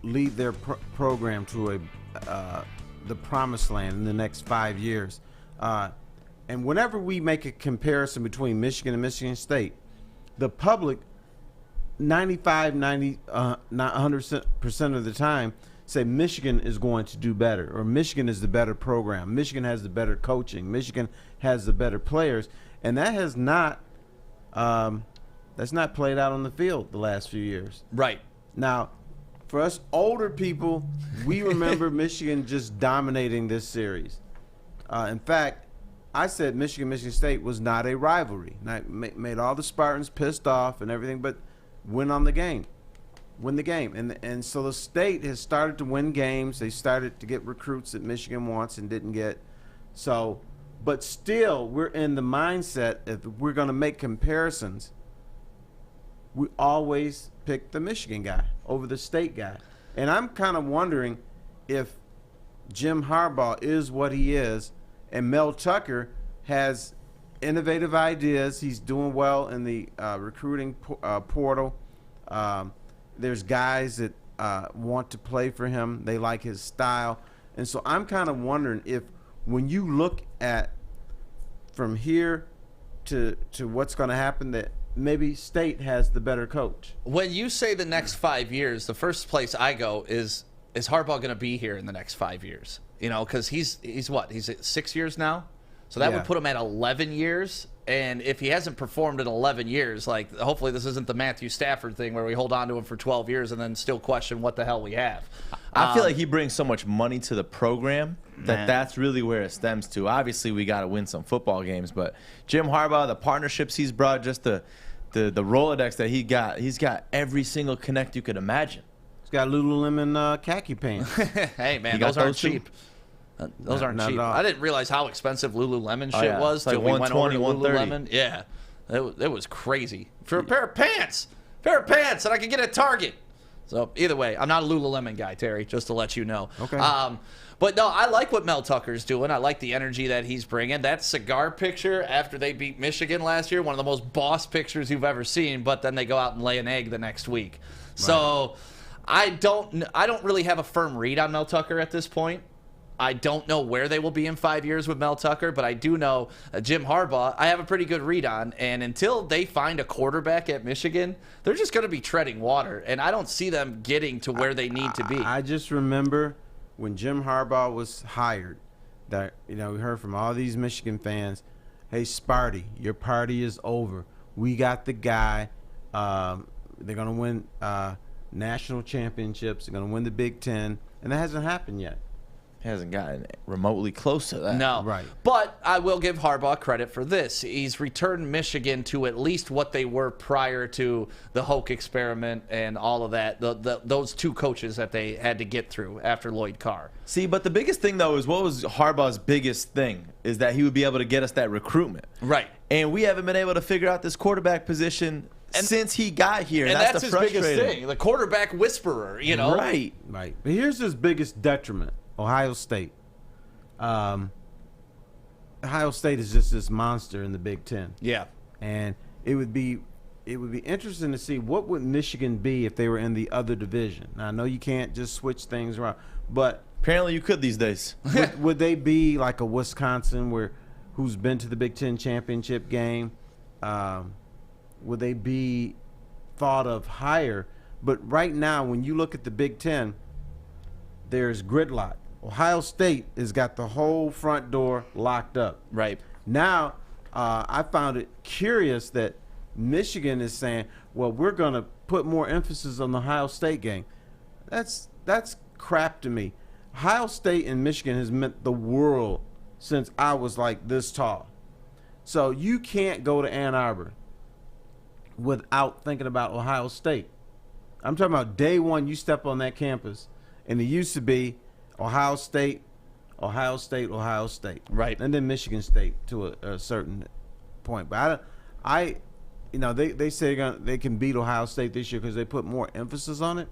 lead their program to the promised land in the next 5 years? And whenever we make a comparison between Michigan and Michigan State, the public 100% of the time say Michigan is going to do better, or Michigan is the better program. Michigan has the better coaching. Michigan has the better players, and that has not that's not played out on the field the last few years. Right. Now, for us older people, we remember Michigan just dominating this series. In fact, I said Michigan State was not a rivalry. Made all the Spartans pissed off and everything, but win the game. And so the state has started to win games. They started to get recruits that Michigan wants and didn't get. So, but still, we're in the mindset if we're going to make comparisons, we always pick the Michigan guy over the state guy. And I'm kind of wondering if Jim Harbaugh is what he is and Mel Tucker has innovative ideas. He's doing well in the recruiting portal. There's guys that want to play for him. They like his style. And so I'm kind of wondering if when you look at from here to what's going to happen, that maybe State has the better coach. When you say the next 5 years, the first place I go is Harbaugh going to be here in the next 5 years? You know, because he's what? He's at 6 years now? So that would put him at 11 years. And if he hasn't performed in 11 years, like hopefully this isn't the Matthew Stafford thing where we hold on to him for 12 years and then still question what the hell we have. I feel like he brings so much money to the program that's really where it stems to. Obviously, we got to win some football games, but Jim Harbaugh, the partnerships he's brought, just the Rolodex that he's got every single connect you could imagine. He's got Lululemon khaki pants. Hey, man, those aren't cheap. Those aren't cheap. I didn't realize how expensive Lululemon shit was till we went over to Lululemon. Yeah, it was crazy for a pair of pants that I could get at Target. So either way, I'm not a Lululemon guy, Terry, just to let you know. Okay. But no, I like what Mel Tucker's doing. I like the energy that he's bringing. That cigar picture after they beat Michigan last year, one of the most boss pictures you've ever seen. But then they go out and lay an egg the next week. Right. So I don't really have a firm read on Mel Tucker at this point. I don't know where they will be in 5 years with Mel Tucker, but I do know Jim Harbaugh, I have a pretty good read on. And until they find a quarterback at Michigan, they're just going to be treading water. And I don't see them getting to where they need to be. I just remember when Jim Harbaugh was hired that, we heard from all these Michigan fans, hey, Sparty, your party is over. We got the guy. They're going to win national championships. They're going to win the Big Ten. And that hasn't happened yet. Hasn't gotten remotely close to that. No. Right. But I will give Harbaugh credit for this. He's returned Michigan to at least what they were prior to the Hoke experiment and all of that. Those two coaches that they had to get through after Lloyd Carr. See, but the biggest thing, though, is what was Harbaugh's biggest thing is that he would be able to get us that recruitment. Right. And we haven't been able to figure out this quarterback position since he got here. And that's his the biggest frustrating thing. The quarterback whisperer, Right. Right. But here's his biggest detriment. Ohio State. Ohio State is just this monster in the Big Ten. Yeah. And it would be interesting to see what would Michigan be if they were in the other division. Now, I know you can't just switch things around, but apparently you could these days. would they be like a Wisconsin who's been to the Big Ten championship game? Would they be thought of higher? But right now, when you look at the Big Ten, there's gridlock. Ohio State has got the whole front door locked up. Right. Now, I found it curious that Michigan is saying, well, we're going to put more emphasis on the Ohio State game. That's crap to me. Ohio State and Michigan has meant the world since I was like this tall. So you can't go to Ann Arbor without thinking about Ohio State. I'm talking about day one you step on that campus, and it used to be Ohio State, Ohio State, Ohio State. Right. And then Michigan State to a certain point. But they say they can beat Ohio State this year because they put more emphasis on it.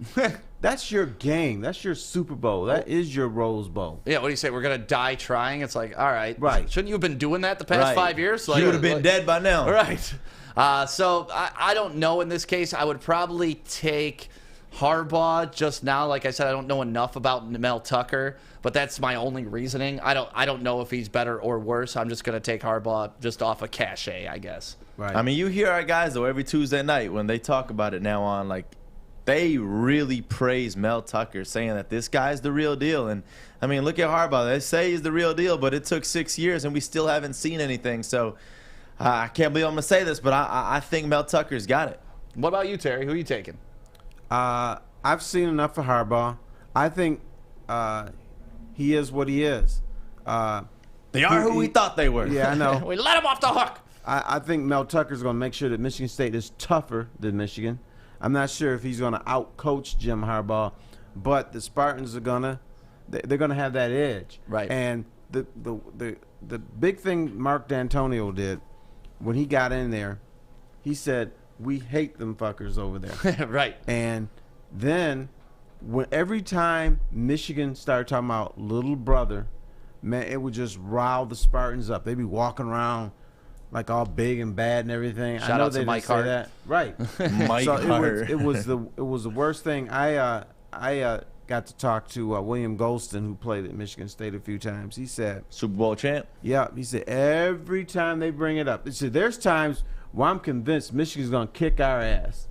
That's your game. That's your Super Bowl. That is your Rose Bowl. Yeah, what do you say? We're going to die trying? It's like, all right. Right. Shouldn't you have been doing that the past 5 years? You would have been dead by now. Right. So I don't know in this case. I would probably take Harbaugh just now. Like I said, I don't know enough about Mel Tucker, but that's my only reasoning. I don't know if he's better or worse. I'm just going to take Harbaugh just off of cachet, I guess. Right. I mean, you hear our guys, though, every Tuesday night when they talk about it now on, like, they really praise Mel Tucker, saying that this guy's the real deal. And, I mean, look at Harbaugh. They say he's the real deal, but it took 6 years, and we still haven't seen anything. So I can't believe I'm going to say this, but I think Mel Tucker's got it. What about you, Terry? Who are you taking? I've seen enough of Harbaugh. I think he is what he is. They are who we thought they were. Yeah, I know. We let him off the hook. I think Mel Tucker's going to make sure that Michigan State is tougher than Michigan. I'm not sure if he's going to out-coach Jim Harbaugh, but the Spartans are they're going to have that edge. Right. And the big thing Mark D'Antonio did when he got in there, he said, we hate them fuckers over there. Right. And then every time Michigan started talking about little brother, man, it would just rile the Spartans up. They'd be walking around like all big and bad and everything. Shout I know out to they Mike didn't say Hart. that. Right. Mike Hart. It was the worst thing. I got to talk to William Golston, who played at Michigan State a few times. He said, Super Bowl champ. Yeah. He said every time they bring it up, he said there's times where I'm convinced Michigan's going to kick our ass.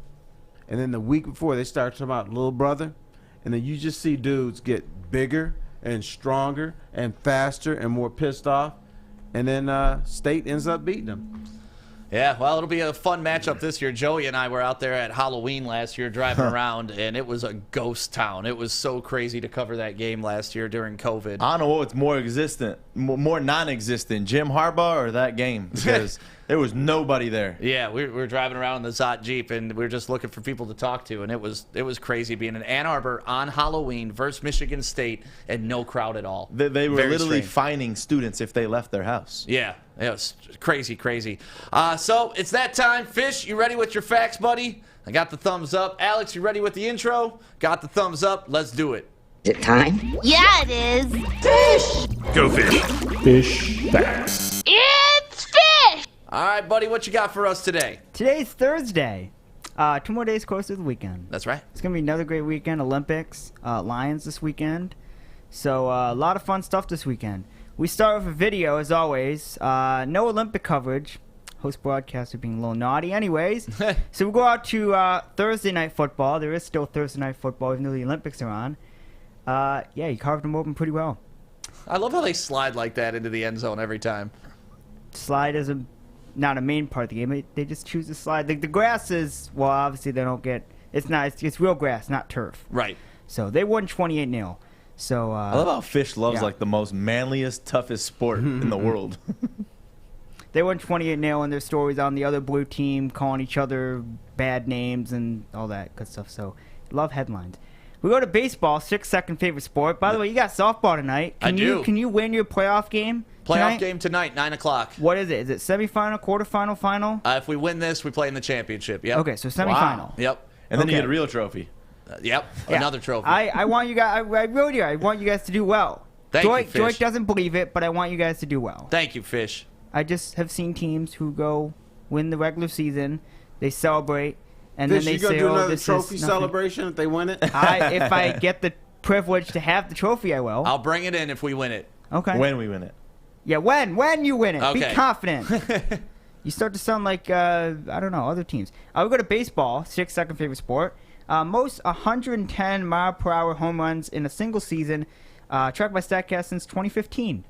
And then the week before, they start talking about little brother. And then you just see dudes get bigger and stronger and faster and more pissed off. And then State ends up beating them. Yeah, well, it'll be a fun matchup this year. Joey and I were out there at Halloween last year driving around, and it was a ghost town. It was so crazy to cover that game last year during COVID. I don't know what's more non-existent, Jim Harbaugh or that game, because there was nobody there. Yeah, we were driving around in the Zot Jeep, and we were just looking for people to talk to, and it was crazy being in Ann Arbor on Halloween versus Michigan State and no crowd at all. They were Very literally strange. fining students if they left their house. Yeah, it was crazy. So it's that time. Fish, you ready with your facts, buddy? I got the thumbs up. Alex, you ready with the intro? Got the thumbs up. Let's do it. Is it time? Yeah, it is. Fish! Go fish. Fish facts. It's fish! All right, buddy, what you got for us today? Today's Thursday. 2 more days close to the weekend. That's right. It's going to be another great weekend. Olympics, Lions this weekend. So a lot of fun stuff this weekend. We start with a video, as always. No Olympic coverage. Host broadcaster being a little naughty anyways. So we go out to Thursday Night Football. There is still Thursday Night Football, even though the Olympics are on. Yeah, he carved them open pretty well. I love how they slide like that into the end zone every time. Slide is not a main part of the game. They just choose to slide. The grass is, well, obviously they don't get, it's real grass, not turf. Right. So they won 28-0. So I love how Fish loves yeah. like the most manliest, toughest sport in the world. They won 28-0, and there's stories on the other blue team calling each other bad names and all that good stuff. So love headlines. We go to baseball, 6th second favorite sport. By the way, you got softball tonight. Can you win your playoff game? Playoff game tonight, 9 o'clock. What is it? Is it semifinal, quarterfinal, final? If we win this, we play in the championship. Yep. Okay, so semifinal. Wow. Yep. And then you get a real trophy. Yep. Yeah. Another trophy. I want you guys. I really do. I want you guys to do well. Thank you, Fish. Joy doesn't believe it, but I want you guys to do well. Thank you, Fish. I just have seen teams who go win the regular season, they celebrate, and Fish, then they you gonna say, do "Oh, another this trophy is nothing." celebration if they win it? If I get the privilege to have the trophy, I will. I'll bring it in if we win it. Okay. When we win it. Yeah, when you win it. Okay. Be confident. You start to sound like, I don't know, other teams. We go to baseball, 6th second favorite sport. Most 110 mile per hour home runs in a single season, tracked by StatCast since 2015.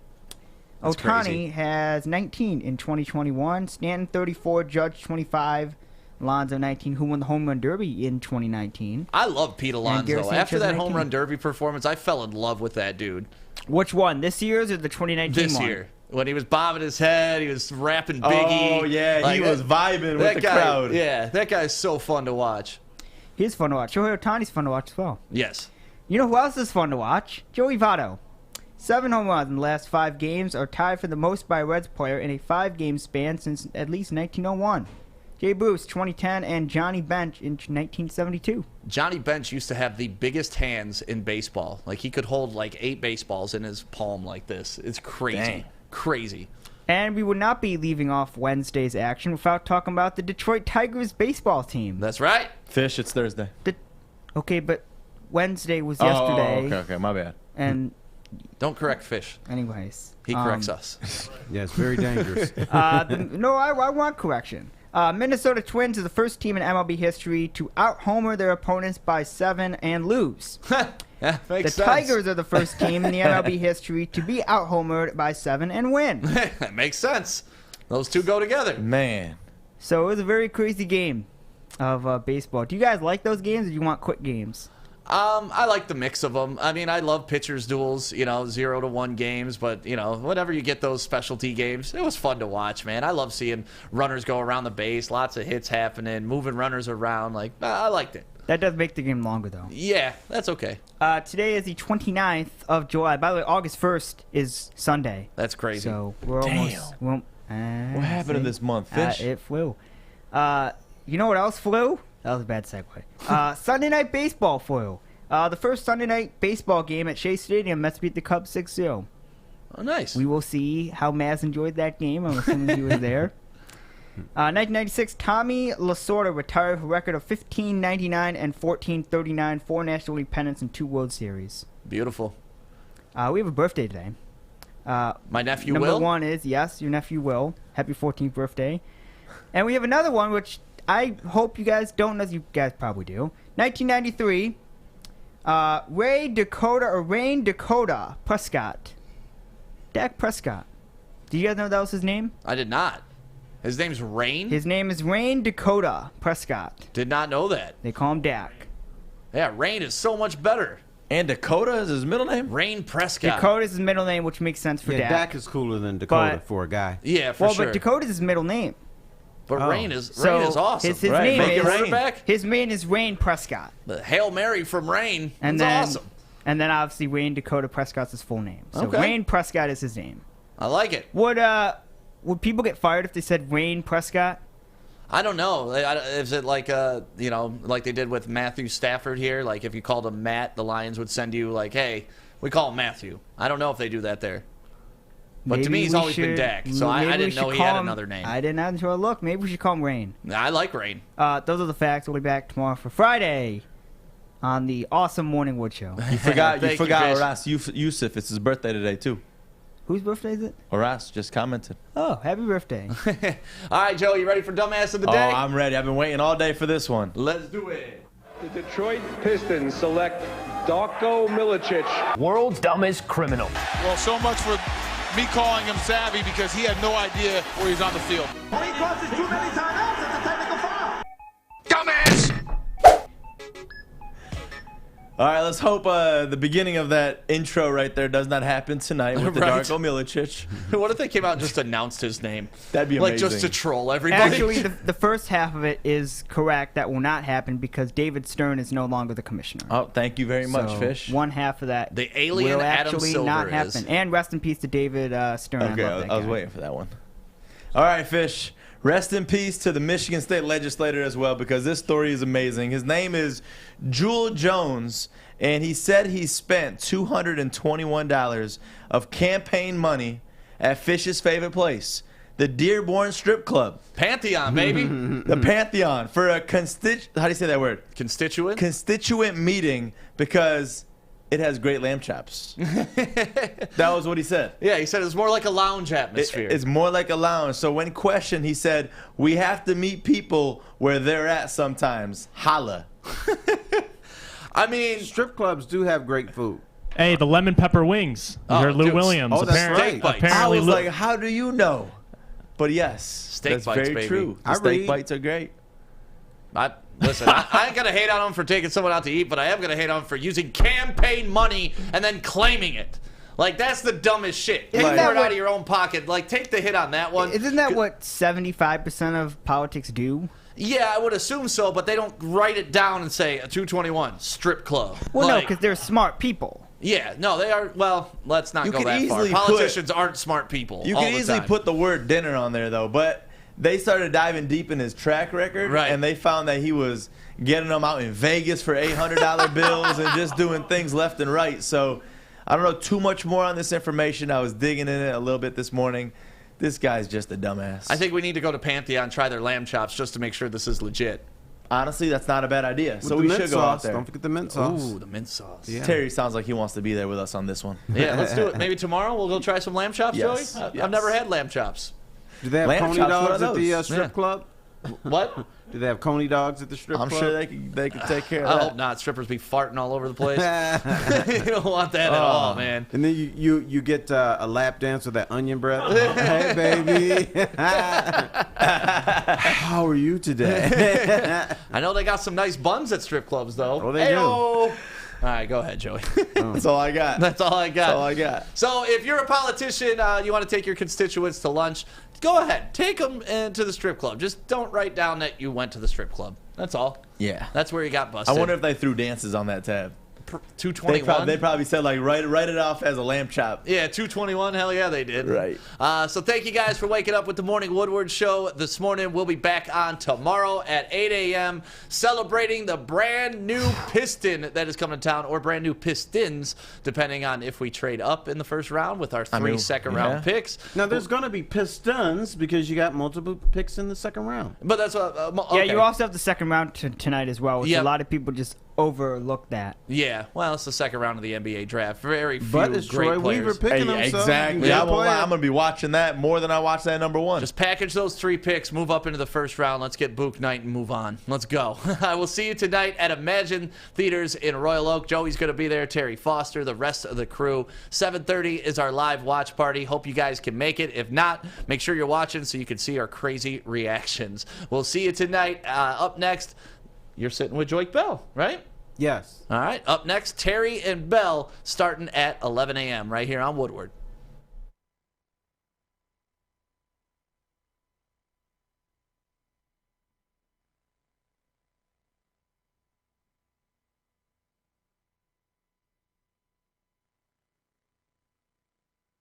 That's Ohtani crazy. has 19 in 2021. Stanton 34, Judge 25, Alonso 19, who won the home run derby in 2019. I love Pete Alonso. Garrett Sanchez, After that 19. home run derby performance, I fell in love with that dude. Which one? This year's or the 2019 This one? year. When he was bobbing his head, he was rapping Biggie. Oh, yeah, Like, he was vibing with that the guy, crowd. Yeah, that guy's so fun to watch. He's fun to watch. Shohei Ohtani's fun to watch as well. Yes. You know who else is fun to watch? Joey Votto. 7 home runs in the last 5 games are tied for the most by a Reds player in a 5-game span since at least 1901. Jay Bruce, 2010, and Johnny Bench in 1972. Johnny Bench used to have the biggest hands in baseball. Like, he could hold like 8 baseballs in his palm like this. It's crazy. Dang. Crazy. And we would not be leaving off Wednesday's action without talking about the Detroit Tigers baseball team. That's right. Fish, it's Thursday. Okay, but Wednesday was yesterday. Oh, okay, my bad. And don't correct Fish. Anyways. He corrects us. Yeah, it's very dangerous. No, I want correction. Minnesota Twins are the first team in MLB history to out-homer their opponents by 7 and lose. Yeah, makes the sense. Tigers are the first team in the MLB history to be out-homered by 7 and win. That makes sense. Those two go together. Man. So it was a very crazy game of baseball. Do you guys like those games, or do you want quick games? I like the mix of them. I mean, I love pitchers' duels, 0-1 games, but, whenever you get those specialty games, it was fun to watch, man. I love seeing runners go around the base, lots of hits happening, moving runners around. Like, I liked it. That does make the game longer, though. Yeah, that's okay. Today is the 29th of July. By the way, August 1st is Sunday. That's crazy. So we're almost... What happened in this month, Fish? It flew. You know what else flew? That was a bad segue. Sunday Night Baseball flew. The first Sunday Night Baseball game at Shea Stadium, Mets beat the Cubs 6-0. Oh, nice. We will see how Maz enjoyed that game. I'm assuming he was there. 1996, Tommy Lasorda retired with a record of 1599 and 1439, 4 National League pennants and 2 World Series. Beautiful. We have a birthday today. My nephew Number Will? 1 is, yes, your nephew Will. Happy 14th birthday. And we have another one, which I hope you guys don't know. You guys probably do. 1993, Rain Dakota Prescott. Dak Prescott. Did you guys know that was his name? I did not. His name's Rain? His name is Rain Dakota Prescott. Did not know that. They call him Dak. Yeah, Rain is so much better. And Dakota is his middle name? Rain Prescott. Dakota is his middle name, which makes sense for Yeah, Dak. Dak is cooler than Dakota But- for a guy. Yeah, for sure. But Dakota is his middle name. But Oh. Rain is So awesome. His name Make it is quarterback? His name is Rain Prescott. The Hail Mary from Rain. And That's then, awesome. And then obviously Rain Dakota Prescott's his full name. So Okay. Rain Prescott is his name. I like it. Would people get fired if they said Rain Prescott? I don't know. Is it like like they did with Matthew Stafford here? Like if you called him Matt, the Lions would send you like, hey, we call him Matthew. I don't know if they do that there. But to me, he's always been Dak, so I didn't know he had another name. I didn't until I looked. Maybe we should call him Rain. I like Rain. Those are the facts. We'll be back tomorrow for Friday on the awesome Morning Wood Show. You forgot Thank you, Aras Yusuf. It's his birthday today, too. Whose birthday is it? Aras just commented. Oh, happy birthday. All right, Joe, you ready for Dumbass of the Day? Oh, I'm ready. I've been waiting all day for this one. Let's do it. The Detroit Pistons select Darko Milicic. World's dumbest criminal. Well, so much for me calling him savvy because he had no idea where he's on the field. When he crosses too many timeouts, it's a technical foul. Dumbass! All right, let's hope the beginning of that intro right there does not happen tonight with the Right. Darko Milicic. What if they came out and just announced his name? That'd be amazing. Like, just to troll everybody. Actually, the first half of it is correct. That will not happen because David Stern is no longer the commissioner. Oh, thank you very much, So, Fish. One half of that The alien will Adam actually Silver not is. happen. And rest in peace to David Stern. Okay, I love that I was guy. waiting for that one. All right, Fish. Rest in peace to the Michigan State legislator as well, because this story is amazing. His name is Jewel Jones, and he said he spent $221 of campaign money at Fish's favorite place, the Dearborn Strip Club. Pantheon, baby. The Pantheon for a how do you say that word? Constituent? Constituent meeting, because it has great lamb chops. That was what he said. Yeah, he said it's more like a lounge atmosphere. It's more like a lounge. So when questioned, he said, "We have to meet people where they're at sometimes. Holla." I mean, strip clubs do have great food. Hey, the lemon pepper wings. You heard Lou dude, Williams. oh, that's apparently, right. apparently I was Lou- like, how do you know? But yes, Steak that's bites, very baby. true. The I steak read. bites are great. Listen, I ain't gonna hate on him for taking someone out to eat, but I am gonna hate on him for using campaign money and then claiming it. Like, that's the dumbest shit. You Isn't pour that it out what- of your own pocket. Like, take the hit on that one. Isn't that what 75% of politics do? Yeah, I would assume so, but they don't write it down and say a 221 strip club. Well, no, Like, because they're smart people. yeah, no, they are. Well, let's not You go could that far. easily Politicians aren't smart people. You all can the easily time. put the word dinner on there, though, but they started diving deep in his track record, Right. and they found that he was getting them out in Vegas for $800 bills and just doing things left and right. So I don't know too much more on this information. I was digging in it a little bit this morning. This guy's just a dumbass. I think we need to go to Pantheon, try their lamb chops just to make sure this is legit. Honestly, that's not a bad idea. With So the we mint should go sauce. out there. Don't forget the mint sauce. Ooh, the mint sauce. Yeah. Terry sounds like he wants to be there with us on this one. Yeah, let's do it. Maybe tomorrow we'll go try some lamb chops, Yes, Joey? yes. I've never had lamb chops. Do they have Lamb coney chops, what dogs are at the those? strip Yeah. club? What? Do they have coney dogs at the strip I'm club? sure they could take care of I that. hope not. Strippers be farting all over the place. You don't want that at all, man. And then you get a lap dance with that onion breath. Hey, baby. How are you today? I know they got some nice buns at strip clubs, though. Oh, they do. All right, go ahead, Joey. That's all I got. That's all I got. That's all I got. So if you're a politician, you want to take your constituents to lunch, go ahead. Take them to the strip club. Just don't write down that you went to the strip club. That's all. Yeah. That's where you got busted. I wonder if they threw dances on that tab. 221? They probably said, like, write it off as a lamb chop. Yeah, 221. Hell yeah, they did. Right. So thank you guys for waking up with the Morning Woodward Show this morning. We'll be back on tomorrow at 8 a.m. celebrating the brand new Piston that is coming to town, or brand new Pistons, depending on if we trade up in the first round with our three second-round picks. Now, there's going to be Pistons because you got multiple picks in the second round. But that's what. Yeah, you also have the second round tonight as well, which Yep. a lot of people just overlook that. Yeah, well, it's the second round of the NBA draft. Very few But it's great Troy players. Weaver picking them, so exactly. you I'm can play going to be watching that more than I watch that number one. Just package those three picks, move up into the first round. Let's get Book Night and move on. Let's go. I will see you tonight at Imagine Theaters in Royal Oak. Joey's going to be there, Terry Foster, the rest of the crew. 7:30 is our live watch party. Hope you guys can make it. If not, make sure you're watching so you can see our crazy reactions. We'll see you tonight. Up next, you're sitting with Joik Bell, right? Yes. All right. Up next, Terry and Bell starting at 11 a.m. right here on Woodward.